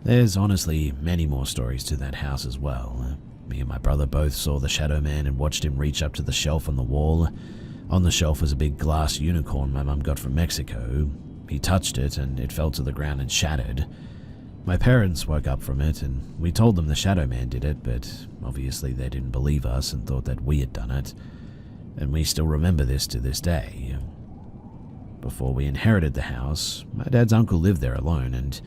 There's honestly many more stories to that house as well. Me and my brother both saw the shadow man and watched him reach up to the shelf on the wall. On the shelf was a big glass unicorn my mum got from Mexico. He touched it and it fell to the ground and shattered. My parents woke up from it and we told them the shadow man did it, but obviously they didn't believe us and thought that we had done it. And we still remember this to this day. Before we inherited the house, my dad's uncle lived there alone, and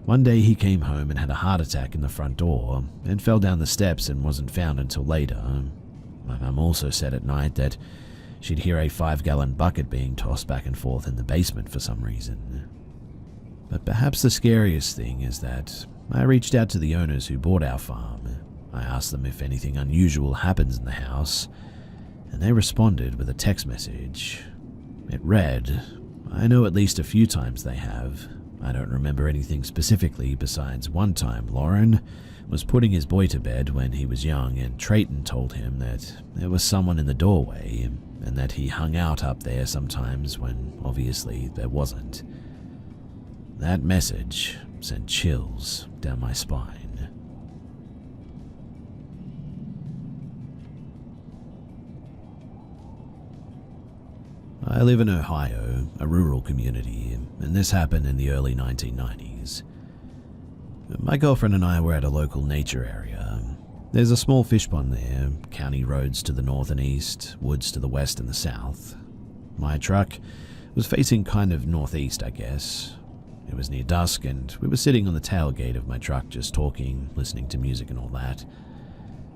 one day he came home and had a heart attack in the front door and fell down the steps and wasn't found until later. My mum also said at night that she'd hear a 5-gallon bucket being tossed back and forth in the basement for some reason. But perhaps the scariest thing is that I reached out to the owners who bought our farm. I asked them if anything unusual happens in the house, and they responded with a text message. It read, "I know at least a few times they have. I don't remember anything specifically besides one time Lauren was putting his boy to bed when he was young and Trayton told him that there was someone in the doorway and that he hung out up there sometimes when obviously there wasn't." That message sent chills down my spine. I live in Ohio, a rural community, and this happened in the early 1990s. My girlfriend and I were at a local nature area. There's a small fish pond there, county roads to the north and east, woods to the west and the south. My truck was facing kind of northeast, I guess. It was near dusk, and we were sitting on the tailgate of my truck just talking, listening to music and all that.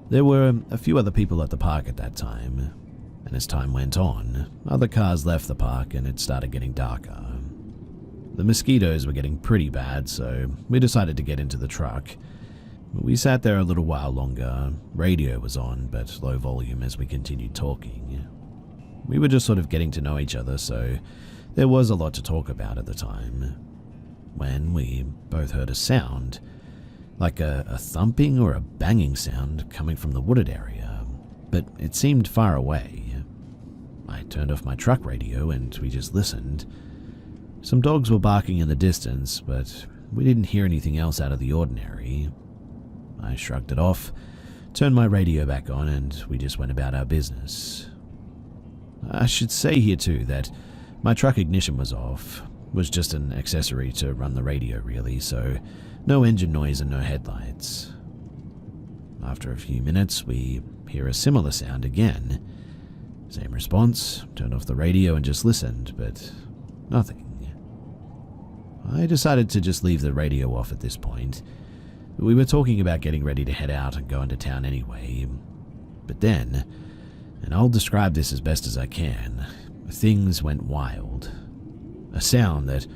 There were a few other people at the park at that time, and as time went on, other cars left the park and it started getting darker. The mosquitoes were getting pretty bad, so we decided to get into the truck. We sat there a little while longer. Radio was on, but low volume as we continued talking. We were just sort of getting to know each other, so there was a lot to talk about at the time. When we both heard a sound, like a thumping or a banging sound coming from the wooded area, but it seemed far away. I turned off my truck radio and we just listened. Some dogs were barking in the distance, but we didn't hear anything else out of the ordinary. I shrugged it off, turned my radio back on, and we just went about our business. I should say here too that my truck ignition was off. It was just an accessory to run the radio really, so no engine noise and no headlights. After a few minutes, we hear a similar sound again. Same response, turned off the radio and just listened, but nothing. I decided to just leave the radio off at this point. We were talking about getting ready to head out and go into town anyway. But then, and I'll describe this as best as I can, things went wild. A sound that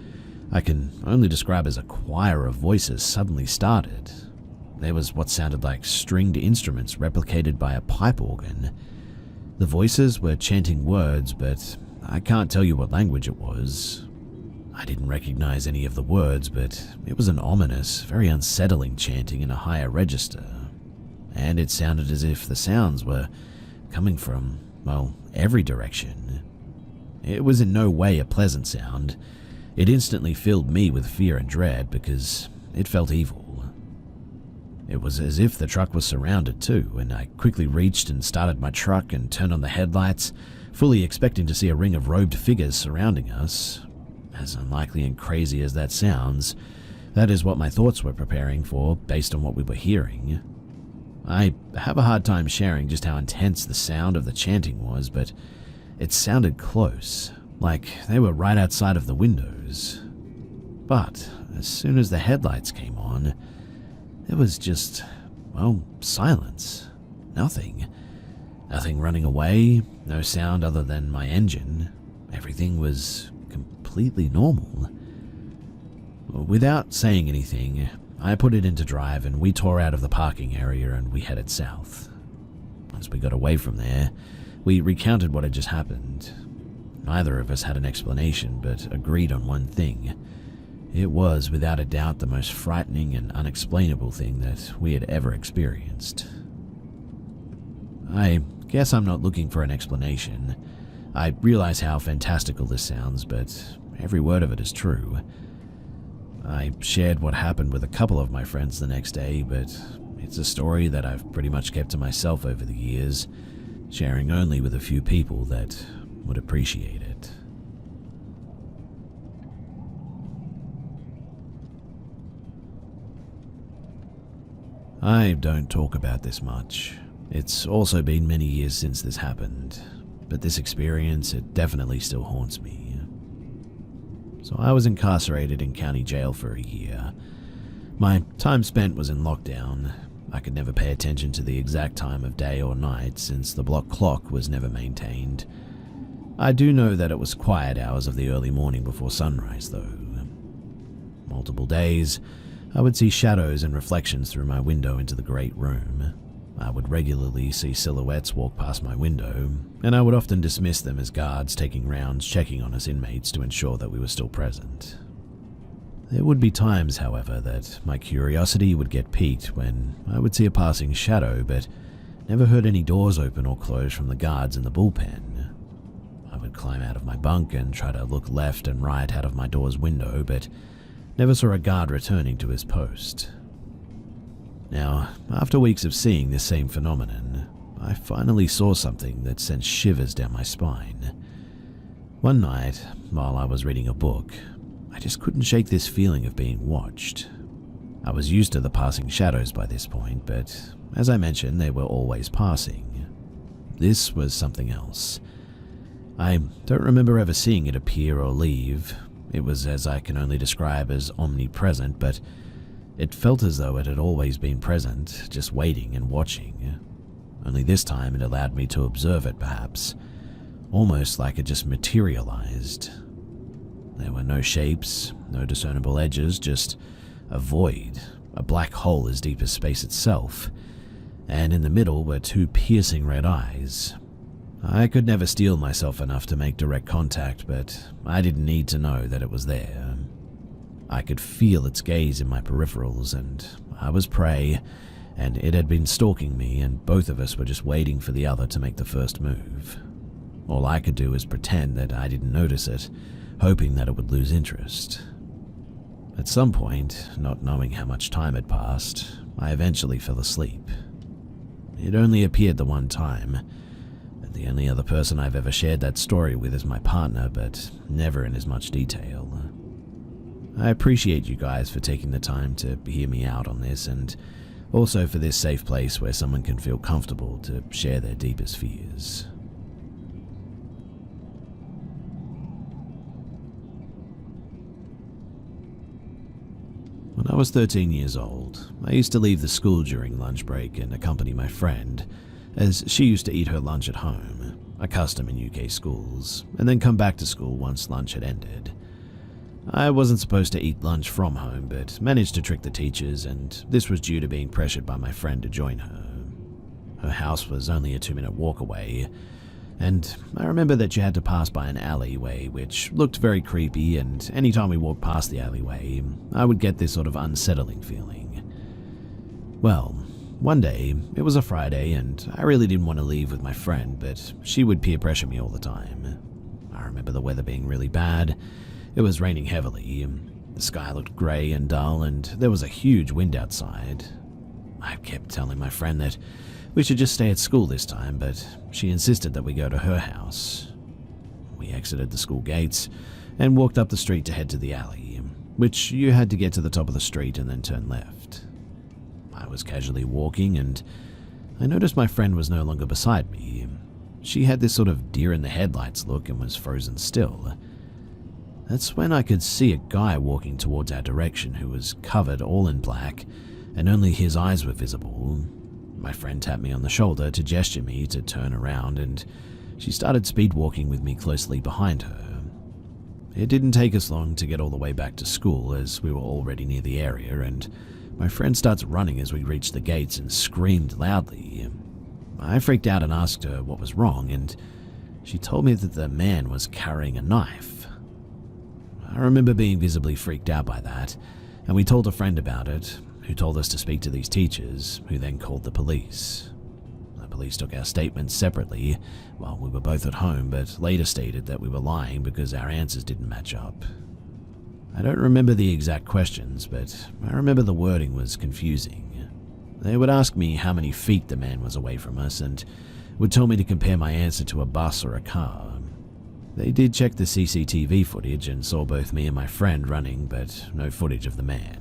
I can only describe as a choir of voices suddenly started. There was what sounded like stringed instruments replicated by a pipe organ. The voices were chanting words, but I can't tell you what language it was. I didn't recognize any of the words, but it was an ominous, very unsettling chanting in a higher register. And it sounded as if the sounds were coming from, well, every direction. It was in no way a pleasant sound. It instantly filled me with fear and dread because it felt evil. It was as if the truck was surrounded too, and I quickly reached and started my truck and turned on the headlights, fully expecting to see a ring of robed figures surrounding us. As unlikely and crazy as that sounds, that is what my thoughts were preparing for based on what we were hearing. I have a hard time sharing just how intense the sound of the chanting was, but it sounded close, like they were right outside of the windows. But as soon as the headlights came on, there was just, well, silence. Nothing. Nothing running away, no sound other than my engine. Everything was completely normal. Without saying anything, I put it into drive and we tore out of the parking area and we headed south. Once we got away from there, we recounted what had just happened. Neither of us had an explanation, but agreed on one thing. It was, without a doubt, the most frightening and unexplainable thing that we had ever experienced. I guess I'm not looking for an explanation. I realize how fantastical this sounds, but every word of it is true. I shared what happened with a couple of my friends the next day, but it's a story that I've pretty much kept to myself over the years, sharing only with a few people that would appreciate it. I don't talk about this much. It's also been many years since this happened, but this experience, it definitely still haunts me. So I was incarcerated in county jail for a year. My time spent was in lockdown. I could never pay attention to the exact time of day or night since the block clock was never maintained. I do know that it was quiet hours of the early morning before sunrise, though. Multiple days, I would see shadows and reflections through my window into the great room. I would regularly see silhouettes walk past my window, and I would often dismiss them as guards taking rounds checking on us inmates to ensure that we were still present. There would be times, however, that my curiosity would get piqued when I would see a passing shadow, but never heard any doors open or close from the guards in the bullpen. I would climb out of my bunk and try to look left and right out of my door's window, but never saw a guard returning to his post. Now, after weeks of seeing this same phenomenon, I finally saw something that sent shivers down my spine. One night, while I was reading a book, I just couldn't shake this feeling of being watched. I was used to the passing shadows by this point, but as I mentioned, they were always passing. This was something else. I don't remember ever seeing it appear or leave. It was, as I can only describe, as omnipresent, but it felt as though it had always been present, just waiting and watching. Only this time it allowed me to observe it, perhaps. Almost like it just materialized. There were no shapes, no discernible edges, just a void, a black hole as deep as space itself. And in the middle were two piercing red eyes. I could never steel myself enough to make direct contact, but I didn't need to know that it was there. I could feel its gaze in my peripherals, and I was prey, and it had been stalking me, and both of us were just waiting for the other to make the first move. All I could do was pretend that I didn't notice it, hoping that it would lose interest. At some point, not knowing how much time had passed, I eventually fell asleep. It only appeared the one time, and the only other person I've ever shared that story with is my partner, but never in as much detail. I appreciate you guys for taking the time to hear me out on this, and also for this safe place where someone can feel comfortable to share their deepest fears. When I was 13 years old, I used to leave the school during lunch break and accompany my friend, as she used to eat her lunch at home, a custom in UK schools, and then come back to school once lunch had ended. I wasn't supposed to eat lunch from home, but managed to trick the teachers, and this was due to being pressured by my friend to join her. Her house was only a 2-minute walk away, and I remember that you had to pass by an alleyway which looked very creepy, and anytime we walked past the alleyway, I would get this sort of unsettling feeling. Well, one day, it was a Friday, and I really didn't want to leave with my friend, but she would peer pressure me all the time. I remember the weather being really bad. It was raining heavily, the sky looked grey and dull, and there was a huge wind outside. I kept telling my friend that we should just stay at school this time, but she insisted that we go to her house. We exited the school gates and walked up the street to head to the alley, which you had to get to the top of the street and then turn left. I was casually walking, and I noticed my friend was no longer beside me. She had this sort of deer-in-the-headlights look and was frozen still. That's when I could see a guy walking towards our direction who was covered all in black, and only his eyes were visible. My friend tapped me on the shoulder to gesture me to turn around, and she started speed walking with me closely behind her. It didn't take us long to get all the way back to school, as we were already near the area, and my friend starts running as we reached the gates and screamed loudly. I freaked out and asked her what was wrong, and she told me that the man was carrying a knife. I remember being visibly freaked out by that, and we told a friend about it, who told us to speak to these teachers, who then called the police. The police took our statements separately while we were both at home, but later stated that we were lying because our answers didn't match up. I don't remember the exact questions, but I remember the wording was confusing. They would ask me how many feet the man was away from us, and would tell me to compare my answer to a bus or a car. They did check the CCTV footage and saw both me and my friend running, but no footage of the man.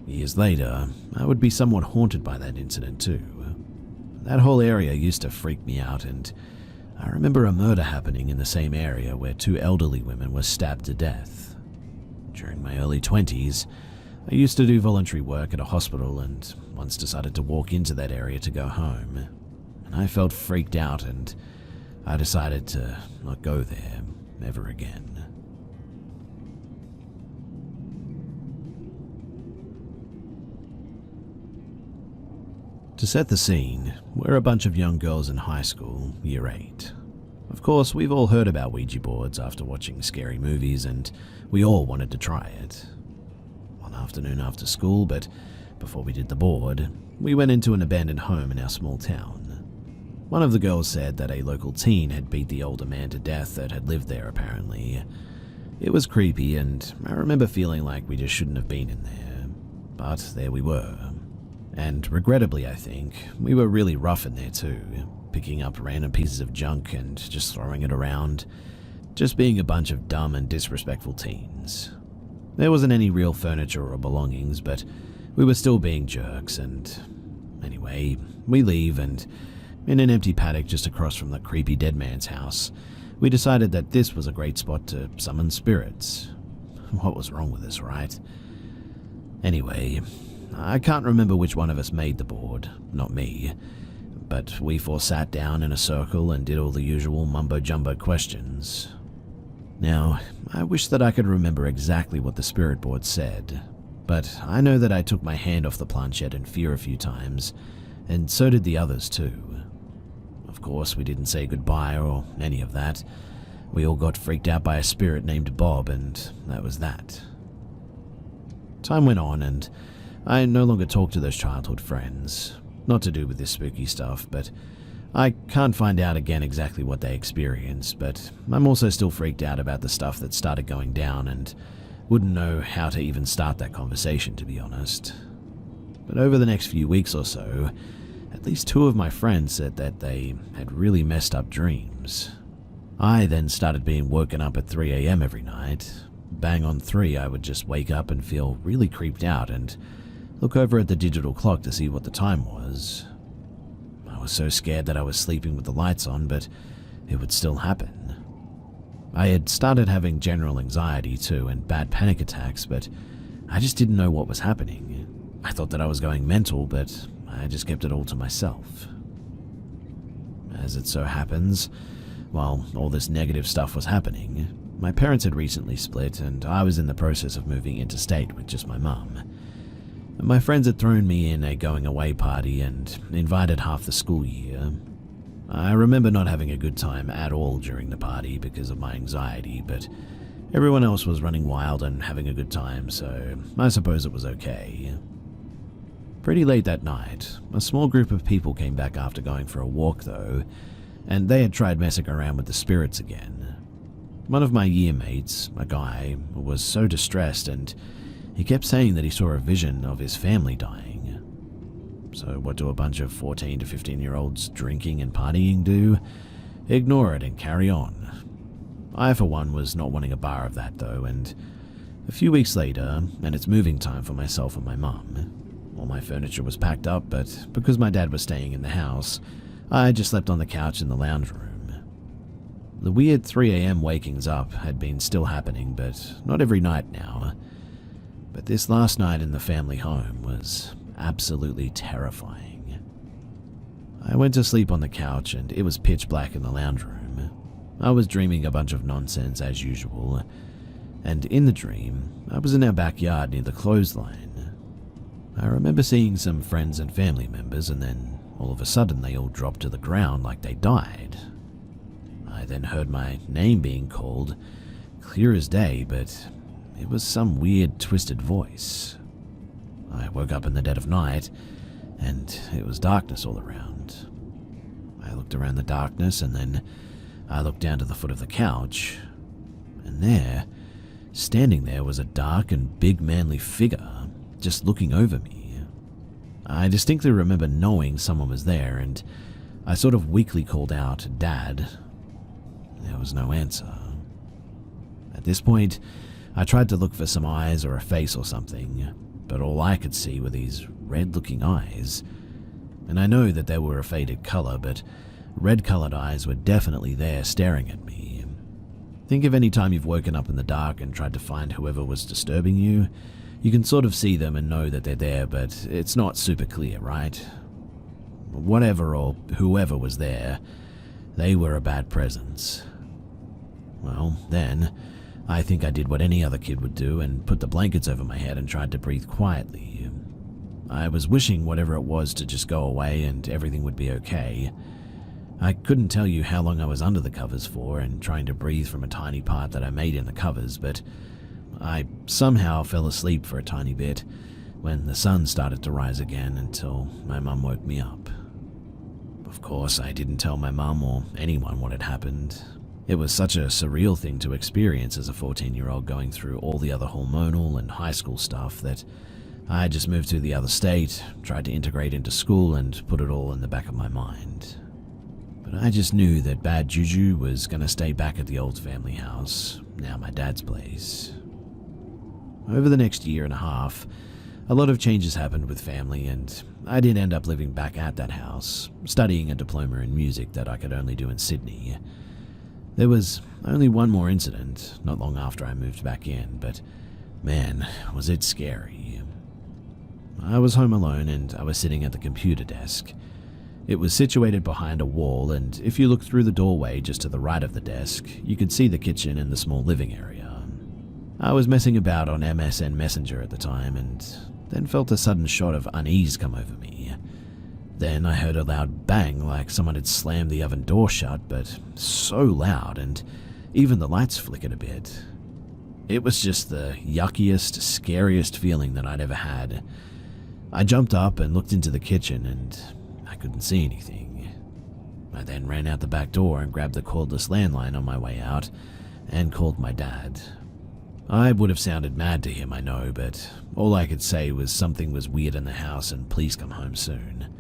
Years later, I would be somewhat haunted by that incident too. That whole area used to freak me out, and I remember a murder happening in the same area where 2 elderly women were stabbed to death. During my early 20s, I used to do voluntary work at a hospital, and once decided to walk into that area to go home. And I felt freaked out, and I decided to not go there ever again. To set the scene, we're a bunch of young girls in high school, year 8. Of course, we've all heard about Ouija boards after watching scary movies, and we all wanted to try it. One afternoon after school, but before we did the board, we went into an abandoned home in our small town. One of the girls said that a local teen had beat the older man to death that had lived there apparently. It was creepy, and I remember feeling like we just shouldn't have been in there. But there we were. And regrettably, I think, we were really rough in there too, picking up random pieces of junk and just throwing it around, just being a bunch of dumb and disrespectful teens. There wasn't any real furniture or belongings, but we were still being jerks, and anyway, we leave, and in an empty paddock just across from the creepy dead man's house, we decided that this was a great spot to summon spirits. What was wrong with us, right? Anyway, I can't remember which one of us made the board, not me, but we 4 sat down in a circle and did all the usual mumbo-jumbo questions. Now, I wish that I could remember exactly what the spirit board said, but I know that I took my hand off the planchette in fear a few times, and so did the others too. Of course, we didn't say goodbye or any of that. We all got freaked out by a spirit named Bob, and that was that. Time went on, and I no longer talked to those childhood friends. Not to do with this spooky stuff, but I can't find out again exactly what they experienced, but I'm also still freaked out about the stuff that started going down and wouldn't know how to even start that conversation, to be honest. But over the next few weeks or so, at least 2 of my friends said that they had really messed up dreams. I then started being woken up at 3 a.m. every night. Bang on 3, I would just wake up and feel really creeped out and look over at the digital clock to see what the time was. I was so scared that I was sleeping with the lights on, but it would still happen. I had started having general anxiety too and bad panic attacks, but I just didn't know what was happening. I thought that I was going mental, but I just kept it all to myself. As it so happens, while all this negative stuff was happening, my parents had recently split and I was in the process of moving interstate with just my mum. My friends had thrown me in a going away party and invited half the school year. I remember not having a good time at all during the party because of my anxiety, but everyone else was running wild and having a good time, so I suppose it was okay. Pretty late that night, a small group of people came back after going for a walk though, and they had tried messing around with the spirits again. One of my year mates, a guy, was so distressed and he kept saying that he saw a vision of his family dying. So what do a bunch of 14 to 15-year-olds drinking and partying do? Ignore it and carry on. I, for one, was not wanting a bar of that though, and a few weeks later, and it's moving time for myself and my mum. All my furniture was packed up, but because my dad was staying in the house, I just slept on the couch in the lounge room. The weird 3 a.m. wakings up had been still happening, but not every night now. But this last night in the family home was absolutely terrifying. I went to sleep on the couch and it was pitch black in the lounge room. I was dreaming a bunch of nonsense as usual, and in the dream, I was in our backyard near the clothesline. I remember seeing some friends and family members, and then all of a sudden they all dropped to the ground like they died. I then heard my name being called, clear as day, but it was some weird twisted voice. I woke up in the dead of night, and it was darkness all around. I looked around the darkness, and then I looked down to the foot of the couch, and there, standing there, was a dark and big manly figure, just looking over me. I distinctly remember knowing someone was there, and I sort of weakly called out, "Dad." There was no answer. At this point, I tried to look for some eyes or a face or something, but all I could see were these red-looking eyes. And I know that they were a faded color, but red-colored eyes were definitely there staring at me. Think of any time you've woken up in the dark and tried to find whoever was disturbing you. You can sort of see them and know that they're there, but it's not super clear, right? Whatever or whoever was there, they were a bad presence. Well, then, I think I did what any other kid would do and put the blankets over my head and tried to breathe quietly. I was wishing whatever it was to just go away and everything would be okay. I couldn't tell you how long I was under the covers for and trying to breathe from a tiny part that I made in the covers, but I somehow fell asleep for a tiny bit when the sun started to rise again until my mum woke me up. Of course, I didn't tell my mum or anyone what had happened. It was such a surreal thing to experience as a 14-year-old going through all the other hormonal and high school stuff that I just moved to the other state, tried to integrate into school and put it all in the back of my mind. But I just knew that bad juju was going to stay back at the old family house, now my dad's place. Over the next year and a half, a lot of changes happened with family, and I did end up living back at that house, studying a diploma in music that I could only do in Sydney. There was only one more incident not long after I moved back in, but man, was it scary. I was home alone and I was sitting at the computer desk. It was situated behind a wall, and if you looked through the doorway just to the right of the desk, you could see the kitchen and the small living area. I was messing about on MSN Messenger at the time, and then felt a sudden shot of unease come over me. Then I heard a loud bang like someone had slammed the oven door shut, but so loud, and even the lights flickered a bit. It was just the yuckiest, scariest feeling that I'd ever had. I jumped up and looked into the kitchen, and I couldn't see anything. I then ran out the back door and grabbed the cordless landline on my way out and called my dad. I would have sounded mad to him, I know, but all I could say was something was weird in the house and please come home soon.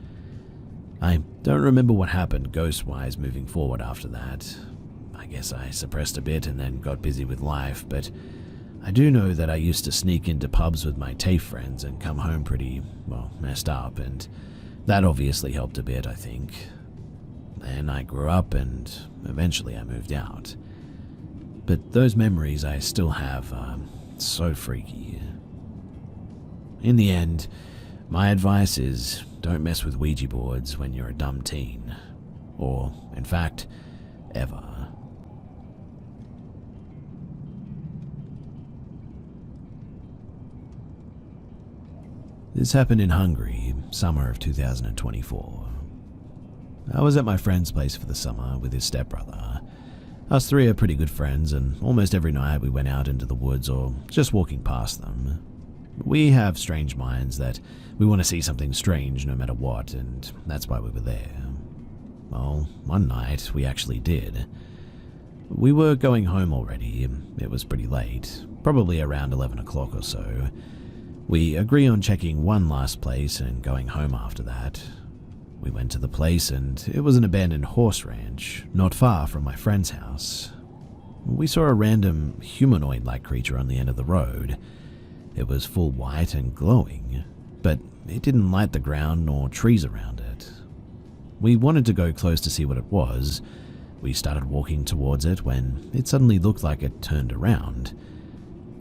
I don't remember what happened ghost-wise moving forward after that. I guess I suppressed a bit and then got busy with life, but I do know that I used to sneak into pubs with my TAFE friends and come home pretty, messed up, and that obviously helped a bit, I think. Then I grew up and eventually I moved out. But those memories I still have are so freaky. In the end, my advice is don't mess with Ouija boards when you're a dumb teen. Or, in fact, ever. This happened in Hungary, summer of 2024. I was at my friend's place for the summer with his stepbrother. Us three are pretty good friends, and almost every night we went out into the woods or just walking past them. We have strange minds that we want to see something strange no matter what, and that's why we were there. Well, one night we actually did. We were going home already. It was pretty late, probably around 11 o'clock or so. We agree on checking one last place and going home after that. We went to the place and it was an abandoned horse ranch, not far from my friend's house. We saw a random humanoid-like creature on the end of the road. It was full white and glowing, but it didn't light the ground nor trees around it. We wanted to go close to see what it was. We started walking towards it when it suddenly looked like it turned around.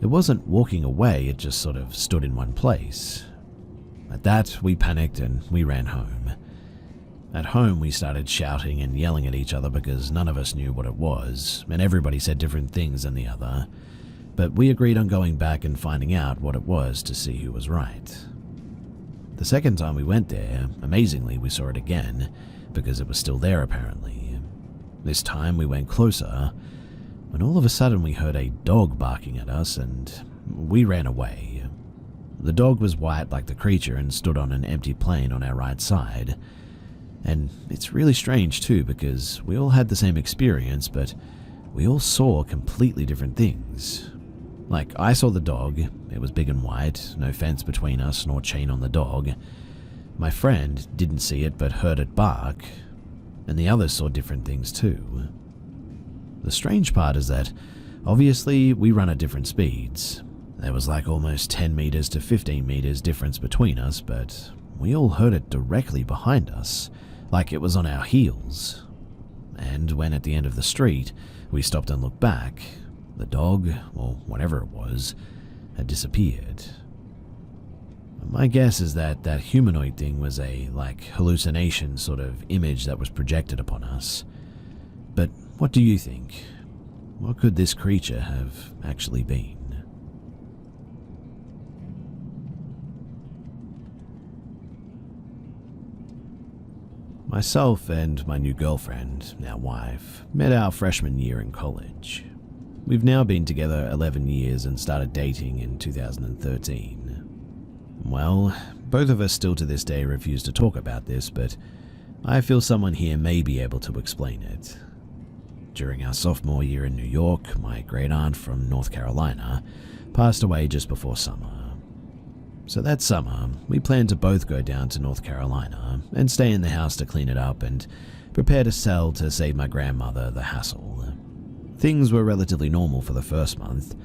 It wasn't walking away, it just sort of stood in one place. At that, we panicked and we ran home. At home, we started shouting and yelling at each other because none of us knew what it was, and everybody said different things than the other. But we agreed on going back and finding out what it was to see who was right. The second time we went there, amazingly, we saw it again, because it was still there apparently. This time we went closer, when all of a sudden we heard a dog barking at us and we ran away. The dog was white like the creature and stood on an empty plain on our right side. And it's really strange too, because we all had the same experience, but we all saw completely different things. Like, I saw the dog, it was big and white, no fence between us nor chain on the dog. My friend didn't see it but heard it bark, and the others saw different things too. The strange part is that, obviously, we run at different speeds. There was like almost 10 meters to 15 meters difference between us, but we all heard it directly behind us, like it was on our heels. And when at the end of the street, we stopped and looked back, the dog, or whatever it was, had disappeared. My guess is that that humanoid thing was a, hallucination sort of image that was projected upon us. But what do you think? What could this creature have actually been? Myself and my new girlfriend, now wife, met our freshman year in college. We've now been together 11 years and started dating in 2013. Well, both of us still to this day refuse to talk about this, but I feel someone here may be able to explain it. During our sophomore year in New York, my great aunt from North Carolina passed away just before summer. So that summer, we planned to both go down to North Carolina and stay in the house to clean it up and prepare to sell to save my grandmother the hassle. Things were relatively normal for the first month.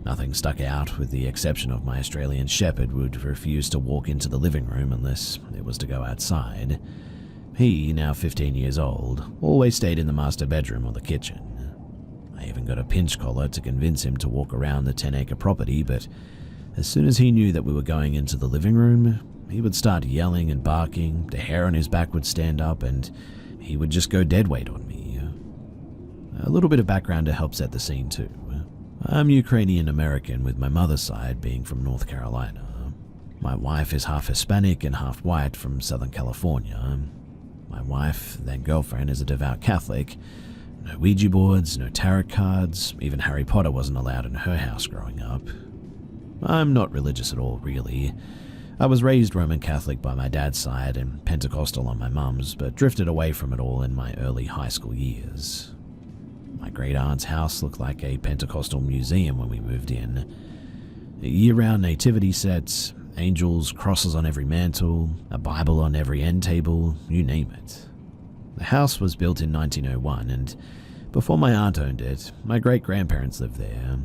Nothing stuck out, with the exception of my Australian Shepherd would refuse to walk into the living room unless it was to go outside. He, now 15 years old, always stayed in the master bedroom or the kitchen. I even got a pinch collar to convince him to walk around the 10-acre property, but as soon as he knew that we were going into the living room, he would start yelling and barking, the hair on his back would stand up, and he would just go dead weight on me. A little bit of background to help set the scene too. I'm Ukrainian American, with my mother's side being from North Carolina. My wife is half Hispanic and half white from Southern California. My wife, then girlfriend, is a devout Catholic. No Ouija boards, no tarot cards, even Harry Potter wasn't allowed in her house growing up. I'm not religious at all, really. I was raised Roman Catholic by my dad's side and Pentecostal on my mum's, but drifted away from it all in my early high school years. My great-aunt's house looked like a Pentecostal museum when we moved in. Year-round nativity sets, angels, crosses on every mantle, a Bible on every end table, you name it. The house was built in 1901, and before my aunt owned it, my great-grandparents lived there.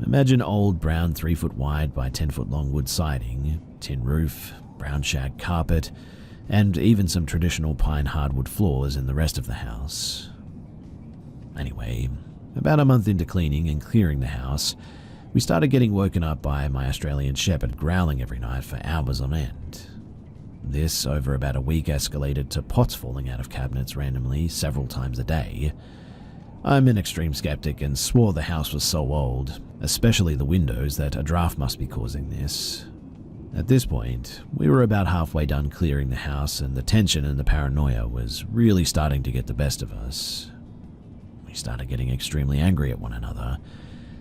Imagine old brown 3-foot wide by 10-foot long wood siding, tin roof, brown shag carpet, and even some traditional pine hardwood floors in the rest of the house. Anyway, about a month into cleaning and clearing the house, we started getting woken up by my Australian Shepherd growling every night for hours on end. This, over about a week, escalated to pots falling out of cabinets randomly several times a day. I'm an extreme skeptic and swore the house was so old, especially the windows, that a draft must be causing this. At this point, we were about halfway done clearing the house, and the tension and the paranoia was really starting to get the best of us. We started getting extremely angry at one another,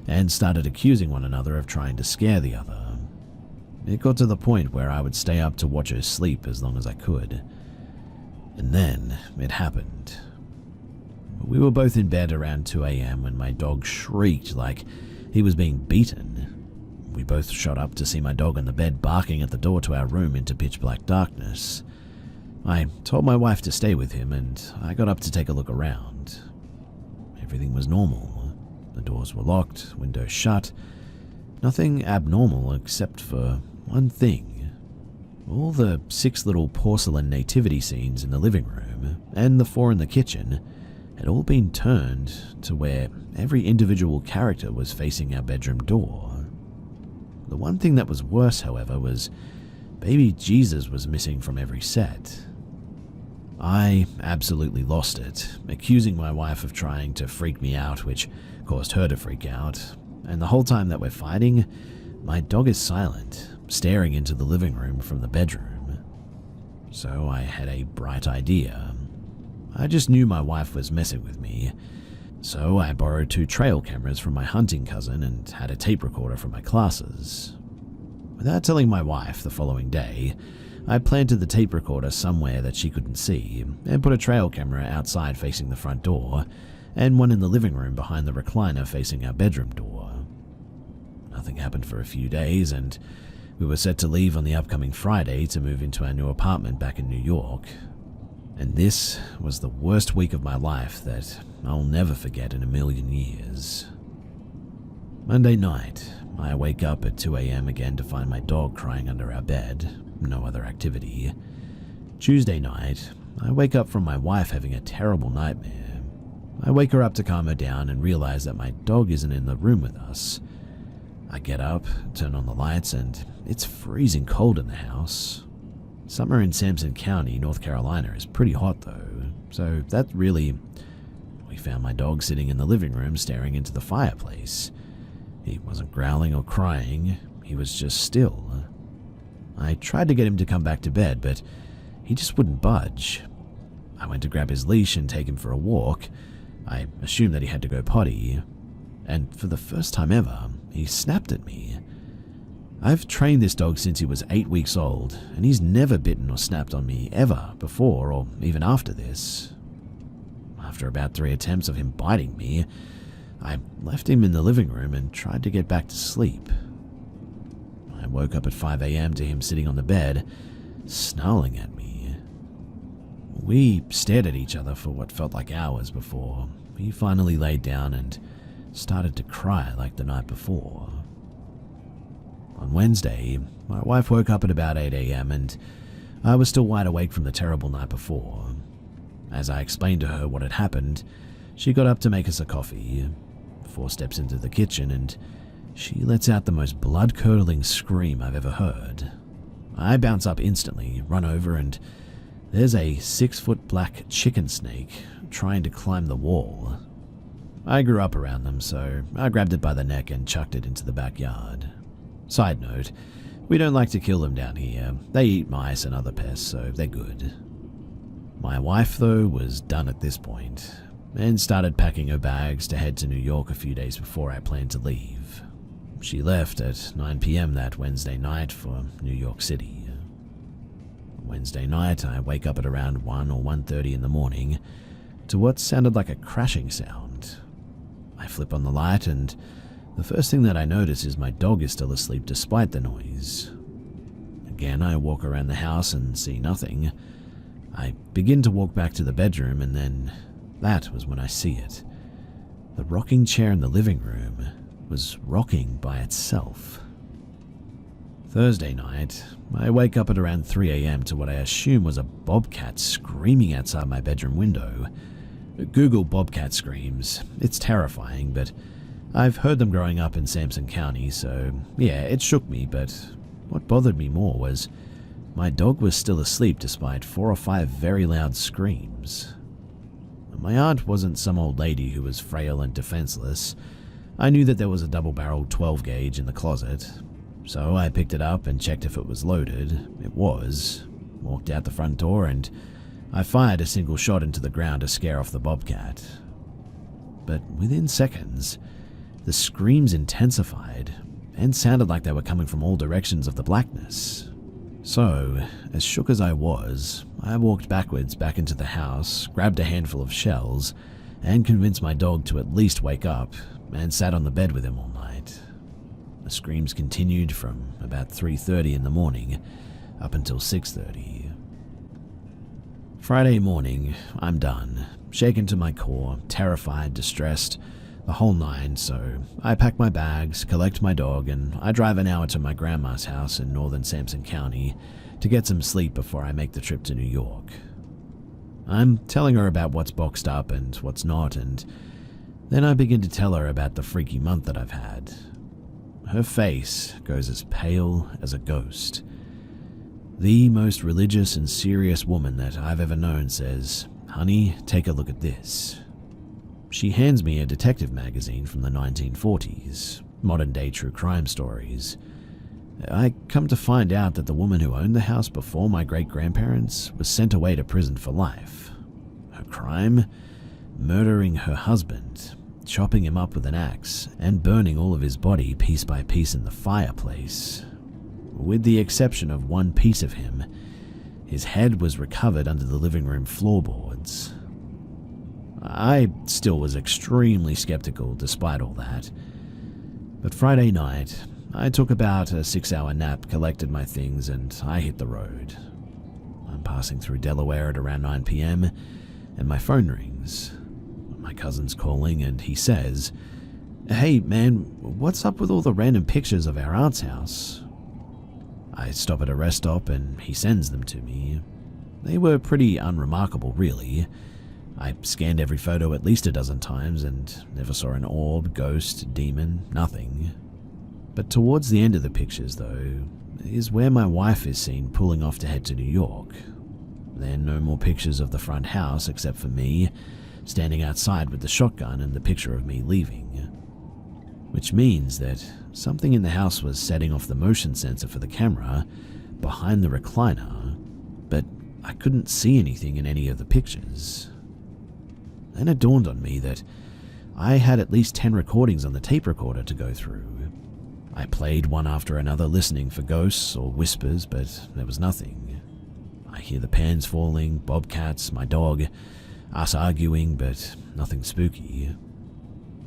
and started accusing one another of trying to scare the other. It got to the point where I would stay up to watch her sleep as long as I could. And then it happened. We were both in bed around 2 a.m. when my dog shrieked like he was being beaten. We both shot up to see my dog on the bed barking at the door to our room into pitch black darkness. I told my wife to stay with him, and I got up to take a look around. Everything was normal. The doors were locked, windows shut. Nothing abnormal except for one thing. All the 6 little porcelain nativity scenes in the living room, and the 4 in the kitchen, had all been turned to where every individual character was facing our bedroom door. The one thing that was worse, however, was baby Jesus was missing from every set. I absolutely lost it, accusing my wife of trying to freak me out, which caused her to freak out, and the whole time that we're fighting, my dog is silent, staring into the living room from the bedroom. So I had a bright idea. I just knew my wife was messing with me, so I borrowed 2 trail cameras from my hunting cousin and had a tape recorder from my classes. Without telling my wife the following day, I planted the tape recorder somewhere that she couldn't see and put a trail camera outside facing the front door and one in the living room behind the recliner facing our bedroom door. Nothing happened for a few days, and we were set to leave on the upcoming Friday to move into our new apartment back in New York. And this was the worst week of my life that I'll never forget in a million years. Monday night, I wake up at 2 a.m. again to find my dog crying under our bed, no other activity. Tuesday night, I wake up from my wife having a terrible nightmare. I wake her up to calm her down and realize that my dog isn't in the room with us. I get up, turn on the lights, and it's freezing cold in the house. Summer in Sampson County, North Carolina is pretty hot though, so that really... We found my dog sitting in the living room staring into the fireplace. He wasn't growling or crying, he was just still. I tried to get him to come back to bed, but he just wouldn't budge. I went to grab his leash and take him for a walk. I assumed that he had to go potty, and for the first time ever, he snapped at me. I've trained this dog since he was 8 weeks old, and he's never bitten or snapped on me ever before or even after this. After about 3 attempts of him biting me, I left him in the living room and tried to get back to sleep. I woke up at 5 a.m. to him sitting on the bed, snarling at me. We stared at each other for what felt like hours before he finally laid down and started to cry like the night before. On Wednesday, my wife woke up at about 8 a.m. and I was still wide awake from the terrible night before. As I explained to her what had happened, she got up to make us a coffee, 4 steps into the kitchen, and she lets out the most blood-curdling scream I've ever heard. I bounce up instantly, run over, and there's a 6-foot black chicken snake trying to climb the wall. I grew up around them, so I grabbed it by the neck and chucked it into the backyard. Side note, We don't like to kill them down here. They eat mice and other pests, so they're good. My wife, though, was done at this point and started packing her bags to head to New York a few days before I planned to leave. She left at 9 p.m. that Wednesday night for New York City. Wednesday night, I wake up at around 1 or 1:30 in the morning to what sounded like a crashing sound. I flip on the light, and the first thing that I notice is my dog is still asleep despite the noise. Again, I walk around the house and see nothing. I begin to walk back to the bedroom, and then that was when I see it. The rocking chair in the living room was rocking by itself. Thursday night, I wake up at around 3 a.m. to what I assume was a bobcat screaming outside my bedroom window. Google bobcat screams. It's terrifying, but I've heard them growing up in Sampson County, so yeah, it shook me, but what bothered me more was my dog was still asleep despite 4 or 5 very loud screams. My aunt wasn't some old lady who was frail and defenseless. I knew that there was a double-barreled 12-gauge in the closet, so I picked it up and checked if it was loaded. It was. Walked out the front door, and I fired a single shot into the ground to scare off the bobcat. But within seconds, the screams intensified and sounded like they were coming from all directions of the blackness. So, as shook as I was, I walked backwards back into the house, grabbed a handful of shells, and convinced my dog to at least wake up, and sat on the bed with him all night. The screams continued from about 3:30 in the morning up until 6:30. Friday morning, I'm done, shaken to my core, terrified, distressed, the whole nine, so I pack my bags, collect my dog, and I drive an hour to my grandma's house in northern Sampson County to get some sleep before I make the trip to New York. I'm telling her about what's boxed up and what's not, and then I begin to tell her about the freaky month that I've had. Her face goes as pale as a ghost. The most religious and serious woman that I've ever known says, "Honey, take a look at this." She hands me a detective magazine from the 1940s, modern-day true crime stories. I come to find out that the woman who owned the house before my great-grandparents was sent away to prison for life. Her crime? Murdering her husband, chopping him up with an axe, and burning all of his body piece by piece in the fireplace. With the exception of one piece of him, his head was recovered under the living room floorboards. I still was extremely skeptical despite all that. But Friday night, I took about a 6-hour nap, collected my things, and I hit the road. I'm passing through Delaware at around 9 p.m., and my phone rings. My cousin's calling, and he says, "Hey man, what's up with all the random pictures of our aunt's house?" I stop at a rest stop, and he sends them to me. They were pretty unremarkable, really. I scanned every photo at least a dozen times and never saw an orb, ghost, demon, nothing. But towards the end of the pictures, though, is where my wife is seen pulling off to head to New York. Then no more pictures of the front house except for me, standing outside with the shotgun and the picture of me leaving. Which means that something in the house was setting off the motion sensor for the camera behind the recliner, but I couldn't see anything in any of the pictures. Then it dawned on me that I had at least 10 recordings on the tape recorder to go through. I played one after another, listening for ghosts or whispers, but there was nothing. I hear the pans falling, bobcats, my dog, us arguing, but nothing spooky.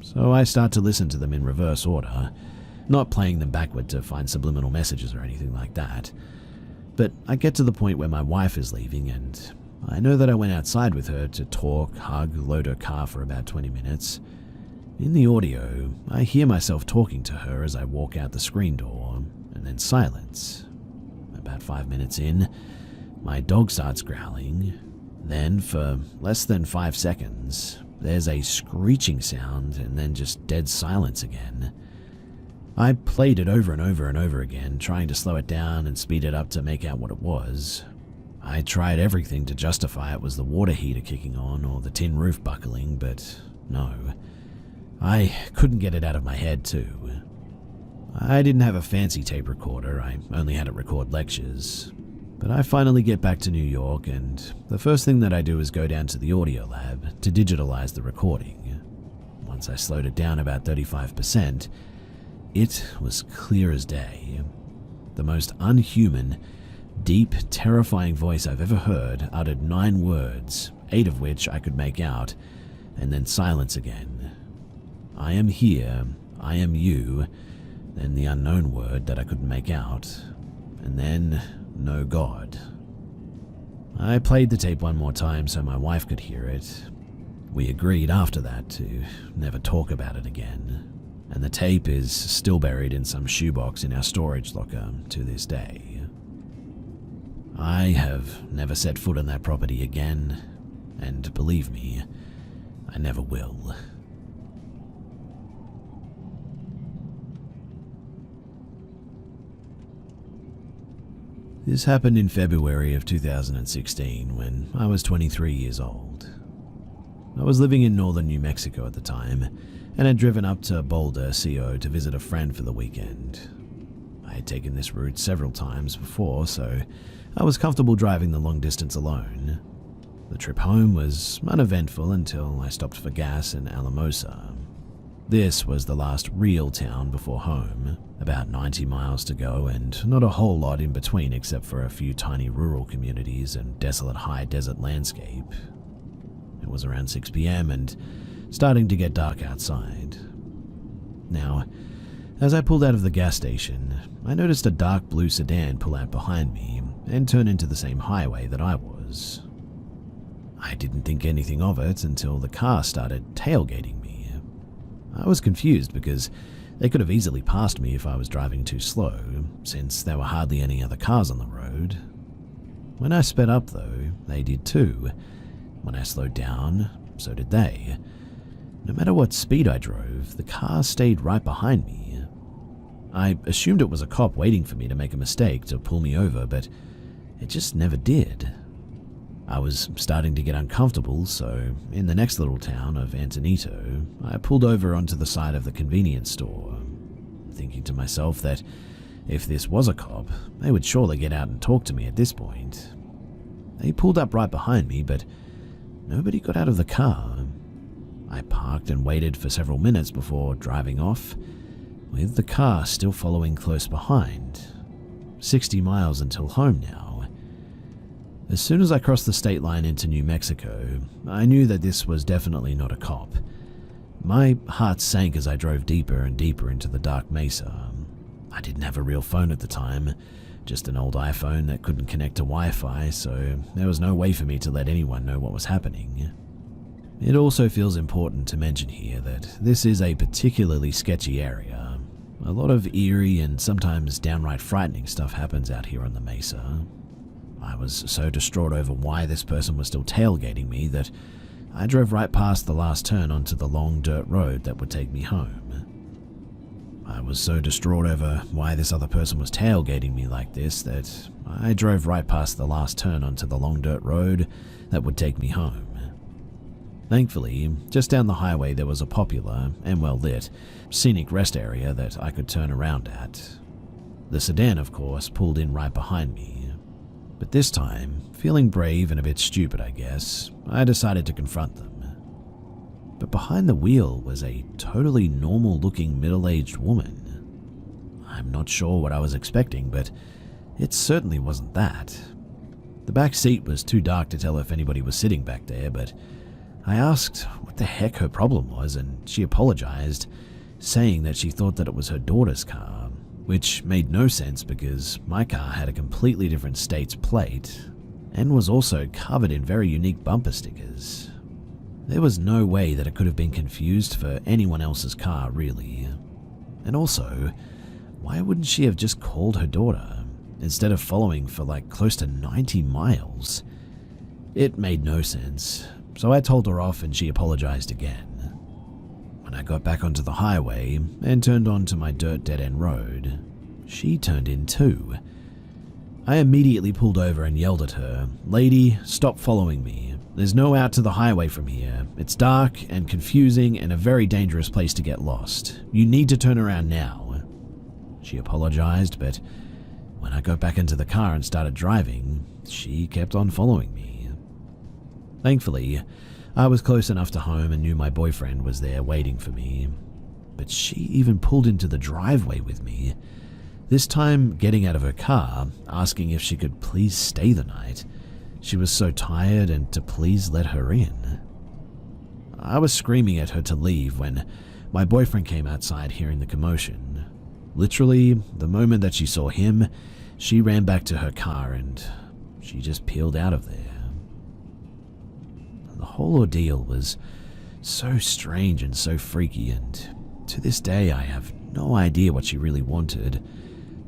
So I start to listen to them in reverse order, not playing them backward to find subliminal messages or anything like that. But I get to the point where my wife is leaving, and I know that I went outside with her to talk, hug, load her car for about 20 minutes. In the audio, I hear myself talking to her as I walk out the screen door, and then silence. About 5 minutes in, my dog starts growling. Then, for less than 5 seconds, there's a screeching sound and then just dead silence again. I played it over and over and over again, trying to slow it down and speed it up to make out what it was. I tried everything to justify it was the water heater kicking on or the tin roof buckling, but no. I couldn't get it out of my head, too. I didn't have a fancy tape recorder, I only had it record lectures. But I finally get back to New York, and the first thing that I do is go down to the audio lab to digitalize the recording. Once I slowed it down about 35%, it was clear as day. The most unhuman, deep, terrifying voice I've ever heard uttered 9 words, 8 of which I could make out, and then silence again. I am here, I am you, then the unknown word that I couldn't make out, and then no God. I played the tape one more time so my wife could hear it. We agreed after that to never talk about it again, and the tape is still buried in some shoebox in our storage locker to this day. I have never set foot on that property again, and believe me, I never will. This happened in February of 2016 when I was 23 years old. I was living in northern New Mexico at the time and had driven up to Boulder, CO to visit a friend for the weekend. I had taken this route several times before, so I was comfortable driving the long distance alone. The trip home was uneventful until I stopped for gas in Alamosa. This was the last real town before home, about 90 miles to go and not a whole lot in between except for a few tiny rural communities and desolate high desert landscape. It was around 6 p.m. and starting to get dark outside. Now, as I pulled out of the gas station, I noticed a dark blue sedan pull out behind me and turn into the same highway that I was. I didn't think anything of it until the car started tailgating me. I was confused because they could have easily passed me if I was driving too slow, since there were hardly any other cars on the road. When I sped up though, they did too. When I slowed down, so did they. No matter what speed I drove, the car stayed right behind me. I assumed it was a cop waiting for me to make a mistake to pull me over, but it just never did. I was starting to get uncomfortable, so in the next little town of Antonito, I pulled over onto the side of the convenience store, thinking to myself that if this was a cop, they would surely get out and talk to me at this point. They pulled up right behind me, but nobody got out of the car. I parked and waited for several minutes before driving off, with the car still following close behind. 60 miles until home now. As soon as I crossed the state line into New Mexico, I knew that this was definitely not a cop. My heart sank as I drove deeper and deeper into the dark mesa. I didn't have a real phone at the time, just an old iPhone that couldn't connect to Wi-Fi, so there was no way for me to let anyone know what was happening. It also feels important to mention here that this is a particularly sketchy area. A lot of eerie and sometimes downright frightening stuff happens out here on the mesa. I was so distraught over why this person was still tailgating me that I drove right past the last turn onto the long dirt road that would take me home. I was so distraught over why this other person was tailgating me like this that I drove right past the last turn onto the long dirt road that would take me home. Thankfully, just down the highway there was a popular and well-lit scenic rest area that I could turn around at. The sedan, of course, pulled in right behind me. But this time, feeling brave and a bit stupid I guess, I decided to confront them. But behind the wheel was a totally normal-looking middle-aged woman. I'm not sure what I was expecting, but it certainly wasn't that. The back seat was too dark to tell if anybody was sitting back there, but I asked what the heck her problem was, and she apologized, saying that she thought that it was her daughter's car. Which made no sense because my car had a completely different state's plate and was also covered in very unique bumper stickers. There was no way that it could have been confused for anyone else's car, really. And also, why wouldn't she have just called her daughter instead of following for like close to 90 miles? It made no sense, so I told her off and she apologized again. When I got back onto the highway and turned onto my dirt dead-end road, she turned in too. I immediately pulled over and yelled at her, "Lady, stop following me. There's no out to the highway from here. It's dark and confusing and a very dangerous place to get lost. You need to turn around now." She apologized, but when I got back into the car and started driving, she kept on following me. Thankfully, I was close enough to home and knew my boyfriend was there waiting for me, but she even pulled into the driveway with me, this time getting out of her car, asking if she could please stay the night. She was so tired and to please let her in. I was screaming at her to leave when my boyfriend came outside hearing the commotion. Literally, the moment that she saw him, she ran back to her car and she just peeled out of there. The whole ordeal was so strange and so freaky, and to this day I have no idea what she really wanted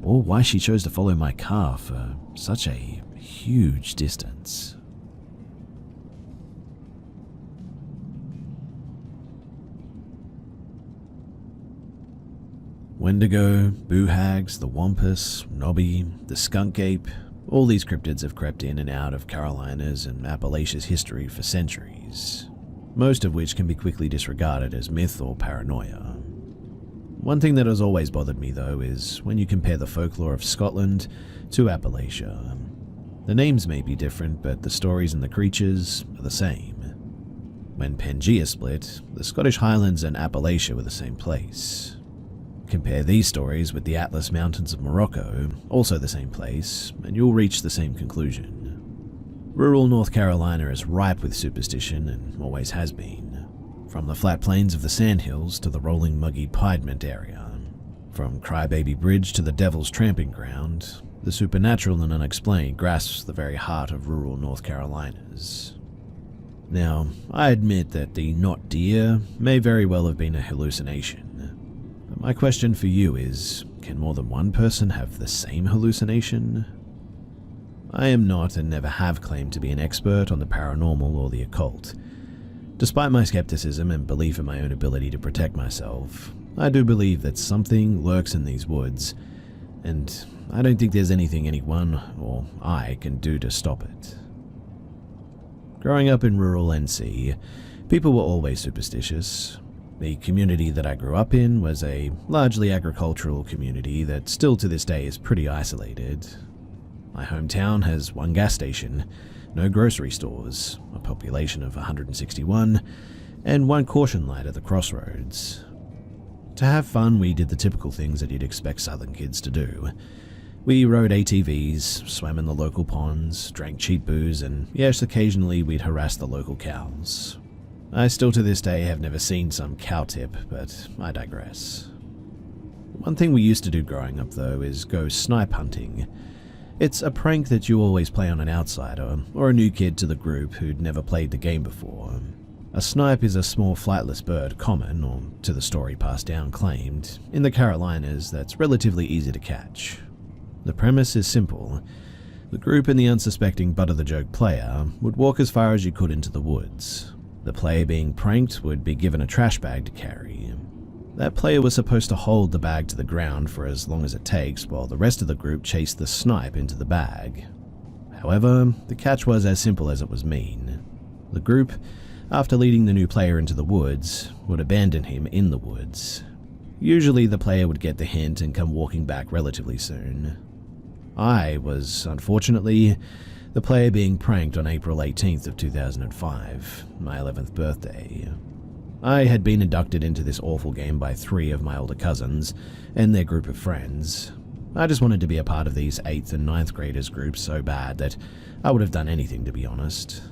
or why she chose to follow my car for such a huge distance. Wendigo, Boohags, the Wampus, Nobby, the Skunk Ape, all these cryptids have crept in and out of Carolinas and Appalachia's history for centuries, most of which can be quickly disregarded as myth or paranoia. One thing that has always bothered me, though, is when you compare the folklore of Scotland to Appalachia. The names may be different, but the stories and the creatures are the same. When Pangea split, the Scottish Highlands and Appalachia were the same place. Compare these stories with the Atlas Mountains of Morocco, also the same place, and you'll reach the same conclusion. Rural North Carolina is ripe with superstition and always has been. From the flat plains of the Sandhills to the rolling muggy Piedmont area. From Crybaby Bridge to the Devil's Tramping Ground, the supernatural and unexplained grasps the very heart of rural North Carolinas. Now, I admit that the not deer may very well have been a hallucination. But my question for you is, can more than one person have the same hallucination? I am not and never have claimed to be an expert on the paranormal or the occult. Despite my skepticism and belief in my own ability to protect myself, I do believe that something lurks in these woods, and I don't think there's anything anyone or I can do to stop it. Growing up in rural NC, people were always superstitious. The community that I grew up in was a largely agricultural community that still to this day is pretty isolated. My hometown has one gas station, no grocery stores, a population of 161, and one caution light at the crossroads. To have fun, we did the typical things that you'd expect southern kids to do. We rode ATVs, swam in the local ponds, drank cheap booze, and yes, occasionally we'd harass the local cows. I still to this day have never seen some cow tip, but I digress. One thing we used to do growing up, though, is go snipe hunting. It's a prank that you always play on an outsider, or a new kid to the group who'd never played the game before. A snipe is a small flightless bird common, or to the story passed down claimed, in the Carolinas that's relatively easy to catch. The premise is simple. The group and the unsuspecting butt-of-the-joke player would walk as far as you could into the woods. The player being pranked would be given a trash bag to carry. That player was supposed to hold the bag to the ground for as long as it takes, while the rest of the group chased the snipe into the bag. However, the catch was as simple as it was mean. The group, after leading the new player into the woods, would abandon him in the woods. Usually the player would get the hint and come walking back relatively soon. I was, unfortunately, the player being pranked on April 18th of 2005, my 11th birthday. I had been inducted into this awful game by 3 of my older cousins and their group of friends. I just wanted to be a part of these 8th and 9th graders groups so bad that I would have done anything, to be honest.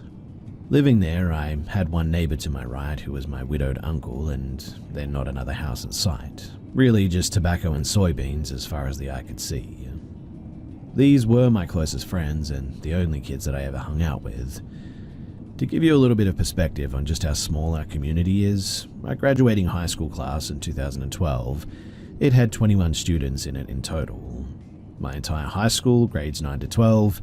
Living there, I had one neighbor to my right who was my widowed uncle, and then not another house in sight. Really just tobacco and soybeans as far as the eye could see. These were my closest friends and the only kids that I ever hung out with. To give you a little bit of perspective on just how small our community is, my graduating high school class in 2012, it had 21 students in it in total. My entire high school, grades 9 to 12,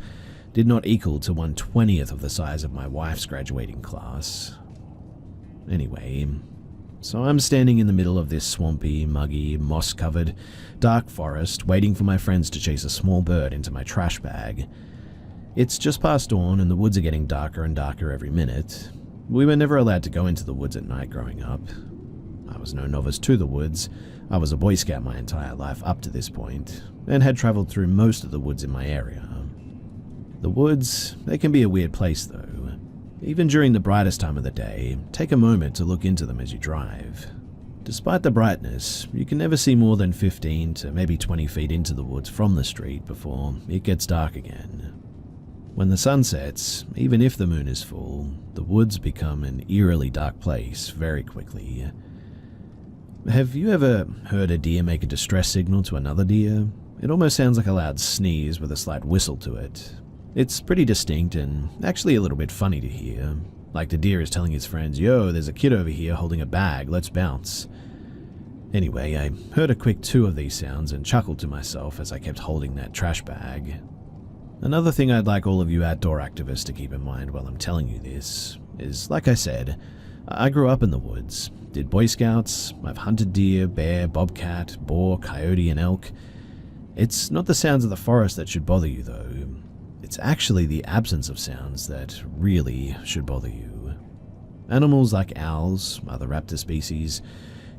did not equal to 1/20th of the size of my wife's graduating class. Anyway, so I'm standing in the middle of this swampy, muggy, moss-covered, dark forest waiting for my friends to chase a small bird into my trash bag. It's just past dawn and the woods are getting darker and darker every minute. We were never allowed to go into the woods at night growing up. I was no novice to the woods. I was a Boy Scout my entire life up to this point, and had travelled through most of the woods in my area. The woods, they can be a weird place though. Even during the brightest time of the day, take a moment to look into them as you drive. Despite the brightness, you can never see more than 15 to maybe 20 feet into the woods from the street before it gets dark again. When the sun sets, even if the moon is full, the woods become an eerily dark place very quickly. Have you ever heard a deer make a distress signal to another deer? It almost sounds like a loud sneeze with a slight whistle to it. It's pretty distinct and actually a little bit funny to hear. Like the deer is telling his friends, "Yo, there's a kid over here holding a bag, let's bounce." Anyway, I heard a quick two of these sounds and chuckled to myself as I kept holding that trash bag. Another thing I'd like all of you outdoor activists to keep in mind while I'm telling you this is, like I said, I grew up in the woods, did Boy Scouts, I've hunted deer, bear, bobcat, boar, coyote, and elk. It's not the sounds of the forest that should bother you though. It's actually the absence of sounds that really should bother you. Animals like owls, other raptor species,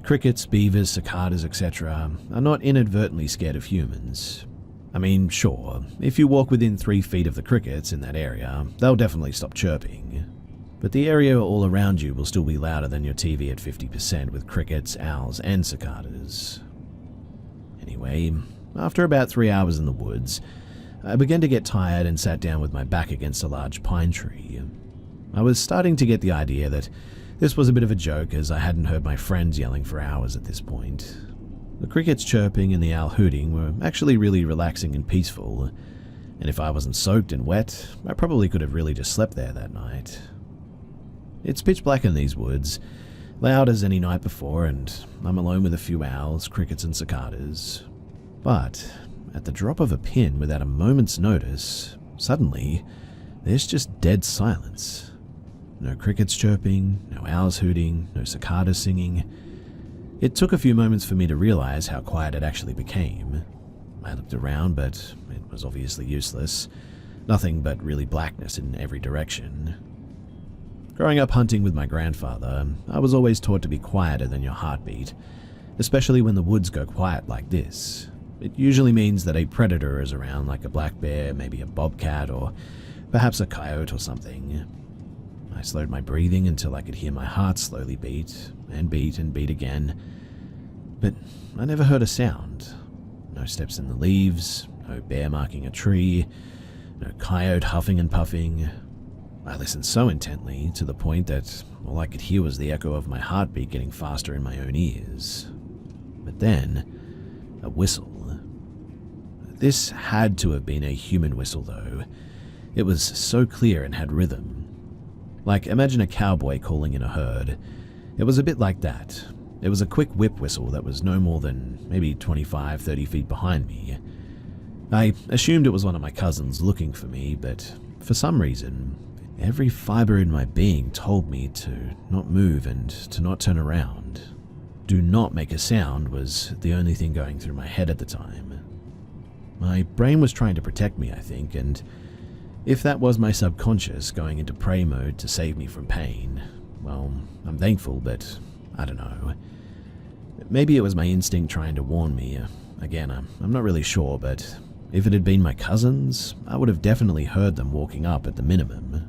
crickets, beavers, cicadas, etc. are not inadvertently scared of humans. I mean, sure, if you walk within 3 feet of the crickets in that area, they'll definitely stop chirping. But the area all around you will still be louder than your TV at 50% with crickets, owls, and cicadas. Anyway, after about 3 hours in the woods, I began to get tired and sat down with my back against a large pine tree. I was starting to get the idea that this was a bit of a joke, as I hadn't heard my friends yelling for hours at this point. The crickets chirping and the owl hooting were actually really relaxing and peaceful, and if I wasn't soaked and wet, I probably could have really just slept there that night. It's pitch black in these woods, loud as any night before, and I'm alone with a few owls, crickets, and cicadas. But at the drop of a pin, without a moment's notice, suddenly, there's just dead silence. No crickets chirping, no owls hooting, no cicadas singing. It took a few moments for me to realize how quiet it actually became. I looked around, but it was obviously useless. Nothing but really blackness in every direction. Growing up hunting with my grandfather, I was always taught to be quieter than your heartbeat, especially when the woods go quiet like this. It usually means that a predator is around, like a black bear, maybe a bobcat, or perhaps a coyote or something. I slowed my breathing until I could hear my heart slowly beat, and beat, and beat again. But I never heard a sound. No steps in the leaves, no bear marking a tree, no coyote huffing and puffing. I listened so intently, to the point that all I could hear was the echo of my heartbeat getting faster in my own ears. But then, a whistle. This had to have been a human whistle though. It was so clear and had rhythm. Like, imagine a cowboy calling in a herd. It was a bit like that. It was a quick whip whistle that was no more than maybe 25, 30 feet behind me. I assumed it was one of my cousins looking for me, but for some reason, every fiber in my being told me to not move and to not turn around. Do not make a sound was the only thing going through my head at the time. My brain was trying to protect me, I think, and if that was my subconscious going into prey mode to save me from pain, well, I'm thankful, but I don't know. Maybe it was my instinct trying to warn me. Again, I'm not really sure, but if it had been my cousins, I would have definitely heard them walking up at the minimum.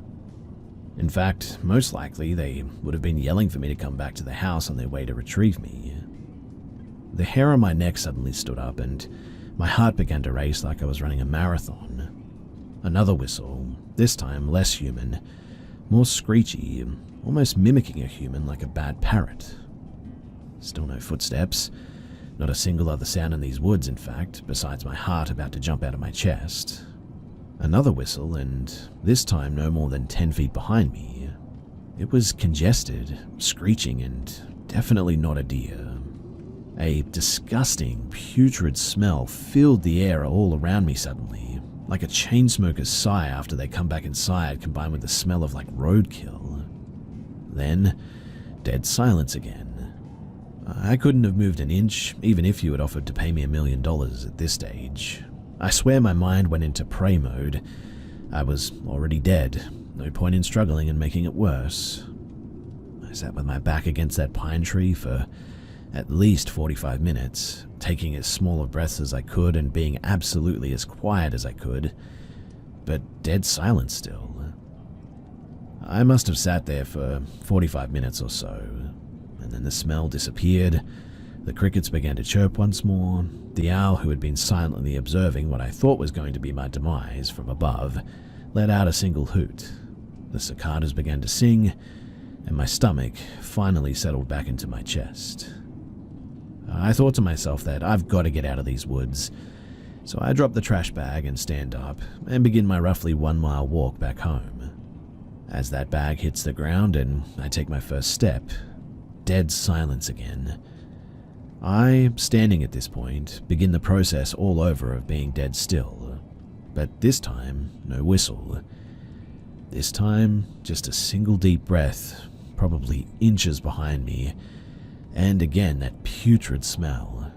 In fact, most likely they would have been yelling for me to come back to the house on their way to retrieve me. The hair on my neck suddenly stood up and my heart began to race like I was running a marathon. Another whistle, this time less human, more screechy, almost mimicking a human like a bad parrot. Still no footsteps, not a single other sound in these woods in fact, besides my heart about to jump out of my chest. Another whistle, and this time no more than 10 feet behind me. It was congested, screeching, and definitely not a deer. A disgusting, putrid smell filled the air all around me suddenly, like a chain smoker's sigh after they come back inside, combined with the smell of like roadkill. Then, dead silence again. I couldn't have moved an inch, even if you had offered to pay me $1 million at this stage. I swear my mind went into prey mode. I was already dead. No point in struggling and making it worse. I sat with my back against that pine tree for at least 45 minutes, taking as small of breaths as I could and being absolutely as quiet as I could, but dead silence still. I must have sat there for 45 minutes or so, and then the smell disappeared, the crickets began to chirp once more, the owl who had been silently observing what I thought was going to be my demise from above let out a single hoot, the cicadas began to sing, and my stomach finally settled back into my chest. I thought to myself that I've got to get out of these woods, so I drop the trash bag and stand up and begin my roughly 1 mile walk back home. As that bag hits the ground and I take my first step, dead silence again. I, standing at this point, begin the process all over of being dead still, but this time, no whistle. This time, just a single deep breath, probably inches behind me, and again that putrid smell.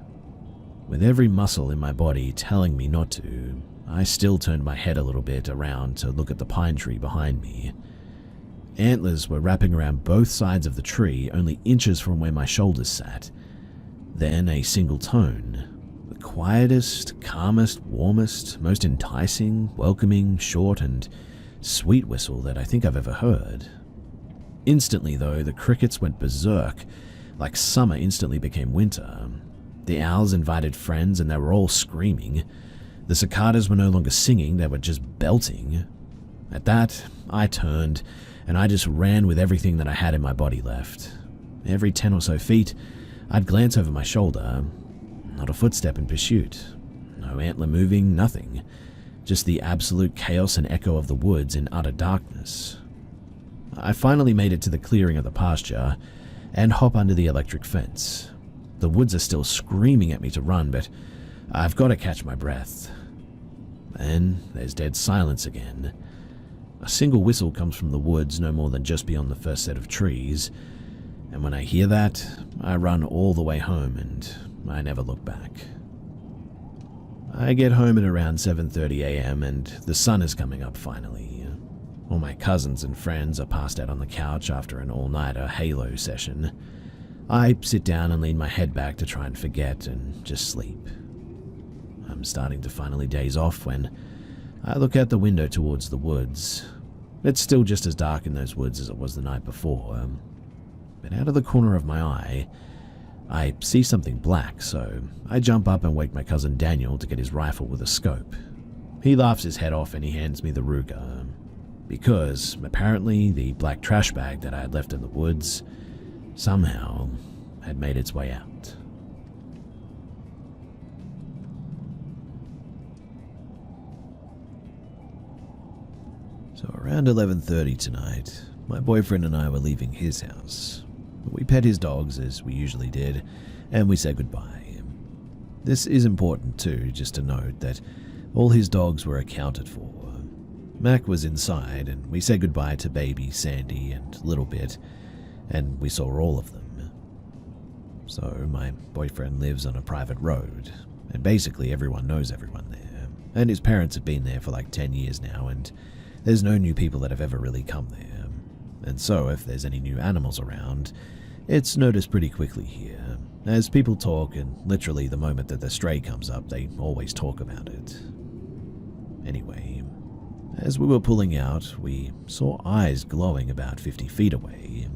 With every muscle in my body telling me not to, I still turned my head a little bit around to look at the pine tree behind me. Antlers were wrapping around both sides of the tree, only inches from where my shoulders sat. Then a single tone, the quietest, calmest, warmest, most enticing, welcoming, short, and sweet whistle that I think I've ever heard. Instantly, though, the crickets went berserk, like summer instantly became winter. The owls invited friends and they were all screaming. The cicadas were no longer singing, they were just belting. At that, I turned, and I just ran with everything that I had in my body left. Every 10 or so feet, I'd glance over my shoulder. Not a footstep in pursuit. No antler moving, nothing. Just the absolute chaos and echo of the woods in utter darkness. I finally made it to the clearing of the pasture and hop under the electric fence. The woods are still screaming at me to run, but I've got to catch my breath. Then there's dead silence again. A single whistle comes from the woods no more than just beyond the first set of trees, and when I hear that, I run all the way home and I never look back. I get home at around 7:30 a.m. and the sun is coming up finally. All my cousins and friends are passed out on the couch after an all-nighter Halo session. I sit down and lean my head back to try and forget and just sleep. I'm starting to finally daze off when I look out the window towards the woods. It's still just as dark in those woods as it was the night before, but out of the corner of my eye, I see something black, so I jump up and wake my cousin Daniel to get his rifle with a scope. He laughs his head off and he hands me the Ruger, because apparently the black trash bag that I had left in the woods somehow had made its way out. So around 11:30 tonight, my boyfriend and I were leaving his house. We pet his dogs as we usually did, and we said goodbye. This is important too, just to note that all his dogs were accounted for. Mac was inside, and we said goodbye to Baby, Sandy, and Little Bit, and we saw all of them. So my boyfriend lives on a private road, and basically everyone knows everyone there, and his parents have been there for like 10 years now, and there's no new people that have ever really come there. And so if there's any new animals around, it's noticed pretty quickly here, as people talk, and literally the moment that the stray comes up, they always talk about it. Anyway, as we were pulling out, we saw eyes glowing about 50 feet away.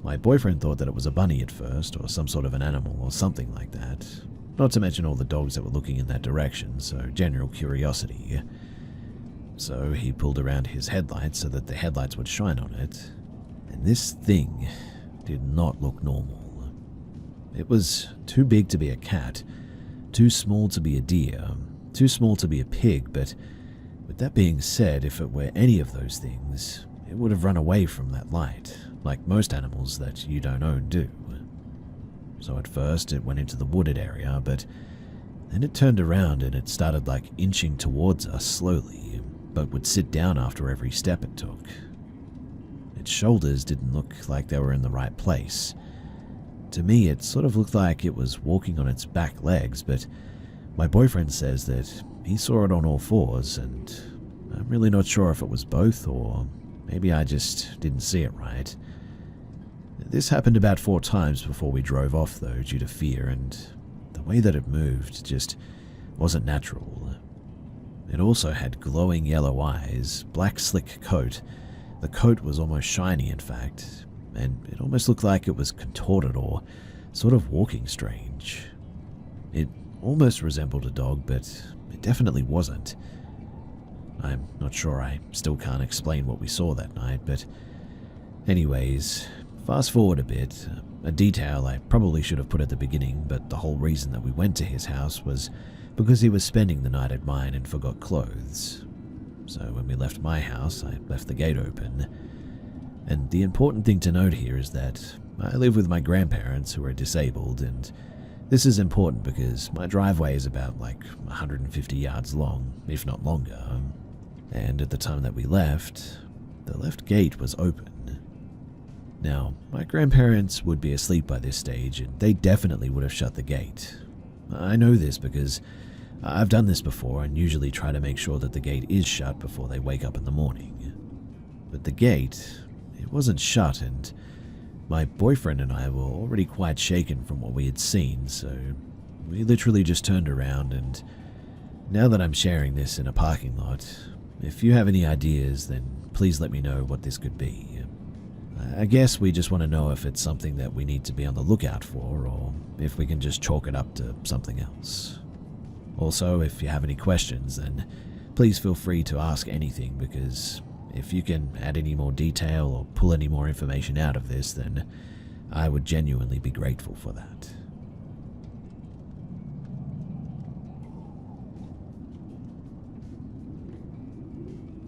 My boyfriend thought that it was a bunny at first, or some sort of an animal, or something like that. Not to mention all the dogs that were looking in that direction, so general curiosity. So he pulled around his headlights so that the headlights would shine on it, and this thing did not look normal. It was too big to be a cat, too small to be a deer, too small to be a pig, but with that being said, if it were any of those things, it would have run away from that light, like most animals that you don't own do. So at first it went into the wooded area, but then it turned around and it started like inching towards us slowly, but would sit down after every step it took. Its shoulders didn't look like they were in the right place. To me, it sort of looked like it was walking on its back legs, but my boyfriend says that he saw it on all fours, and I'm really not sure if it was both, or maybe I just didn't see it right. This happened about 4 times before we drove off, though, due to fear, and the way that it moved just wasn't natural. It also had glowing yellow eyes, black slick coat. The coat was almost shiny, in fact, and it almost looked like it was contorted or sort of walking strange. It almost resembled a dog, but it definitely wasn't. I'm not sure, I still can't explain what we saw that night, but anyways, fast forward a bit, a detail I probably should have put at the beginning, but the whole reason that we went to his house was because he was spending the night at mine and forgot clothes. So when we left my house, I left the gate open. And the important thing to note here is that I live with my grandparents who are disabled, and this is important because my driveway is about 150 yards long, if not longer. And at the time that we left, the left gate was open. Now, my grandparents would be asleep by this stage, and they definitely would have shut the gate. I know this because I've done this before and usually try to make sure that the gate is shut before they wake up in the morning. But the gate, it wasn't shut, and my boyfriend and I were already quite shaken from what we had seen, so we literally just turned around, and now that I'm sharing this in a parking lot, if you have any ideas, then please let me know what this could be. I guess we just want to know if it's something that we need to be on the lookout for, or if we can just chalk it up to something else. Also, if you have any questions, then please feel free to ask anything, because if you can add any more detail or pull any more information out of this, then I would genuinely be grateful for that.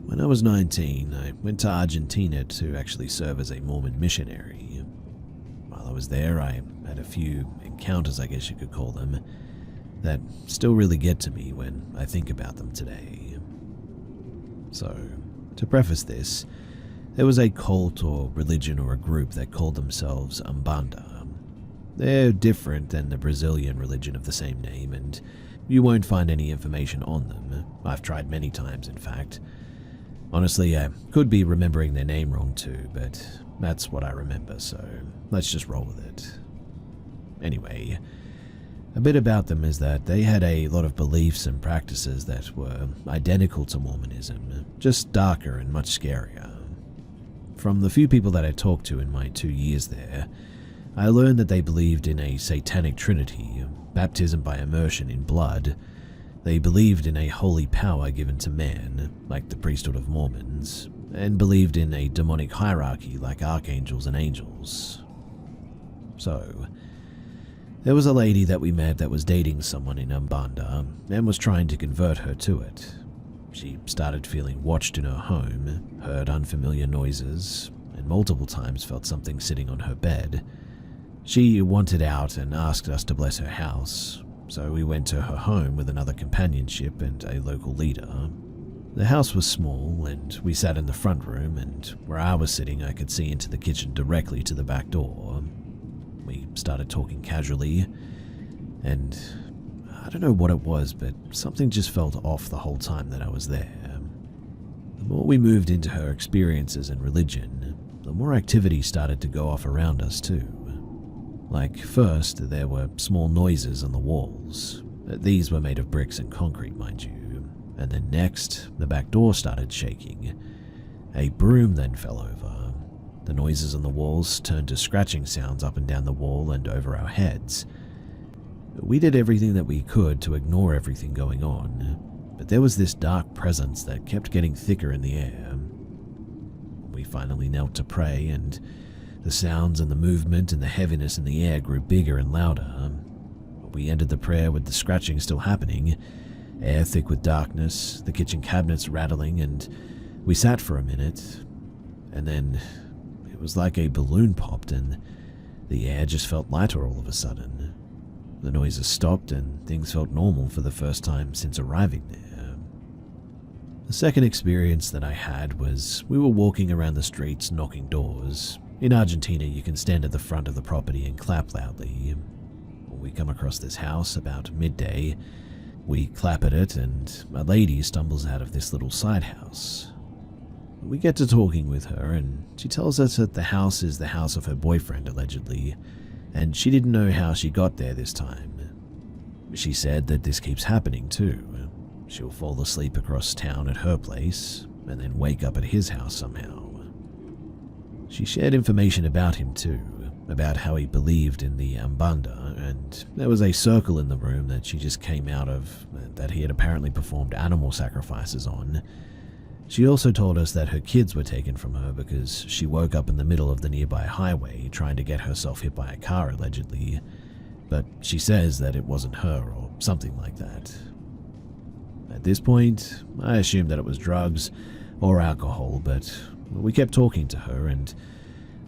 When I was 19, I went to Argentina to actually serve as a Mormon missionary. While I was there, I had a few encounters, I guess you could call them, that still really get to me when I think about them today. So, to preface this, there was a cult or religion or a group that called themselves Umbanda. They're different than the Brazilian religion of the same name, and you won't find any information on them. I've tried many times, in fact. Honestly, I could be remembering their name wrong too, but that's what I remember, so let's just roll with it. Anyway, a bit about them is that they had a lot of beliefs and practices that were identical to Mormonism, just darker and much scarier. From the few people that I talked to in my 2 years there, I learned that they believed in a satanic trinity, baptism by immersion in blood. They believed in a holy power given to man, like the priesthood of Mormons, and believed in a demonic hierarchy like archangels and angels. So, there was a lady that we met that was dating someone in Umbanda and was trying to convert her to it. She started feeling watched in her home, heard unfamiliar noises, and multiple times felt something sitting on her bed. She wanted out and asked us to bless her house, so we went to her home with another companionship and a local leader. The house was small, and we sat in the front room, and where I was sitting I could see into the kitchen directly to the back door. We started talking casually, and I don't know what it was, but something just felt off the whole time that I was there. The more we moved into her experiences and religion, the more activity started to go off around us too. Like, first, there were small noises on the walls. These were made of bricks and concrete, mind you. And then next, the back door started shaking. A broom then fell over. The noises on the walls turned to scratching sounds up and down the wall and over our heads. We did everything that we could to ignore everything going on, but there was this dark presence that kept getting thicker in the air. We finally knelt to pray, and the sounds and the movement and the heaviness in the air grew bigger and louder. We ended the prayer with the scratching still happening, air thick with darkness, the kitchen cabinets rattling, and we sat for a minute, and then it was like a balloon popped and the air just felt lighter all of a sudden. The noises stopped and things felt normal for the first time since arriving there. The second experience that I had was we were walking around the streets knocking doors. In Argentina, you can stand at the front of the property and clap loudly. We come across this house about midday. We clap at it, and a lady stumbles out of this little side house. We get to talking with her, and she tells us that the house is the house of her boyfriend, allegedly, and she didn't know how she got there this time. She said that this keeps happening too. She'll fall asleep across town at her place, and then wake up at his house somehow. She shared information about him too, about how he believed in the Umbanda, and there was a circle in the room that she just came out of that he had apparently performed animal sacrifices on. She also told us that her kids were taken from her because she woke up in the middle of the nearby highway trying to get herself hit by a car, allegedly, but she says that it wasn't her or something like that. At this point, I assumed that it was drugs or alcohol, but we kept talking to her and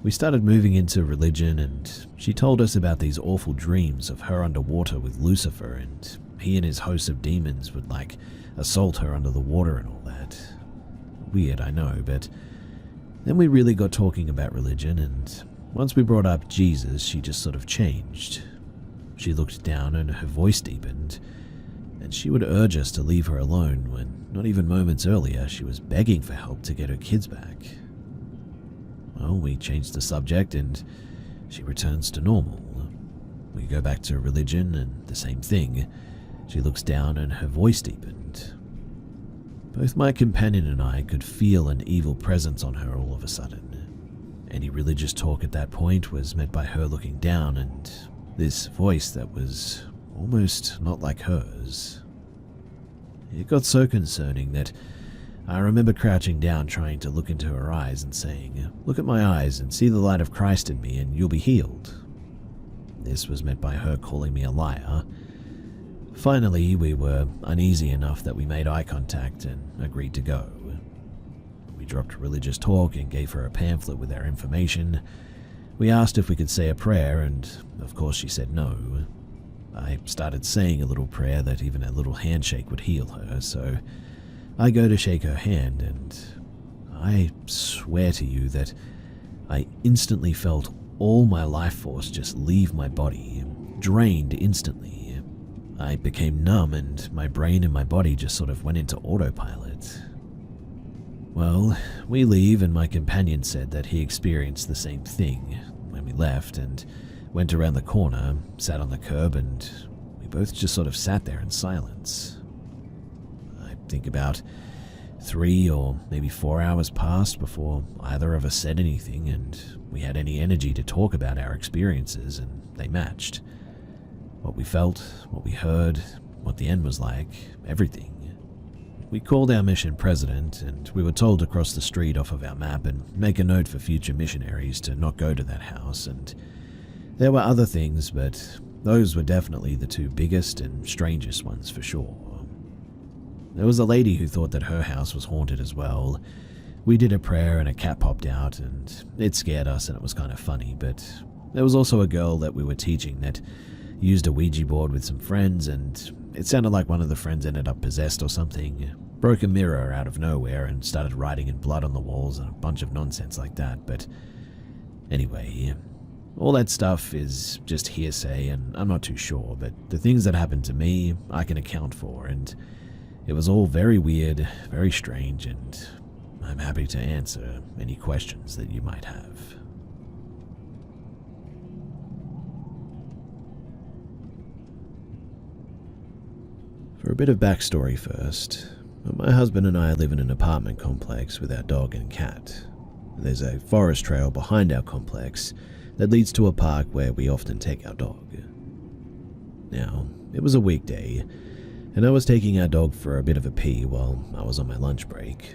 we started moving into religion, and she told us about these awful dreams of her underwater with Lucifer, and he and his host of demons would assault her under the water and all that. Weird, I know, but then we really got talking about religion, and once we brought up Jesus, she just sort of changed. She looked down and her voice deepened, and she would urge us to leave her alone when, not even moments earlier, she was begging for help to get her kids back. Well, we changed the subject and she returns to normal. We go back to religion and the same thing. She looks down and her voice deepened. Both my companion and I could feel an evil presence on her all of a sudden. Any religious talk at that point was met by her looking down and this voice that was almost not like hers. It got so concerning that I remember crouching down trying to look into her eyes and saying, "Look at my eyes and see the light of Christ in me and you'll be healed." This was met by her calling me a liar. Finally, we were uneasy enough that we made eye contact and agreed to go. We dropped religious talk and gave her a pamphlet with our information. We asked if we could say a prayer, and of course she said no. I started saying a little prayer that even a little handshake would heal her, so I go to shake her hand, and I swear to you that I instantly felt all my life force just leave my body, drained instantly. I became numb and my brain and my body just sort of went into autopilot. Well, we leave and my companion said that he experienced the same thing when we left and went around the corner, sat on the curb, and we both just sort of sat there in silence. I think about 3 or maybe 4 hours passed before either of us said anything and we had any energy to talk about our experiences, and they matched. What we felt, what we heard, what the end was like, everything. We called our mission president, and we were told to cross the street off of our map and make a note for future missionaries to not go to that house, and there were other things, but those were definitely the 2 biggest and strangest ones for sure. There was a lady who thought that her house was haunted as well. We did a prayer and a cat popped out, and it scared us and it was kind of funny, but there was also a girl that we were teaching that used a Ouija board with some friends, and it sounded like one of the friends ended up possessed or something, broke a mirror out of nowhere and started writing in blood on the walls and a bunch of nonsense like that. But anyway, all that stuff is just hearsay and I'm not too sure, but the things that happened to me, I can account for, and it was all very weird, very strange, and I'm happy to answer any questions that you might have. For a bit of backstory first, my husband and I live in an apartment complex with our dog and cat. There's a forest trail behind our complex that leads to a park where we often take our dog. Now, it was a weekday, and I was taking our dog for a bit of a pee while I was on my lunch break.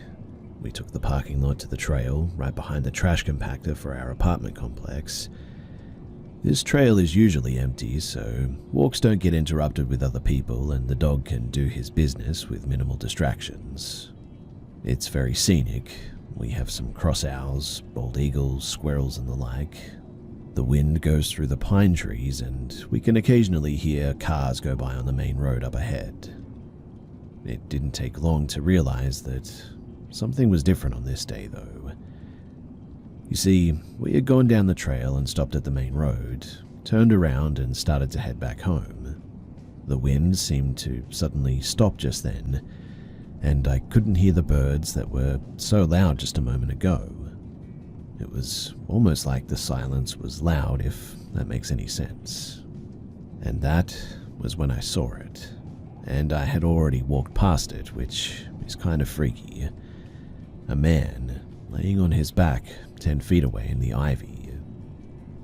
We took the parking lot to the trail right behind the trash compactor for our apartment complex. This trail is usually empty, so walks don't get interrupted with other people and the dog can do his business with minimal distractions. It's very scenic. We have some cross owls, bald eagles, squirrels and the like. The wind goes through the pine trees and we can occasionally hear cars go by on the main road up ahead. It didn't take long to realize that something was different on this day though. You see, we had gone down the trail and stopped at the main road, turned around and started to head back home. The wind seemed to suddenly stop just then, and I couldn't hear the birds that were so loud just a moment ago. It was almost like the silence was loud, if that makes any sense. And that was when I saw it, and I had already walked past it, which is kind of freaky. A man laying on his back 10 feet away in the ivy.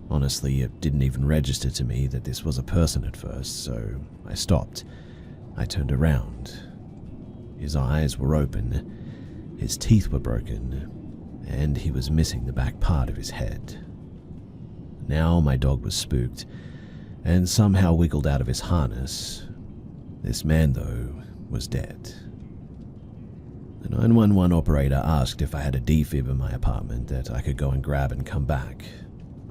Honestly, it didn't even register to me that this was a person at first, so I stopped. I turned around. His eyes were open, his teeth were broken, and he was missing the back part of his head. Now my dog was spooked, and somehow wiggled out of his harness. This man, though, was dead. The 911 operator asked if I had a defib in my apartment that I could go and grab and come back.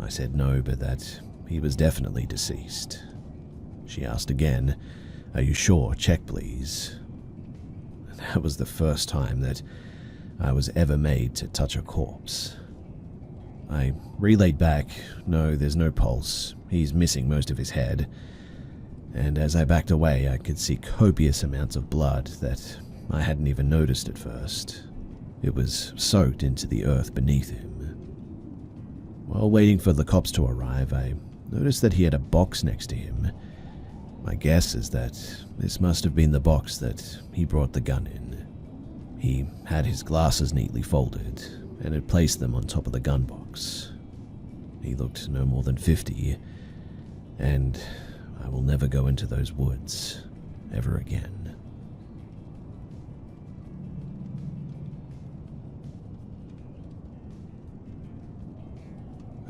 I said no, but that he was definitely deceased. She asked again, "Are you sure? Check, please." That was the first time that I was ever made to touch a corpse. I relayed back, "No, there's no pulse. He's missing most of his head." And as I backed away, I could see copious amounts of blood that I hadn't even noticed at first. It was soaked into the earth beneath him. While waiting for the cops to arrive, I noticed that he had a box next to him. My guess is that this must have been the box that he brought the gun in. He had his glasses neatly folded and had placed them on top of the gun box. He looked no more than 50, and I will never go into those woods ever again.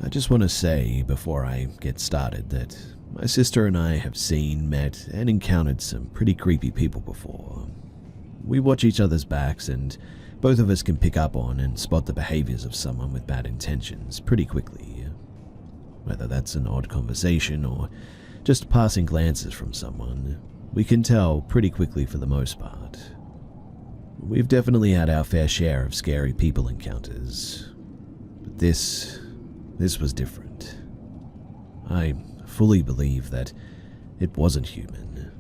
I just want to say before I get started that my sister and I have seen, met, and encountered some pretty creepy people before. We watch each other's backs, and both of us can pick up on and spot the behaviors of someone with bad intentions pretty quickly. Whether that's an odd conversation or just passing glances from someone, we can tell pretty quickly for the most part. We've definitely had our fair share of scary people encounters, but this was different. I fully believe that it wasn't human,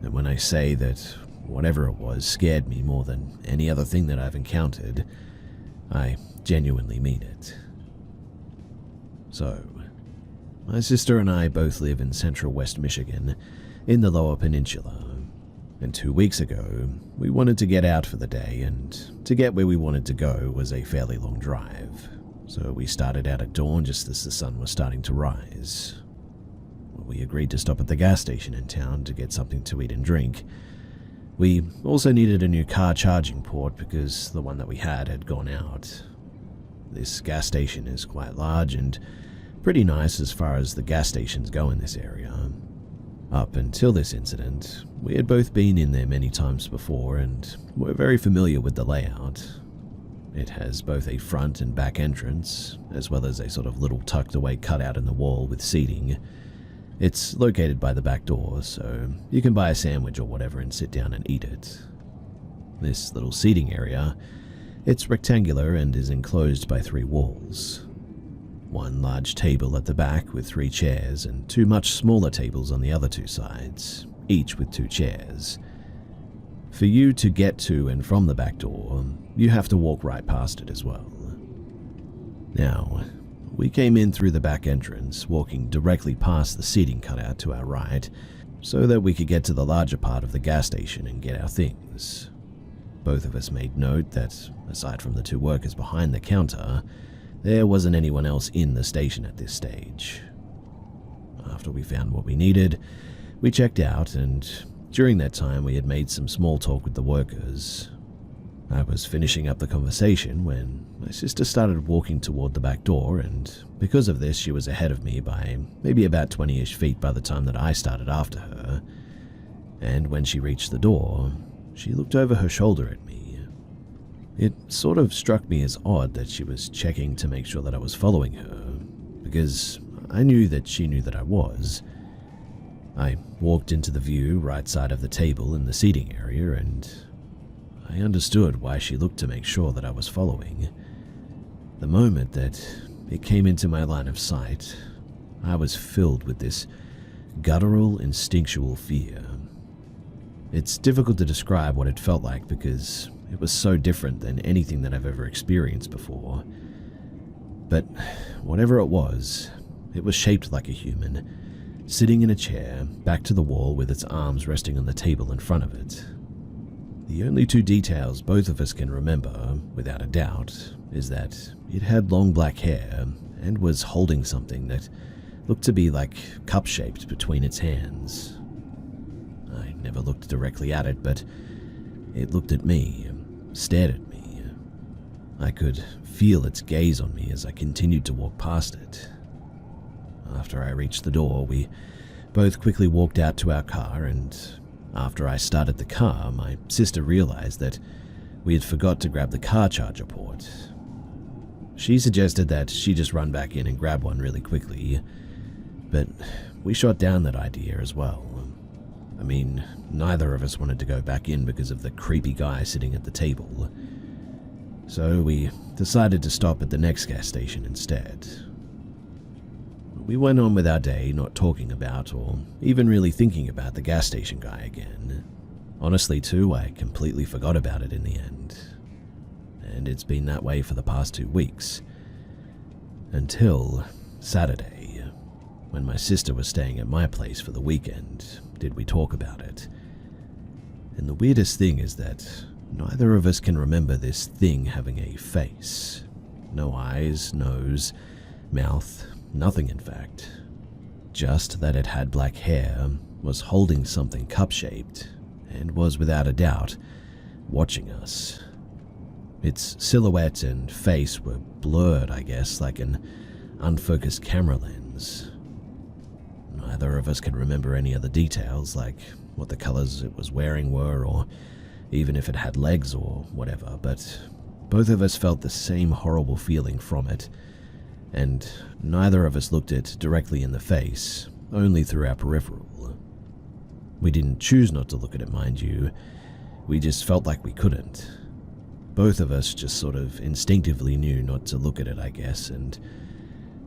and when I say that whatever it was scared me more than any other thing that I've encountered, I genuinely mean it. So, my sister and I both live in central West Michigan, in the Lower Peninsula, and 2 weeks ago, we wanted to get out for the day, and to get where we wanted to go was a fairly long drive. So we started out at dawn just as the sun was starting to rise. We agreed to stop at the gas station in town to get something to eat and drink. We also needed a new car charging port because the one that we had gone out. This gas station is quite large and pretty nice as far as the gas stations go in this area. Up until this incident, we had both been in there many times before and were very familiar with the layout. It has both a front and back entrance, as well as a sort of little tucked away cutout in the wall with seating. It's located by the back door, so you can buy a sandwich or whatever and sit down and eat it. This little seating area, it's rectangular and is enclosed by 3 walls. One large table at the back with 3 chairs and 2 much smaller tables on the other 2 sides, each with 2 chairs. For you to get to and from the back door, you have to walk right past it as well. Now, we came in through the back entrance, walking directly past the seating cutout to our right, so that we could get to the larger part of the gas station and get our things. Both of us made note that, aside from the 2 workers behind the counter, there wasn't anyone else in the station at this stage. After we found what we needed, we checked out, and during that time we had made some small talk with the workers. I was finishing up the conversation when my sister started walking toward the back door, and because of this she was ahead of me by maybe about 20-ish feet by the time that I started after her. And when she reached the door, she looked over her shoulder at me. It sort of struck me as odd that she was checking to make sure that I was following her, because I knew that she knew that I was. I walked into the view right side of the table in the seating area, and I understood why she looked to make sure that I was following. The moment that it came into my line of sight, I was filled with this guttural, instinctual fear.
It's difficult to describe what it felt like because it was so different than anything that I've ever experienced before. But whatever it was shaped like a human, sitting in a chair, back to the wall with its arms resting on the table in front of it. The only two details both of us can remember, without a doubt, is that it had long black hair and was holding something that looked to be like cup-shaped between its hands. I never looked directly at it, but it looked at me, stared at me. I could feel its gaze on me as I continued to walk past it. After I reached the door, we both quickly walked out to our car, and after I started the car, my sister realized that we had forgot to grab the car charger port. She suggested that she just run back in and grab one really quickly, but we shot down that idea as well. I mean, neither of us wanted to go back in because of the creepy guy sitting at the table. So we decided to stop at the next gas station instead. We went on with our day, not talking about or even really thinking about the gas station guy again. Honestly, too, I completely forgot about it in the end. And it's been that way for the past 2 weeks. Until Saturday, when my sister was staying at my place for the weekend, did we talk about it. And the weirdest thing is that neither of us can remember this thing having a face. No eyes, nose, mouth, nothing in fact. Just that it had black hair, was holding something cup-shaped, and was without a doubt watching us. Its silhouette and face were blurred, I guess, like an unfocused camera lens. Neither of us can remember any other details, like what the colors it was wearing were, or even if it had legs or whatever, but both of us felt the same horrible feeling from it, and neither of us looked it directly in the face, only through our peripheral. We didn't choose not to look at it, mind you. We just felt like we couldn't. Both of us just sort of instinctively knew not to look at it, I guess, and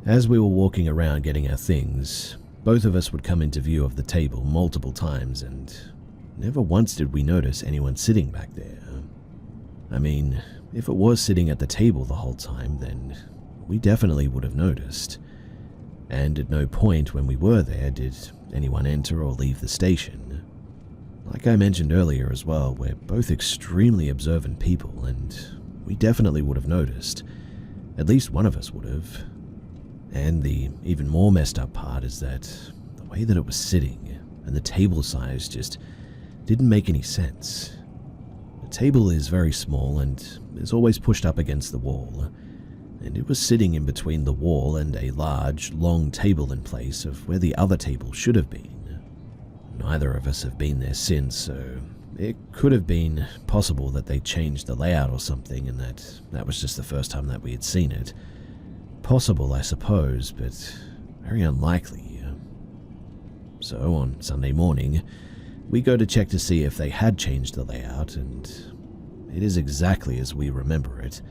as we were walking around getting our things, both of us would come into view of the table multiple times, and never once did we notice anyone sitting back there. I mean, if it was sitting at the table the whole time, then we definitely would have noticed. And at no point when we were there did anyone enter or leave the station. Like I mentioned earlier as well, we're both extremely observant people, and we definitely would have noticed. At least one of us would have. And the even more messed up part is that the way that it was sitting and the table size just didn't make any sense. The table is very small and is always pushed up against the wall, and it was sitting in between the wall and a large, long table in place of where the other table should have been. Neither of us have been there since, so it could have been possible that they changed the layout or something, and that was just the first time that we had seen it. Possible, I suppose, but very unlikely. So on Sunday morning, we go to check to see if they had changed the layout, and it is exactly as we remember it.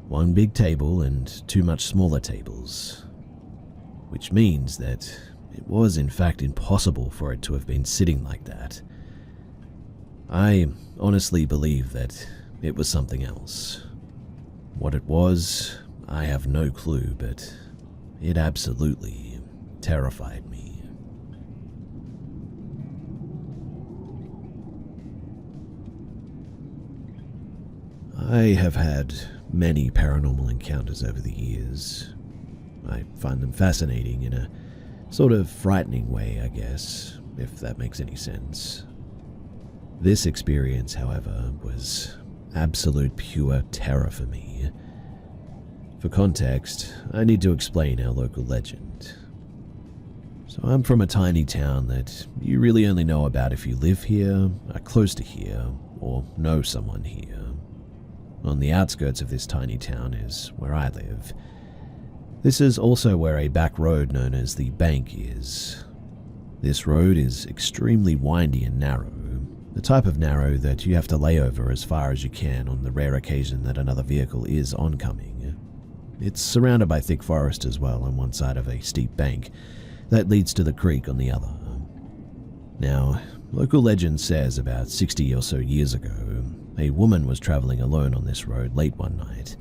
One big table and 2 much smaller tables. Which means that it was in fact impossible for it to have been sitting like that. I honestly believe that it was something else. What it was, I have no clue, but it absolutely terrified me. I have had many paranormal encounters over the years. I find them fascinating in a sort of frightening way, I guess, if that makes any sense. This experience, however, was absolute pure terror for me. For context, I need to explain our local legend. So I'm from a tiny town that you really only know about if you live here, are close to here, or know someone here. On the outskirts of this tiny town is where I live. This is also where a back road known as the Bank is. This road is extremely windy and narrow, the type of narrow that you have to lay over as far as you can on the rare occasion that another vehicle is oncoming. It's surrounded by thick forest as well on one side of a steep bank that leads to the creek on the other. Now, local legend says about 60 or so years ago, a woman was traveling alone on this road late one night.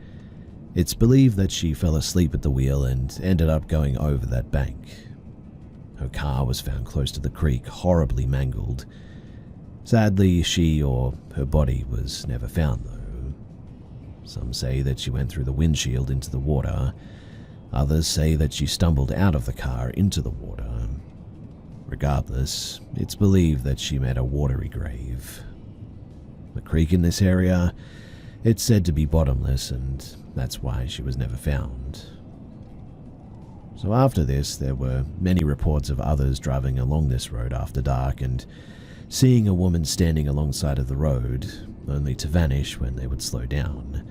It's believed that she fell asleep at the wheel and ended up going over that bank. Her car was found close to the creek, horribly mangled. Sadly, she or her body was never found, though. Some say that she went through the windshield into the water. Others say that she stumbled out of the car into the water. Regardless, it's believed that she met a watery grave. The creek in this area, it's said to be bottomless, and that's why she was never found. So after this, there were many reports of others driving along this road after dark and seeing a woman standing alongside of the road, only to vanish when they would slow down.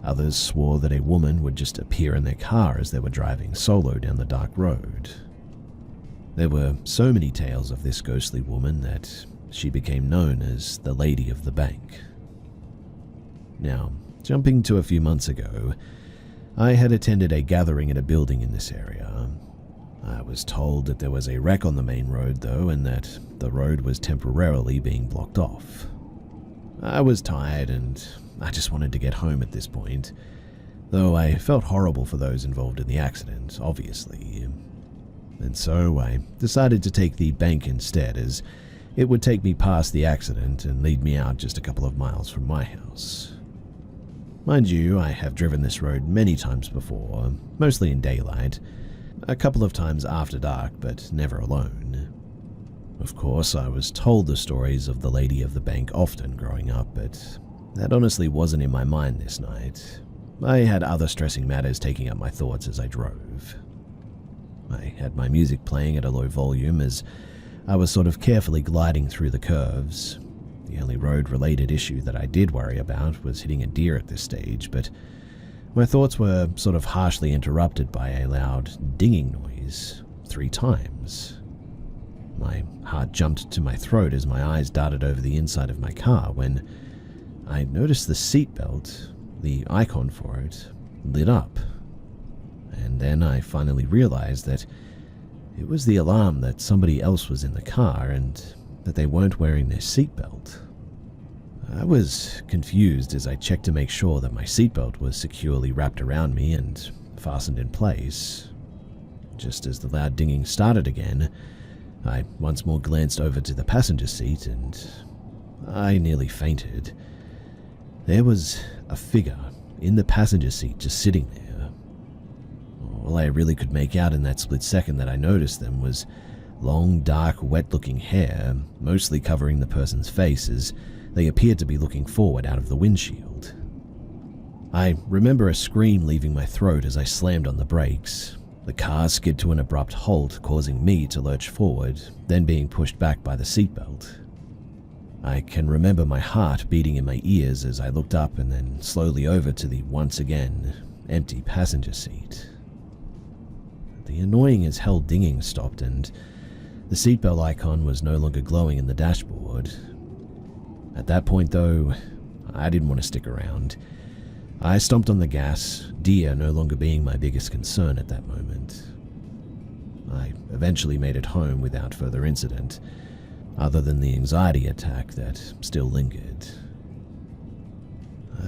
Others swore that a woman would just appear in their car as they were driving solo down the dark road. There were so many tales of this ghostly woman that she became known as the Lady of the Bank. Now, jumping to a few months ago, I had attended a gathering at a building in this area. I was told that there was a wreck on the main road though, and that the road was temporarily being blocked off. I was tired and I just wanted to get home at this point, though I felt horrible for those involved in the accident, obviously. And so I decided to take the bank instead, as it would take me past the accident and lead me out just a couple of miles from my house. Mind you, I have driven this road many times before, mostly in daylight, a couple of times after dark, but never alone. Of course, I was told the stories of the Lady of the Bank often growing up, but that honestly wasn't in my mind this night. I had other stressing matters taking up my thoughts as I drove. I had my music playing at a low volume as I was sort of carefully gliding through the curves. The only road-related issue that I did worry about was hitting a deer at this stage, but my thoughts were sort of harshly interrupted by a loud dinging noise 3 times. My heart jumped to my throat as my eyes darted over the inside of my car when I noticed the seatbelt, the icon for it, lit up. And then I finally realized that it was the alarm that somebody else was in the car and that they weren't wearing their seatbelt. I was confused as I checked to make sure that my seatbelt was securely wrapped around me and fastened in place. Just as the loud dinging started again, I once more glanced over to the passenger seat and I nearly fainted. There was a figure in the passenger seat just sitting there. All I really could make out in that split second that I noticed them was long, dark, wet-looking hair, mostly covering the person's face as they appeared to be looking forward out of the windshield. I remember a scream leaving my throat as I slammed on the brakes. The car skid to an abrupt halt, causing me to lurch forward, then being pushed back by the seatbelt. I can remember my heart beating in my ears as I looked up and then slowly over to the once again empty passenger seat. The annoying as hell dinging stopped and the seatbelt icon was no longer glowing in the dashboard. At that point though, I didn't want to stick around. I stomped on the gas, deer no longer being my biggest concern at that moment. I eventually made it home without further incident, other than the anxiety attack that still lingered.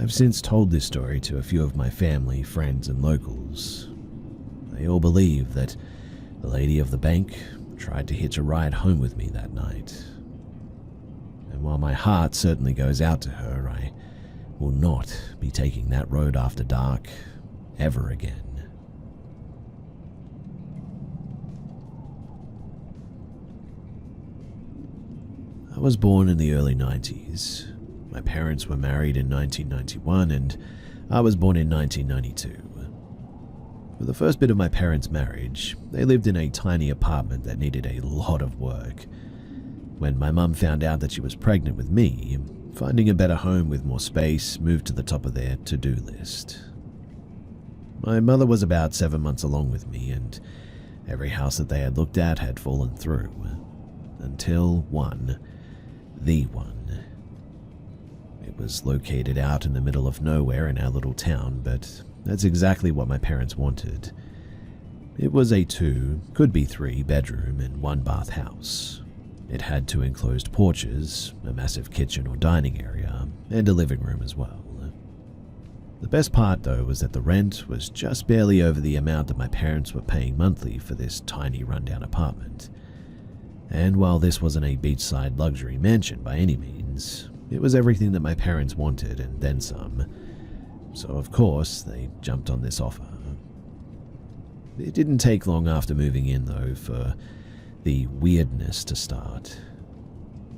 I've since told this story to a few of my family, friends, and locals. They all believe that the Lady of the Bank tried to hitch a ride home with me that night. And while my heart certainly goes out to her, I will not be taking that road after dark ever again. I was born in the early 90s. My parents were married in 1991 and I was born in 1992. For the first bit of my parents' marriage, they lived in a tiny apartment that needed a lot of work. When my mum found out that she was pregnant with me, finding a better home with more space moved to the top of their to-do list. My mother was about 7 months along with me, and every house that they had looked at had fallen through. Until one. The one. It was located out in the middle of nowhere in our little town, but that's exactly what my parents wanted. It was a 2, could be 3 bedroom and 1 bath house.
It had two enclosed porches, a massive kitchen or dining area, and a living room as well. The best part, though, was that the rent was just barely over the amount that my parents were paying monthly for this tiny rundown apartment. And while this wasn't a beachside luxury mansion by any means, it was everything that my parents wanted and then some. So of course, they jumped on this offer. It didn't take long after moving in, though, for the weirdness to start.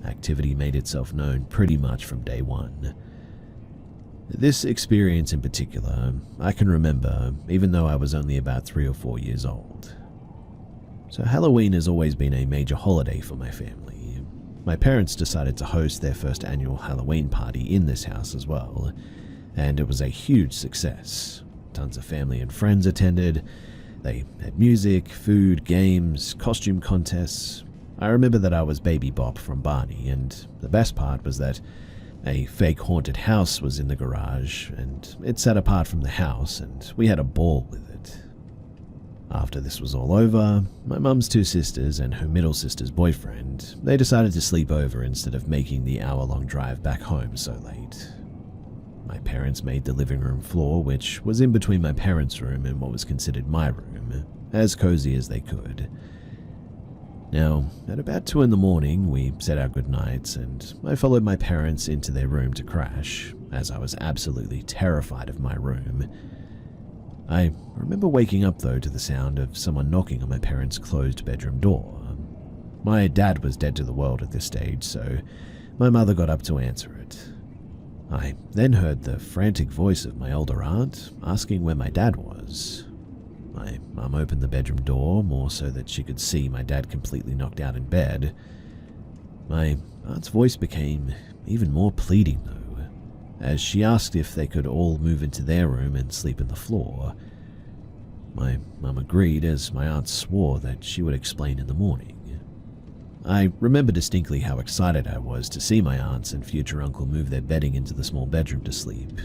Activity made itself known pretty much from day one. This experience in particular, I can remember, even though I was only about 3 or 4 years old. So Halloween has always been a major holiday for my family. My parents decided to host their first annual Halloween party in this house as well, and it was a huge success. Tons of family and friends attended. They had music, food, games, costume contests. I remember that I was Baby Bop from Barney, and the best part was that a fake haunted house was in the garage, and it sat apart from the house, and we had a ball with it. After this was all over, my mum's 2 sisters and her middle sister's boyfriend, they decided to sleep over instead of making the hour-long drive back home so late. My parents made the living room floor, which was in between my parents' room and what was considered my room, as cozy as they could. Now, at about 2 in the morning, we said our goodnights, and I followed my parents into their room to crash, as I was absolutely terrified of my room. I remember waking up, though, to the sound of someone knocking on my parents' closed bedroom door. My dad was dead to the world at this stage, so my mother got up to answer it. I then heard the frantic voice of my older aunt asking where my dad was. My mum opened the bedroom door, more so that she could see my dad completely knocked out in bed. My aunt's voice became even more pleading, though, as she asked if they could all move into their room and sleep on the floor. My mum agreed, as my aunt swore that she would explain in the morning. I remember distinctly how excited I was to see my aunts and future uncle move their bedding into the small bedroom to sleep.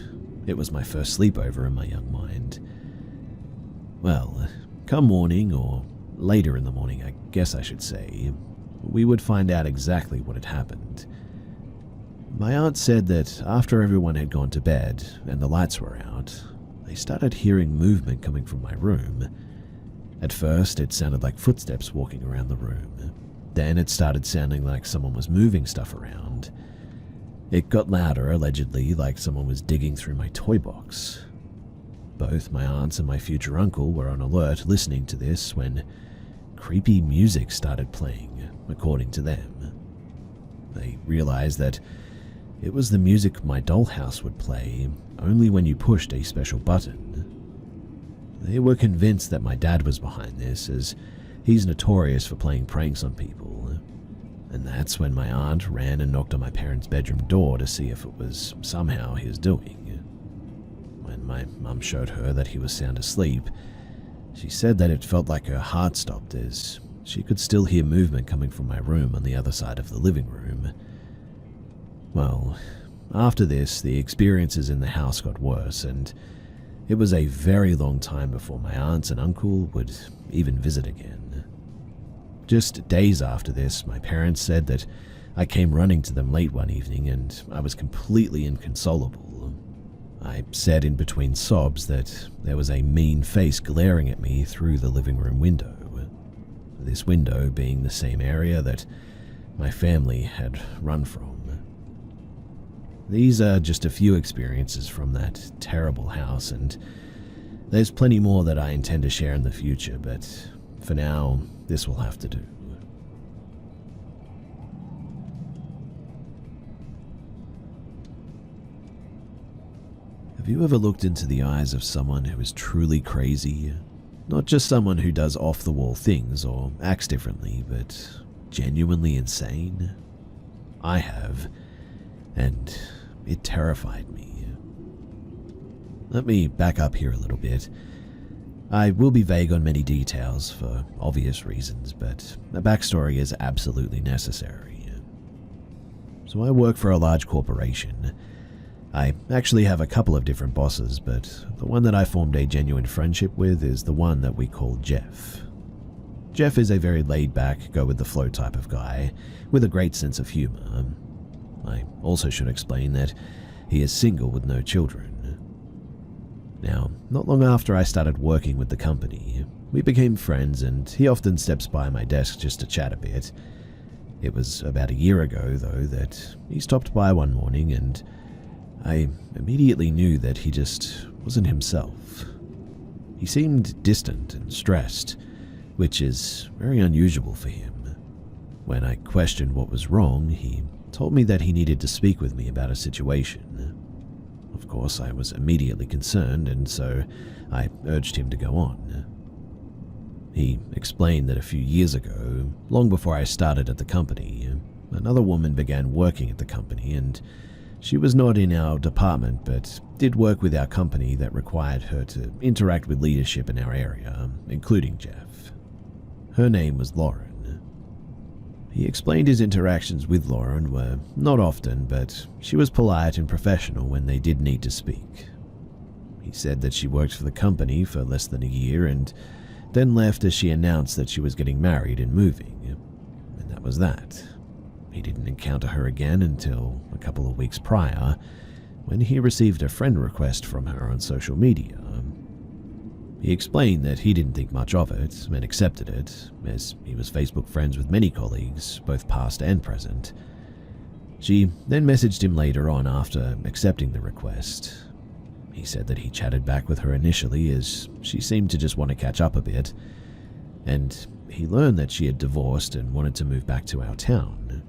It was my first sleepover in my young mind. Well, come morning, or later in the morning I guess I should say, we would find out exactly what had happened. My aunt said that after everyone had gone to bed and the lights were out, they started hearing movement coming from my room. At first, it sounded like footsteps walking around the room. Then it started sounding like someone was moving stuff around. It got louder, allegedly like someone was digging through my toy box. Both my aunts and my future uncle were on alert listening to this when creepy music started playing, according to them. They realized that it was the music my dollhouse would play only when you pushed a special button. They were convinced that my dad was behind this, as he's notorious for playing pranks on people. And that's when my aunt ran and knocked on my parents' bedroom door to see if it was somehow his doing. When my mum showed her that he was sound asleep, she said that it felt like her heart stopped, as she could still hear movement coming from my room on the other side of the living room. Well, after this, the experiences in the house got worse, and it was a very long time before my aunts and uncle would even visit again. Just days after this, my parents said that I came running to them late one evening and I was completely inconsolable. I said in between sobs that there was a mean face glaring at me through the living room window. This window being the same area that my family had run from. These are just a few experiences from that terrible house, and there's plenty more that I intend to share in the future, but for now, this will have to do. Have you ever looked into the eyes of someone who is truly crazy? Not just someone who does off-the-wall things or acts differently, but genuinely insane? I have, and it terrified me. Let me back up here a little bit. I will be vague on many details for obvious reasons, but a backstory is absolutely necessary. So I work for a large corporation. I actually have a couple of different bosses, but the one that I formed a genuine friendship with is the one that we call Jeff. Jeff is a very laid-back, go-with-the-flow type of guy, with a great sense of humor. I also should explain that he is single with no children. Now, not long after I started working with the company, we became friends and he often steps by my desk just to chat a bit. It was about a year ago, though, that he stopped by one morning and I immediately knew that he just wasn't himself. He seemed distant and stressed, which is very unusual for him. When I questioned what was wrong, he told me that he needed to speak with me about a situation. Of course, I was immediately concerned, and so I urged him to go on. He explained that a few years ago, long before I started at the company, another woman began working at the company, and she was not in our department but did work with our company that required her to interact with leadership in our area, including Jeff. Her name was Lauren. He explained his interactions with Lauren were not often, but she was polite and professional when they did need to speak. He said that she worked for the company for less than a year and then left as she announced that she was getting married and moving, and that was that. He didn't encounter her again until a couple of weeks prior, when he received a friend request from her on social media. He explained that he didn't think much of it and accepted it, as he was Facebook friends with many colleagues, both past and present. She then messaged him later on after accepting the request. He said that he chatted back with her initially as she seemed to just want to catch up a bit, and he learned that she had divorced and wanted to move back to our town.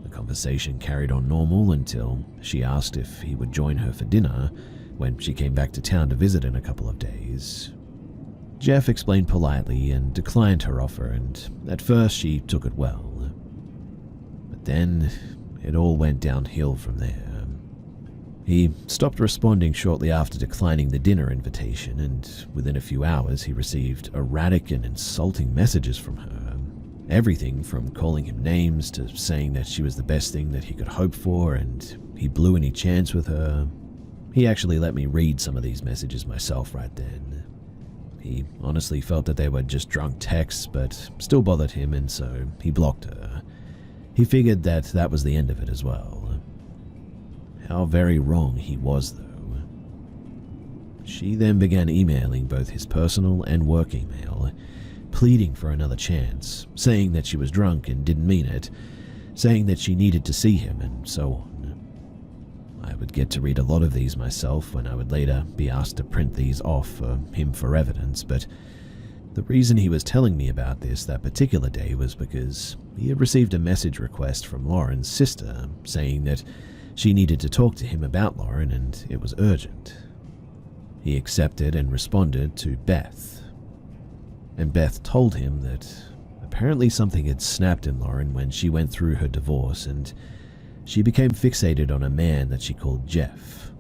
The conversation carried on normal until she asked if he would join her for dinner when she came back to town to visit in a couple of days. Jeff explained politely and declined her offer, and at first she took it well. But then it all went downhill from there. He stopped responding shortly after declining the dinner invitation, and within a few hours he received erratic and insulting messages from her. Everything from calling him names to saying that she was the best thing that he could hope for and he blew any chance with her. He actually let me read some of these messages myself right then. He honestly felt that they were just drunk texts, but still bothered him, and so he blocked her. He figured that that was the end of it as well. How very wrong he was, though. She then began emailing both his personal and work email, pleading for another chance, saying that she was drunk and didn't mean it, saying that she needed to see him, and so on. I would get to read a lot of these myself when I would later be asked to print these off for him for evidence, but the reason he was telling me about this that particular day was because he had received a message request from Lauren's sister saying that she needed to talk to him about Lauren and it was urgent. He accepted and responded to Beth, and Beth told him that apparently something had snapped in Lauren when she went through her divorce and she became fixated on a man that she called Jeff.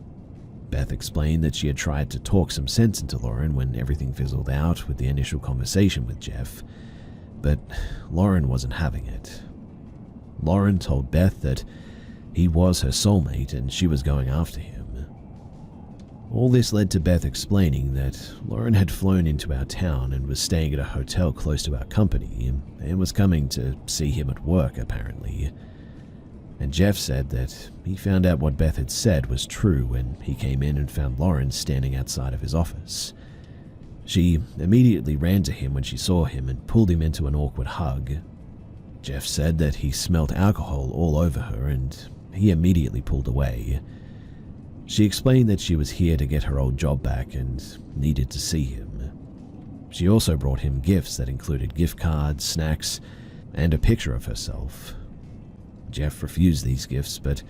Beth explained that she had tried to talk some sense into Lauren when everything fizzled out with the initial conversation with Jeff, but Lauren wasn't having it. Lauren told Beth that he was her soulmate and she was going after him. All this led to Beth explaining that Lauren had flown into our town and was staying at a hotel close to our company and was coming to see him at work, apparently. And Jeff said that he found out what Beth had said was true when he came in and found Lauren standing outside of his office. She immediately ran to him when she saw him and pulled him into an awkward hug. Jeff said that he smelt alcohol all over her and he immediately pulled away. She explained that she was here to get her old job back and needed to see him. She also brought him gifts that included gift cards, snacks, and a picture of herself. Jeff refused these gifts, but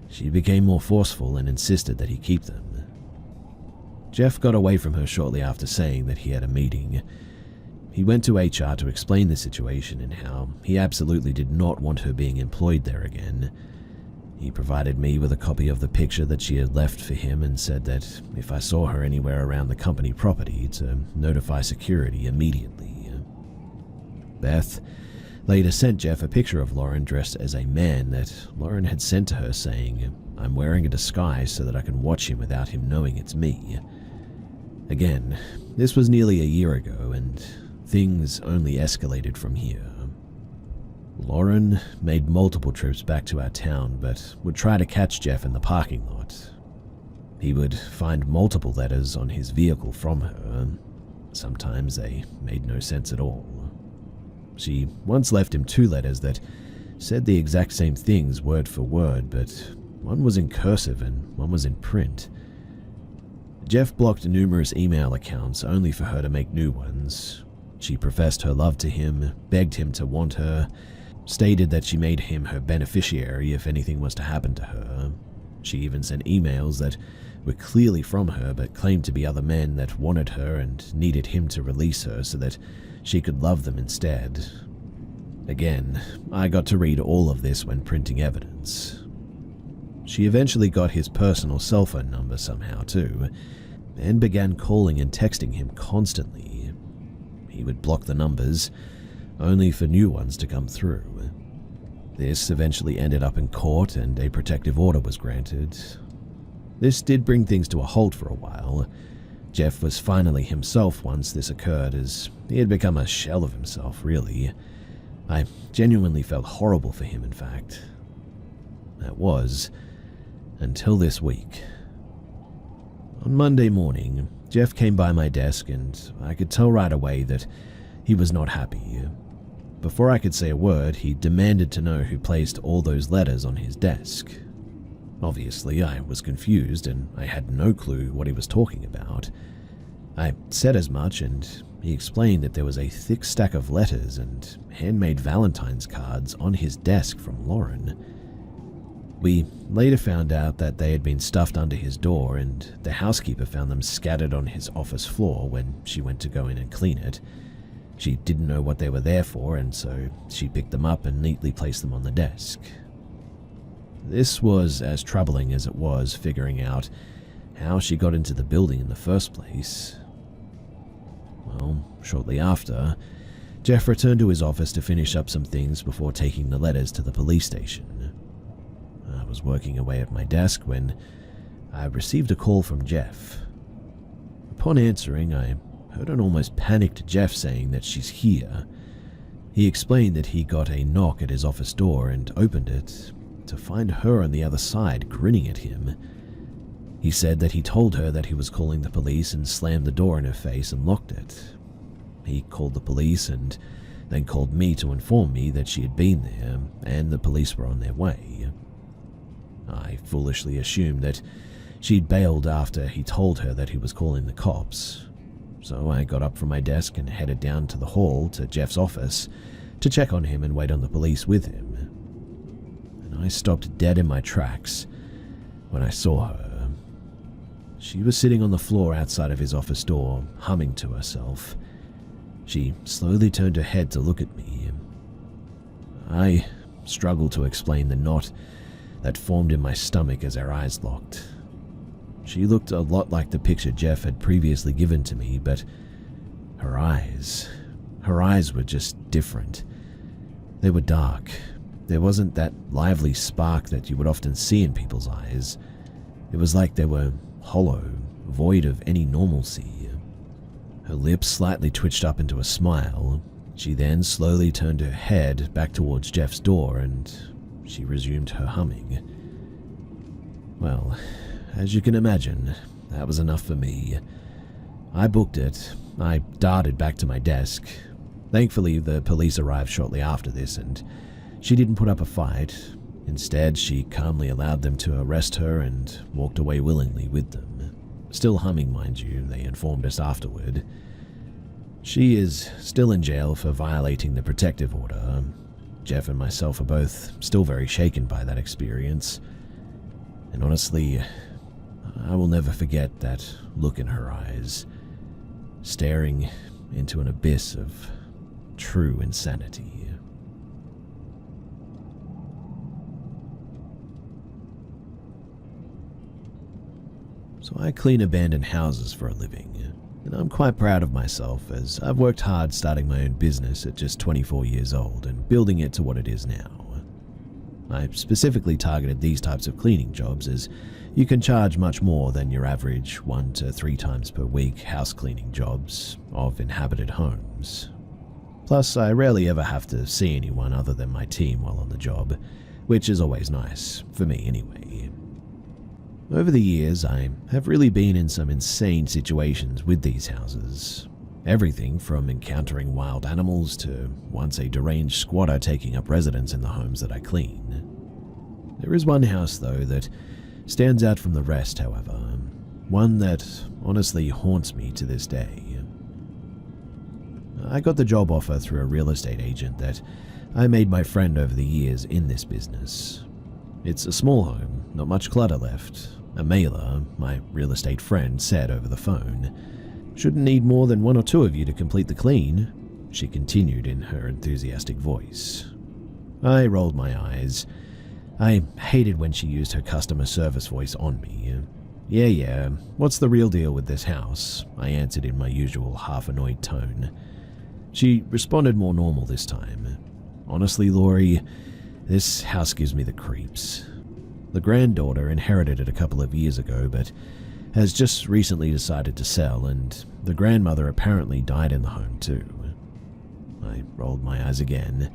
she became more forceful and insisted that he keep them. Jeff got away from her shortly after saying that he had a meeting. He went to HR to explain the situation and how he absolutely did not want her being employed there again. He provided me with a copy of the picture that she had left for him and said that if I saw her anywhere around the company property to notify security immediately. Beth later sent Jeff a picture of Lauren dressed as a man that Lauren had sent to her saying, "I'm wearing a disguise so that I can watch him without him knowing it's me." Again, this was nearly a year ago, and
things only escalated from here. Lauren made multiple trips back to our town, but would try to catch Jeff in the parking lot. He would find multiple letters on his vehicle from her. Sometimes they made no sense at all. She once left him 2 letters that said the exact same things word for word, but one was in cursive and one was in print. Jeff blocked numerous email accounts only for her to make new ones. She professed her love to him, begged him to want her, stated that she made him her beneficiary if anything was to happen to her. She even sent emails that were clearly from her but claimed to be other men that wanted her and needed him to release her so that she could love them instead. Again, I got to read all of this when printing evidence. She eventually got his personal cell phone number somehow too, and began calling and texting him constantly. He would block the numbers, only for new ones to come through. This eventually ended up in court and a protective order was granted. This did bring things to a halt for a while. Jeff was finally himself once this occurred, as he had become a shell of himself, really. I genuinely felt horrible for him, in fact. That was until this week. On Monday morning, Jeff came by my desk and I could tell right away that he was not happy. Before I could say a word, he demanded to know who placed all those letters on his desk. Obviously, I was confused and I had no clue what he was talking about. I said as much and he explained that there was a thick stack of letters and handmade Valentine's cards on his desk from Lauren. We later found out that they had been stuffed under his door and the housekeeper found them scattered on his office floor when she went to go in and clean it. She didn't know what they were there for, and so she picked them up and neatly placed them on the desk. This was as troubling as it was figuring out how she got into the building in the first place. Well, shortly after, Jeff returned to his office to finish up some things before taking the letters to the police station. I was working away at my desk when I received a call from Jeff. Upon answering, I heard an almost panicked Jeff saying that she's here. He explained that he got a knock at his office door and opened it to find her on the other side grinning at him. He said that he told her that he was calling the police and slammed the door in her face and locked it. He called the police and then called me to inform me that she had been there and the police were on their way. I foolishly assumed that she'd bailed after he told her that he was calling the cops. So I got up from my desk and headed down to the hall to Jeff's office to check on him and wait on the police with him. And I stopped dead in my tracks when I saw her. She was sitting on the floor outside of his office door, humming to herself. She slowly turned her head to look at me. I struggled to explain the knot that formed in my stomach as our eyes locked. She looked a lot like the picture Jeff had previously given to me, but her eyes were just different. They were dark. There wasn't that lively spark that you would often see in people's eyes. It was like they were hollow, void of any normalcy. Her lips slightly twitched up into a smile. She then slowly turned her head back towards Jeff's door and she resumed her humming. Well, as you can imagine, that was enough for me. I booked it. I darted back to my desk. Thankfully, the police arrived shortly after this, and she didn't put up a fight. Instead, she calmly allowed them to arrest her and walked away willingly with them. Still humming, mind you, they informed us afterward. She is still in jail for violating the protective order. Jeff and myself are both still very shaken by that experience. And honestly, I will never forget that look in her eyes, staring into an abyss of true insanity. So I clean abandoned houses for a living, and I'm quite proud of myself as I've worked hard starting my own business at just 24 years old and building it to what it is now. I specifically targeted these types of cleaning jobs as you can charge much more than your average 1 to 3 times per week house cleaning jobs of inhabited homes.
Plus, I rarely ever have to see anyone other than my team while on the job, which is always nice, for me anyway. Over the years, I have really been in some insane situations with these houses. Everything from encountering wild animals to once a deranged squatter taking up residence in the homes that I clean. There is one house, though, that stands out from the rest, however. One that honestly haunts me to this day. I got the job offer through a real estate agent that I made my friend over the years in this business. It's a small home, not much clutter left. Amela, my real estate friend, said over the phone, "Shouldn't need more than 1 or 2 of you to complete the clean," she continued in her enthusiastic voice. I rolled my eyes. I hated when she used her customer service voice on me. Yeah, what's the real deal with this house?" I answered in my usual half-annoyed tone. She responded more normal this time. "Honestly, Laurie, this house gives me the creeps. The granddaughter inherited it a couple of years ago, but has just recently decided to sell, and the grandmother apparently died in the home too." I rolled my eyes again.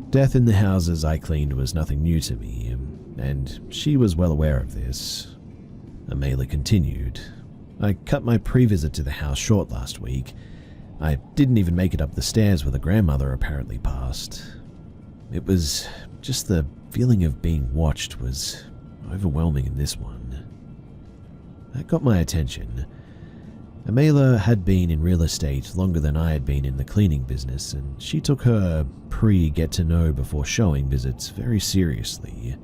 Death in the houses I cleaned was nothing new to me, and she was well aware of this. Amela continued, "I cut my pre-visit to the house short last week. I didn't even make it up the stairs where the grandmother apparently passed. It was just the feeling of being watched was overwhelming in this one." That got my attention. Amela had been in real estate longer than I had been in the cleaning business, and she took her pre-get-to-know before showing visits very seriously.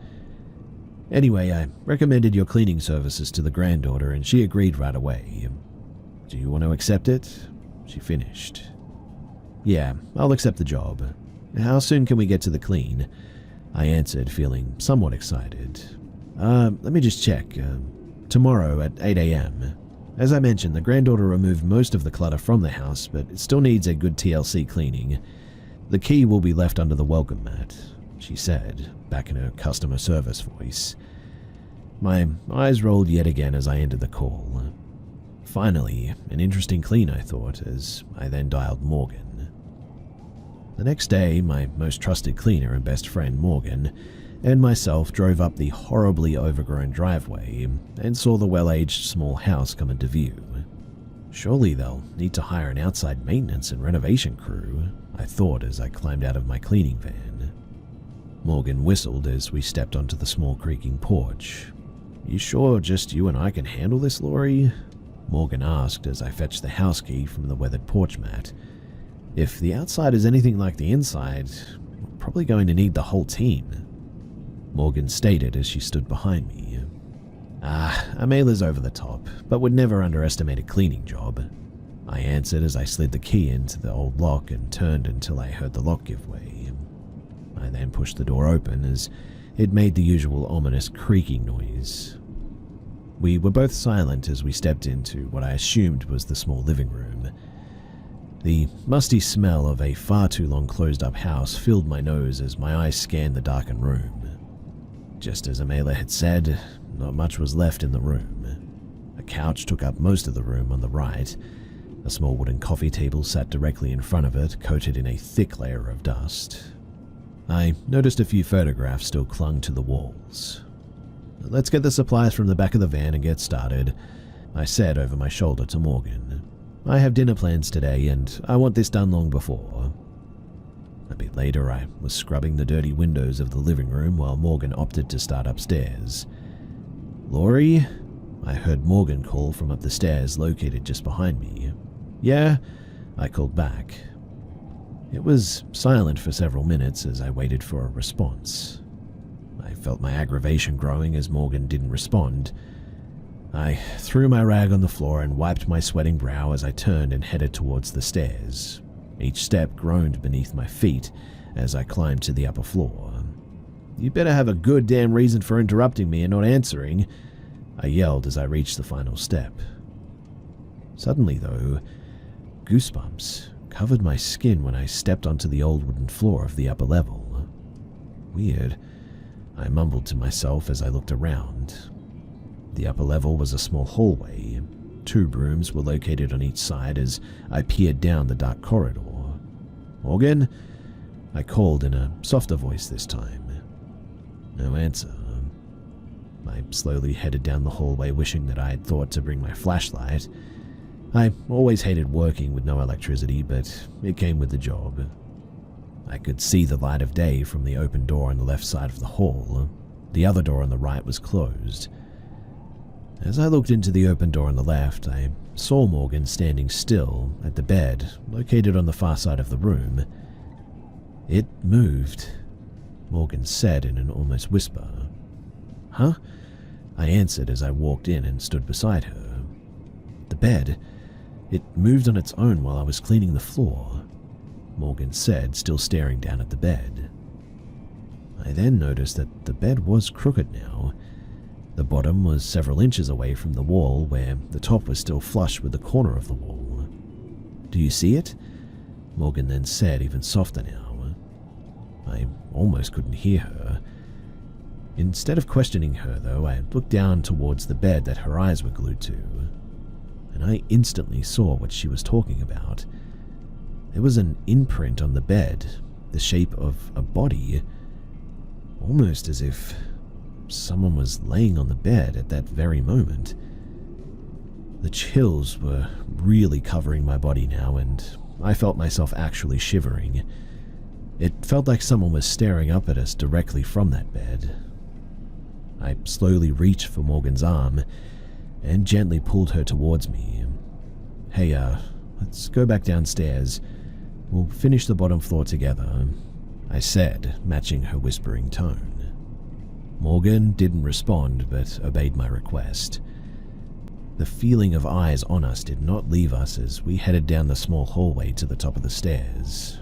Anyway, I recommended your cleaning services to the granddaughter, and she agreed right away. "Do you want to accept it?" she finished. "Yeah, I'll accept the job. How soon can we get to the clean?" I answered, feeling somewhat excited. Let me just check. Tomorrow at 8 a.m. As I mentioned, the granddaughter removed most of the clutter from the house, but it still needs a good TLC cleaning. The key will be left under the welcome mat," she said, back in her customer service voice. My eyes rolled yet again as I ended the call. Finally, an interesting clean, I thought, as I then dialed Morgan. The next day, my most trusted cleaner and best friend, Morgan, and myself drove up the horribly overgrown driveway and saw the well-aged small house come into view. Surely they'll need to hire an outside maintenance and renovation crew, I thought as I climbed out of my cleaning van. Morgan whistled as we stepped onto the small creaking porch. "You sure just you and I can handle this, Laurie?" Morgan asked as I fetched the house key from the weathered porch mat. "If the outside is anything like the inside, we're probably going to need the whole team," Morgan stated as she stood behind me. Amela's over the top, but would never underestimate a cleaning job," I answered as I slid the key into the old lock and turned until I heard the lock give way. I then pushed the door open as it made the usual ominous creaking noise. We were both silent as we stepped into what I assumed was the small living room. The musty smell of a far too long closed-up house filled my nose as my eyes scanned the darkened room. Just as Amela had said, not much was left in the room. A couch took up most of the room on the right. A small wooden coffee table sat directly in front of it, coated in a thick layer of dust. I noticed a few photographs still clung to the walls. "Let's get the supplies from the back of the van and get started," I said over my shoulder to Morgan. "I have dinner plans today, and I want this done long before." A bit later, I was scrubbing the dirty windows of the living room while Morgan opted to start upstairs. "Laurie?" I heard Morgan call from up the stairs located just behind me. "Yeah?" I called back. It was silent for several minutes as I waited for a response. I felt my aggravation growing as Morgan didn't respond. I threw my rag on the floor and wiped my sweating brow as I turned and headed towards the stairs. Each step groaned beneath my feet as I climbed to the upper floor. "You better have a good damn reason for interrupting me and not answering," I yelled as I reached the final step. Suddenly, though, goosebumps covered my skin when I stepped onto the old wooden floor of the upper level. Weird, I mumbled to myself as I looked around. The upper level was a small hallway. 2 rooms were located on each side as I peered down the dark corridor. "Morgan?" I called in a softer voice this time. No answer. I slowly headed down the hallway, wishing that I had thought to bring my flashlight. I always hated working with no electricity, but it came with the job. I could see the light of day from the open door on the left side of the hall. The other door on the right was closed. As I looked into the open door on the left, I saw Morgan standing still at the bed located on the far side of the room. "It moved," Morgan said in an almost whisper. "Huh?" I answered as I walked in and stood beside her. "The bed, it moved on its own while I was cleaning the floor," Morgan said, still staring down at the bed. I then noticed that the bed was crooked now. The bottom was several inches away from the wall, where the top was still flush with the corner of the wall. "Do you see it?" Morgan then said, even softer now. I almost couldn't hear her. Instead of questioning her, though, I looked down towards the bed that her eyes were glued to, and I instantly saw what she was talking about. There was an imprint on the bed, the shape of a body, almost as if someone was laying on the bed at that very moment. The chills were really covering my body now, and I felt myself actually shivering. It felt like someone was staring up at us directly from that bed. I slowly reached for Morgan's arm and gently pulled her towards me. "Hey, let's go back downstairs. We'll finish the bottom floor together," I said, matching her whispering tone. Morgan didn't respond, but obeyed my request. The feeling of eyes on us did not leave us as we headed down the small hallway to the top of the stairs.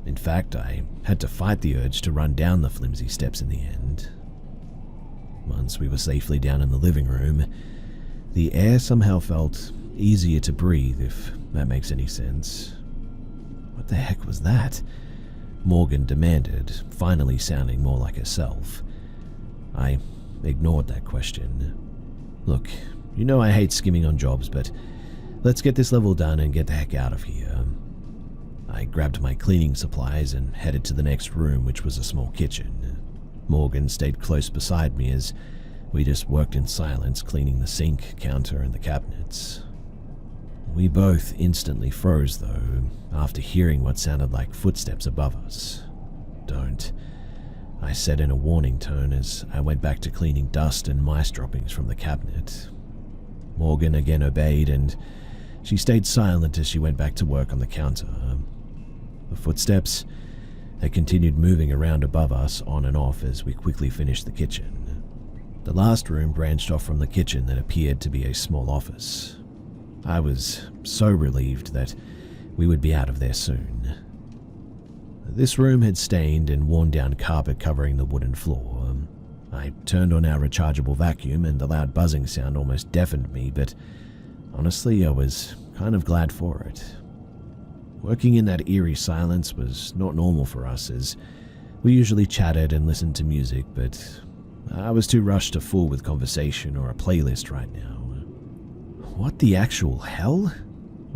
In fact, I had to fight the urge to run down the flimsy steps in the end. Once we were safely down in the living room, the air somehow felt easier to breathe, if that makes any sense. "What the heck was that?" Morgan demanded, finally sounding more like herself. I ignored that question. "Look, you know I hate skimming on jobs, but let's get this level done and get the heck out of here." I grabbed my cleaning supplies and headed to the next room, which was a small kitchen. Morgan stayed close beside me as we just worked in silence, cleaning the sink, counter, and the cabinets. We both instantly froze, though, after hearing what sounded like footsteps above us. "Don't," I said in a warning tone as I went back to cleaning dust and mice droppings from the cabinet. Morgan again obeyed, and she stayed silent as she went back to work on the counter. The footsteps, they continued moving around above us, on and off, as we quickly finished the kitchen. The last room branched off from the kitchen that appeared to be a small office. I was so relieved that we would be out of there soon. This room had stained and worn down carpet covering the wooden floor. I turned on our rechargeable vacuum and the loud buzzing sound almost deafened me, but honestly, I was kind of glad for it. Working in that eerie silence was not normal for us, as we usually chatted and listened to music, but I was too rushed to fool with conversation or a playlist right now. "What the actual hell?"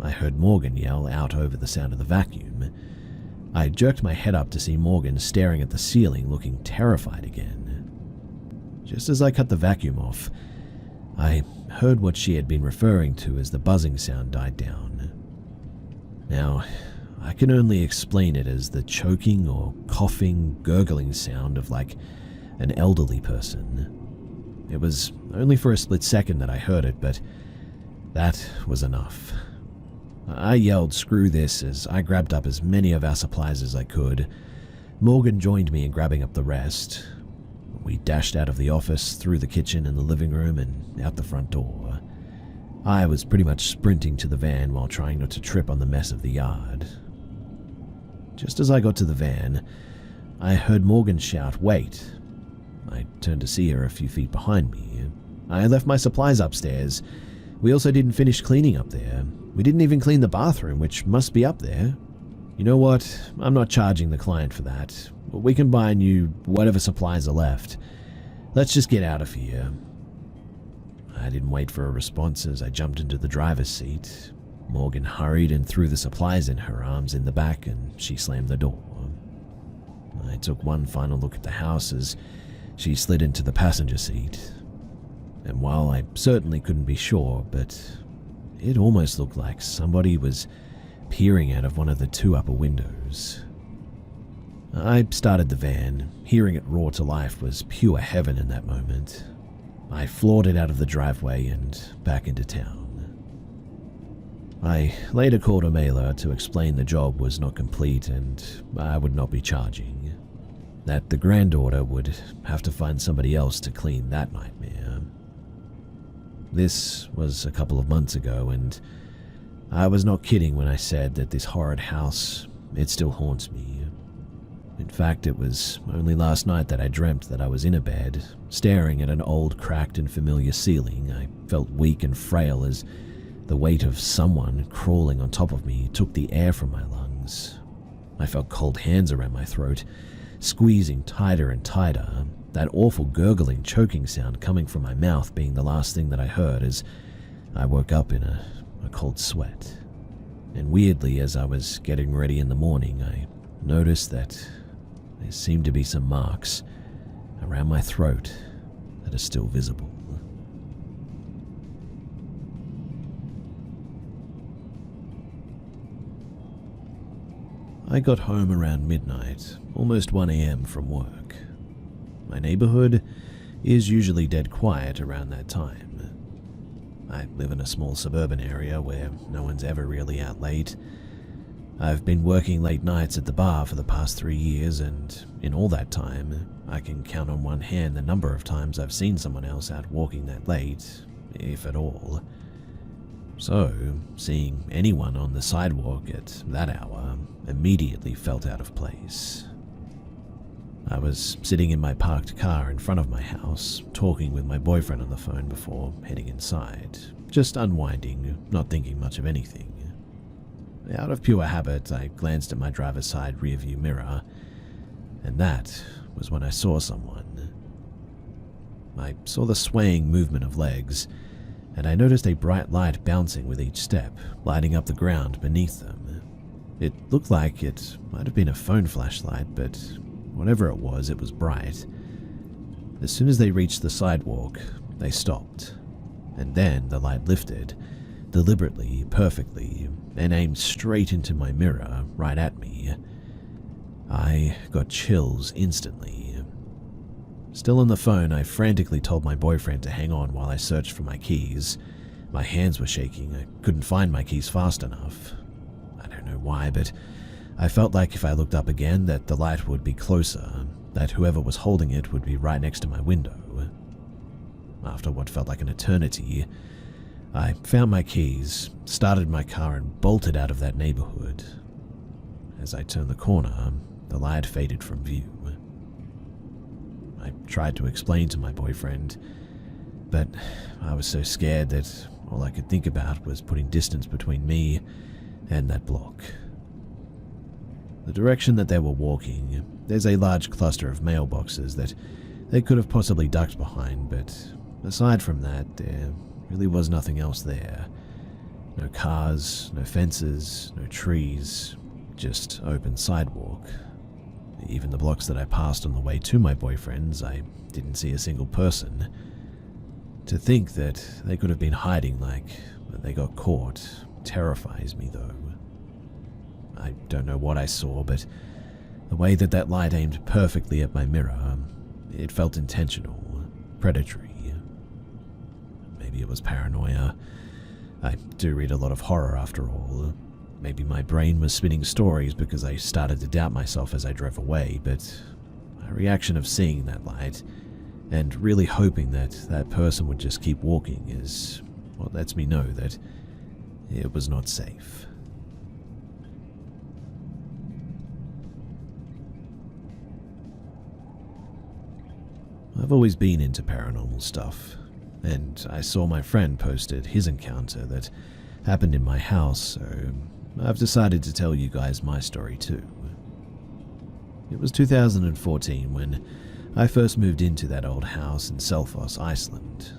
I heard Morgan yell out over the sound of the vacuum. I jerked my head up to see Morgan staring at the ceiling, looking terrified again. Just as I cut the vacuum off, I heard what she had been referring to as the buzzing sound died down. Now, I can only explain it as the choking or coughing, gurgling sound of like an elderly person. It was only for a split second that I heard it, but that was enough. I yelled, "Screw this," as I grabbed up as many of our supplies as I could. Morgan joined me in grabbing up the rest. We dashed out of the office, through the kitchen and the living room, and out the front door. I was pretty much sprinting to the van while trying not to trip on the mess of the yard. Just as I got to the van, I heard Morgan shout, "Wait." I turned to see her a few feet behind me. "I left my supplies upstairs. We also didn't finish cleaning up there. We didn't even clean the bathroom, which must be up there. You know what? I'm not charging the client for that. We can buy you whatever supplies are left. Let's just get out of here." I didn't wait for a response as I jumped into the driver's seat. Morgan hurried and threw the supplies in her arms in the back, and she slammed the door. I took one final look at the house as she slid into the passenger seat, and while I certainly couldn't be sure, but it almost looked like somebody was peering out of one of the two upper windows. I started the van. Hearing it roar to life was pure heaven in that moment. I floored it out of the driveway and back into town. I later called Amela to explain the job was not complete and I would not be charging. That the granddaughter would have to find somebody else to clean that nightmare. This was a couple of months ago, and I was not kidding when I said that this horrid house, it still haunts me. In fact, it was only last night that I dreamt that I was in a bed, staring at an old, cracked and familiar ceiling. I felt weak and frail as the weight of someone crawling on top of me took the air from my lungs. I felt cold hands around my throat, squeezing tighter and tighter, that awful gurgling, choking sound coming from my mouth being the last thing that I heard as I woke up in a cold sweat. And weirdly, as I was getting ready in the morning, I noticed that there seemed to be some marks around my throat that are still visible. I got home around midnight, almost 1 a.m. from work. My neighborhood is usually dead quiet around that time. I live in a small suburban area where no one's ever really out late. I've been working late nights at the bar for the past 3 years, and in all that time, I can count on one hand the number of times I've seen someone else out walking that late, if at all. So, seeing anyone on the sidewalk at that hour immediately felt out of place. I was sitting in my parked car in front of my house, talking with my boyfriend on the phone before heading inside, just unwinding, not thinking much of anything. Out of pure habit, I glanced at my driver's side rearview mirror, and that was when I saw someone. I saw the swaying movement of legs, and I noticed a bright light bouncing with each step, lighting up the ground beneath them. It looked like it might have been a phone flashlight, but whatever it was bright. As soon as they reached the sidewalk, they stopped, and then the light lifted, deliberately, perfectly, and aimed straight into my mirror, right at me. I got chills instantly. Still on the phone, I frantically told my boyfriend to hang on while I searched for my keys. My hands were shaking. I couldn't find my keys fast enough. I don't know why, but I felt like if I looked up again that the light would be closer, that whoever was holding it would be right next to my window. After what felt like an eternity, I found my keys, started my car and bolted out of that neighborhood. As I turned the corner, the light faded from view. I tried to explain to my boyfriend, but I was so scared that all I could think about was putting distance between me and that block. The direction that they were walking, there's a large cluster of mailboxes that they could have possibly ducked behind, but aside from that, there really was nothing else there. No cars, no fences, no trees, just open sidewalk. Even the blocks that I passed on the way to my boyfriend's, I didn't see a single person. To think that they could have been hiding like they got caught terrifies me, though. I don't know what I saw, but the way that that light aimed perfectly at my mirror, it felt intentional, predatory. Maybe it was paranoia. I do read a lot of horror after all. Maybe my brain was spinning stories because I started to doubt myself as I drove away, but my reaction of seeing that light and really hoping that that person would just keep walking is what lets me know that it was not safe. I've always been into paranormal stuff, and I saw my friend posted his encounter that happened in my house, so I've decided to tell you guys my story too. It was 2014 when I first moved into that old house in Selfoss, Iceland.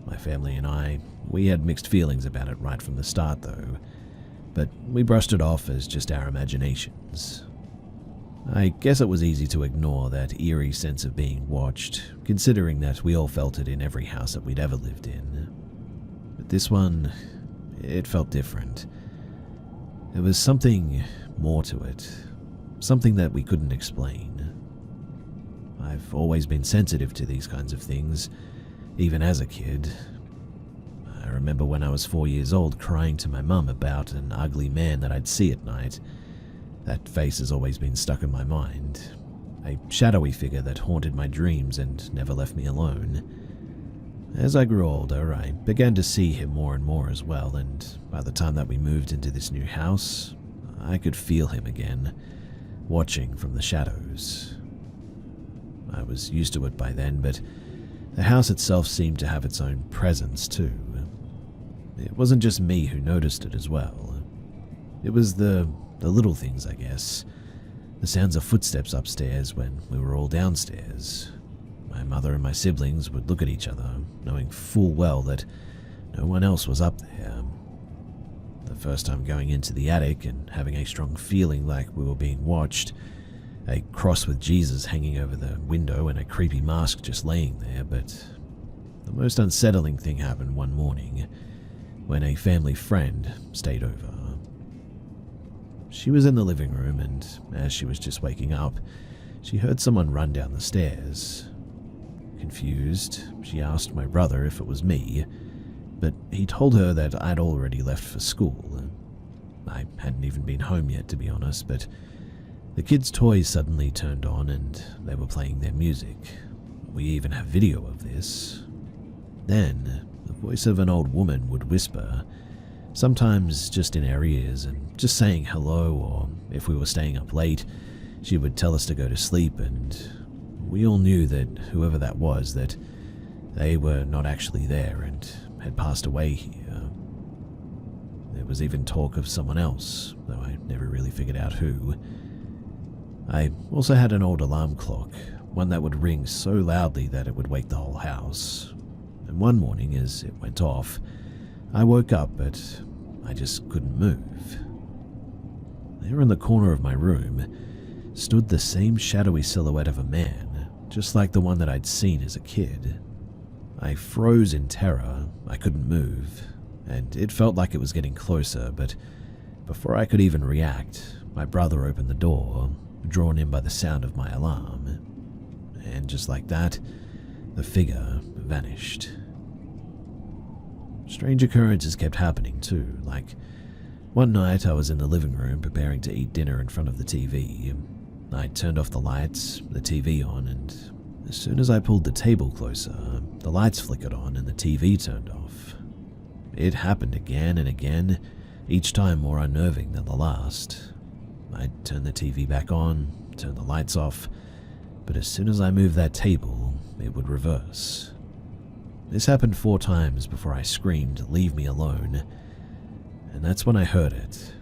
My family and I, we had mixed feelings about it right from the start though, but we brushed it off as just our imaginations. I guess it was easy to ignore that eerie sense of being watched, considering that we all felt it in every house that we'd ever lived in. But this one, it felt different. There was something more to it, something that we couldn't explain. I've always been sensitive to these kinds of things, even as a kid. I remember when I was 4 years old crying to my mum about an ugly man that I'd see at night. That face has always been stuck in my mind, a shadowy figure that haunted my dreams and never left me alone. As I grew older, I began to see him more and more as well, and by the time that we moved into this new house, I could feel him again, watching from the shadows. I was used to it by then, but the house itself seemed to have its own presence too. It wasn't just me who noticed it as well. It was the little things, I guess. The sounds of footsteps upstairs when we were all downstairs. My mother and my siblings would look at each other, knowing full well that no one else was up there. The first time going into the attic and having a strong feeling like we were being watched, a cross with Jesus hanging over the window and a creepy mask just laying there, but the most unsettling thing happened one morning when a family friend stayed over. She was in the living room, and as she was just waking up, she heard someone run down the stairs. Confused, she asked my brother if it was me, but he told her that I'd already left for school. I hadn't even been home yet, to be honest, but the kids' toys suddenly turned on and they were playing their music. We even have video of this. Then, the voice of an old woman would whisper, sometimes just in our ears and just saying hello, or if we were staying up late, she would tell us to go to sleep, and we all knew that whoever that was, that they were not actually there and had passed away here. There was even talk of someone else, though I never really figured out who. I also had an old alarm clock, one that would ring so loudly that it would wake the whole house. And one morning, as it went off, I woke up, but I just couldn't move. There in the corner of my room stood the same shadowy silhouette of a man, just like the one that I'd seen as a kid. I froze in terror, I couldn't move, and it felt like it was getting closer, but before I could even react, my brother opened the door, drawn in by the sound of my alarm. And just like that, the figure vanished. Strange occurrences kept happening too, like one night I was in the living room preparing to eat dinner in front of the TV. I turned off the lights, the TV on, and as soon as I pulled the table closer, the lights flickered on and the TV turned off. It happened again and again, each time more unnerving than the last. I'd turn the TV back on, turn the lights off, but as soon as I moved that table, it would reverse. This happened 4 times before I screamed, "Leave me alone." And that's when I heard it.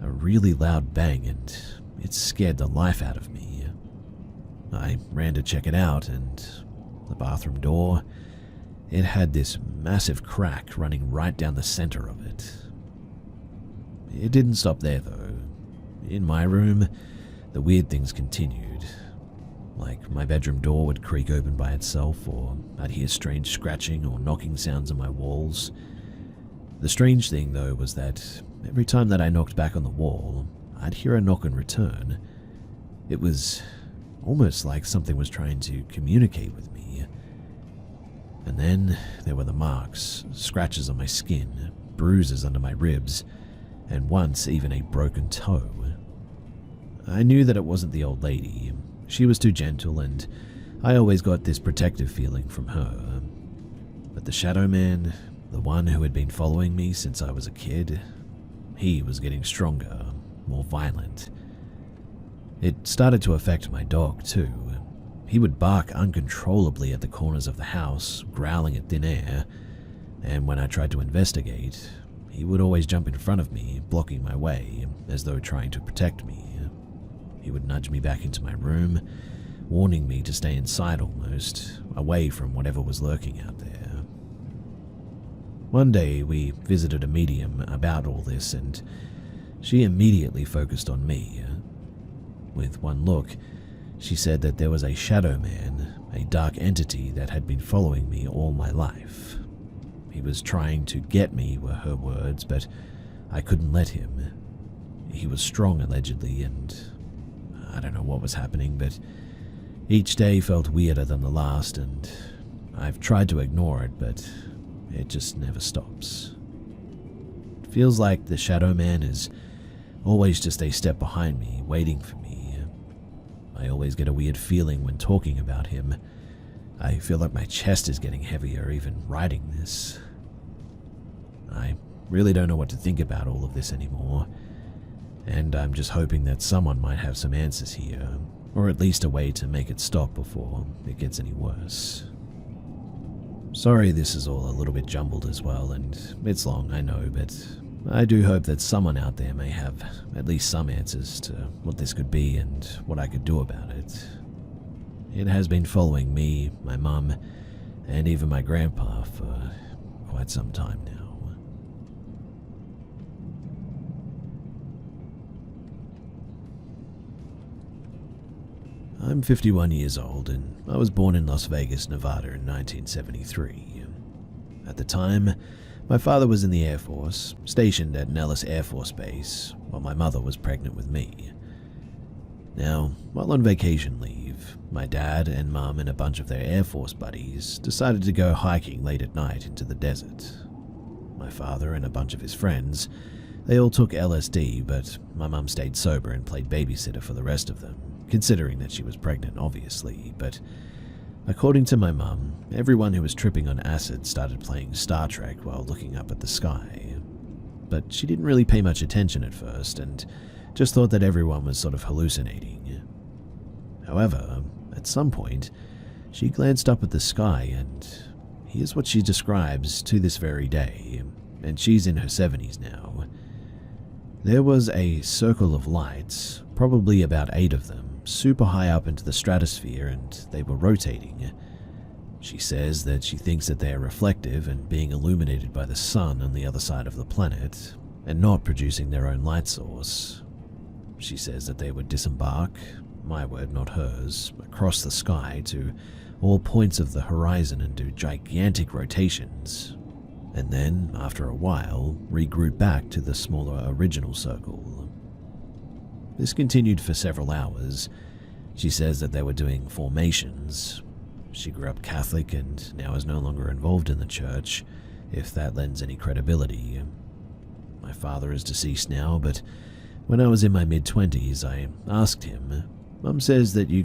A really loud bang, and it scared the life out of me. I ran to check it out, and the bathroom door, it had this massive crack running right down the center of it. It didn't stop there though. In my room, the weird things continued. Like my bedroom door would creak open by itself, or I'd hear strange scratching or knocking sounds on my walls. The strange thing though was that every time that I knocked back on the wall, I'd hear a knock in return. It was almost like something was trying to communicate with me. And then there were the marks, scratches on my skin, bruises under my ribs, and once even a broken toe. I knew that it wasn't the old lady. She was too gentle, and I always got this protective feeling from her. But the Shadow Man, the one who had been following me since I was a kid, he was getting stronger, more violent. It started to affect my dog too. He would bark uncontrollably at the corners of the house, growling at thin air, and when I tried to investigate, he would always jump in front of me, blocking my way, as though trying to protect me. He would nudge me back into my room, warning me to stay inside almost, away from whatever was lurking out there. One day we visited a medium about all this, and she immediately focused on me. With one look, she said that there was a shadow man, a dark entity that had been following me all my life. He was trying to get me, were her words, but I couldn't let him. He was strong, allegedly, and I don't know what was happening, but each day felt weirder than the last, and I've tried to ignore it, but it just never stops. It feels like the shadow man is always just a step behind me, waiting for me. I always get a weird feeling when talking about him. I feel like my chest is getting heavier even writing this. I really don't know what to think about all of this anymore, and I'm just hoping that someone might have some answers here, or at least a way to make it stop before it gets any worse. Sorry this is all a little bit jumbled as well, and it's long, I know, but I do hope that someone out there may have at least some answers to what this could be and what I could do about it. It has been following me, my mum, and even my grandpa for quite some time now. I'm 51 years old, and I was born in Las Vegas, Nevada in 1973. At the time, my father was in the Air Force, stationed at Nellis Air Force Base, while my mother was pregnant with me. Now, while on vacation leave, my dad and mum and a bunch of their Air Force buddies decided to go hiking late at night into the desert. My father and a bunch of his friends, they all took LSD, but my mum stayed sober and played babysitter for the rest of them, considering that she was pregnant, obviously, but according to my mum, everyone who was tripping on acid started playing Star Trek while looking up at the sky. But she didn't really pay much attention at first, and just thought that everyone was sort of hallucinating. However, at some point, she glanced up at the sky, and here's what she describes to this very day, and she's in her 70s now. There was a circle of lights, probably about 8 of them, super high up into the stratosphere, and they were rotating. She says that she thinks that they are reflective and being illuminated by the sun on the other side of the planet, and not producing their own light source. She says that they would disembark, my word not hers, across the sky to all points of the horizon and do gigantic rotations, and then, after a while, regroup back to the smaller original circle. This continued for several hours. She says that they were doing formations. She grew up Catholic and now is no longer involved in the church, if that lends any credibility. My father is deceased now, but when I was in my mid-20s, I asked him. Mum says that you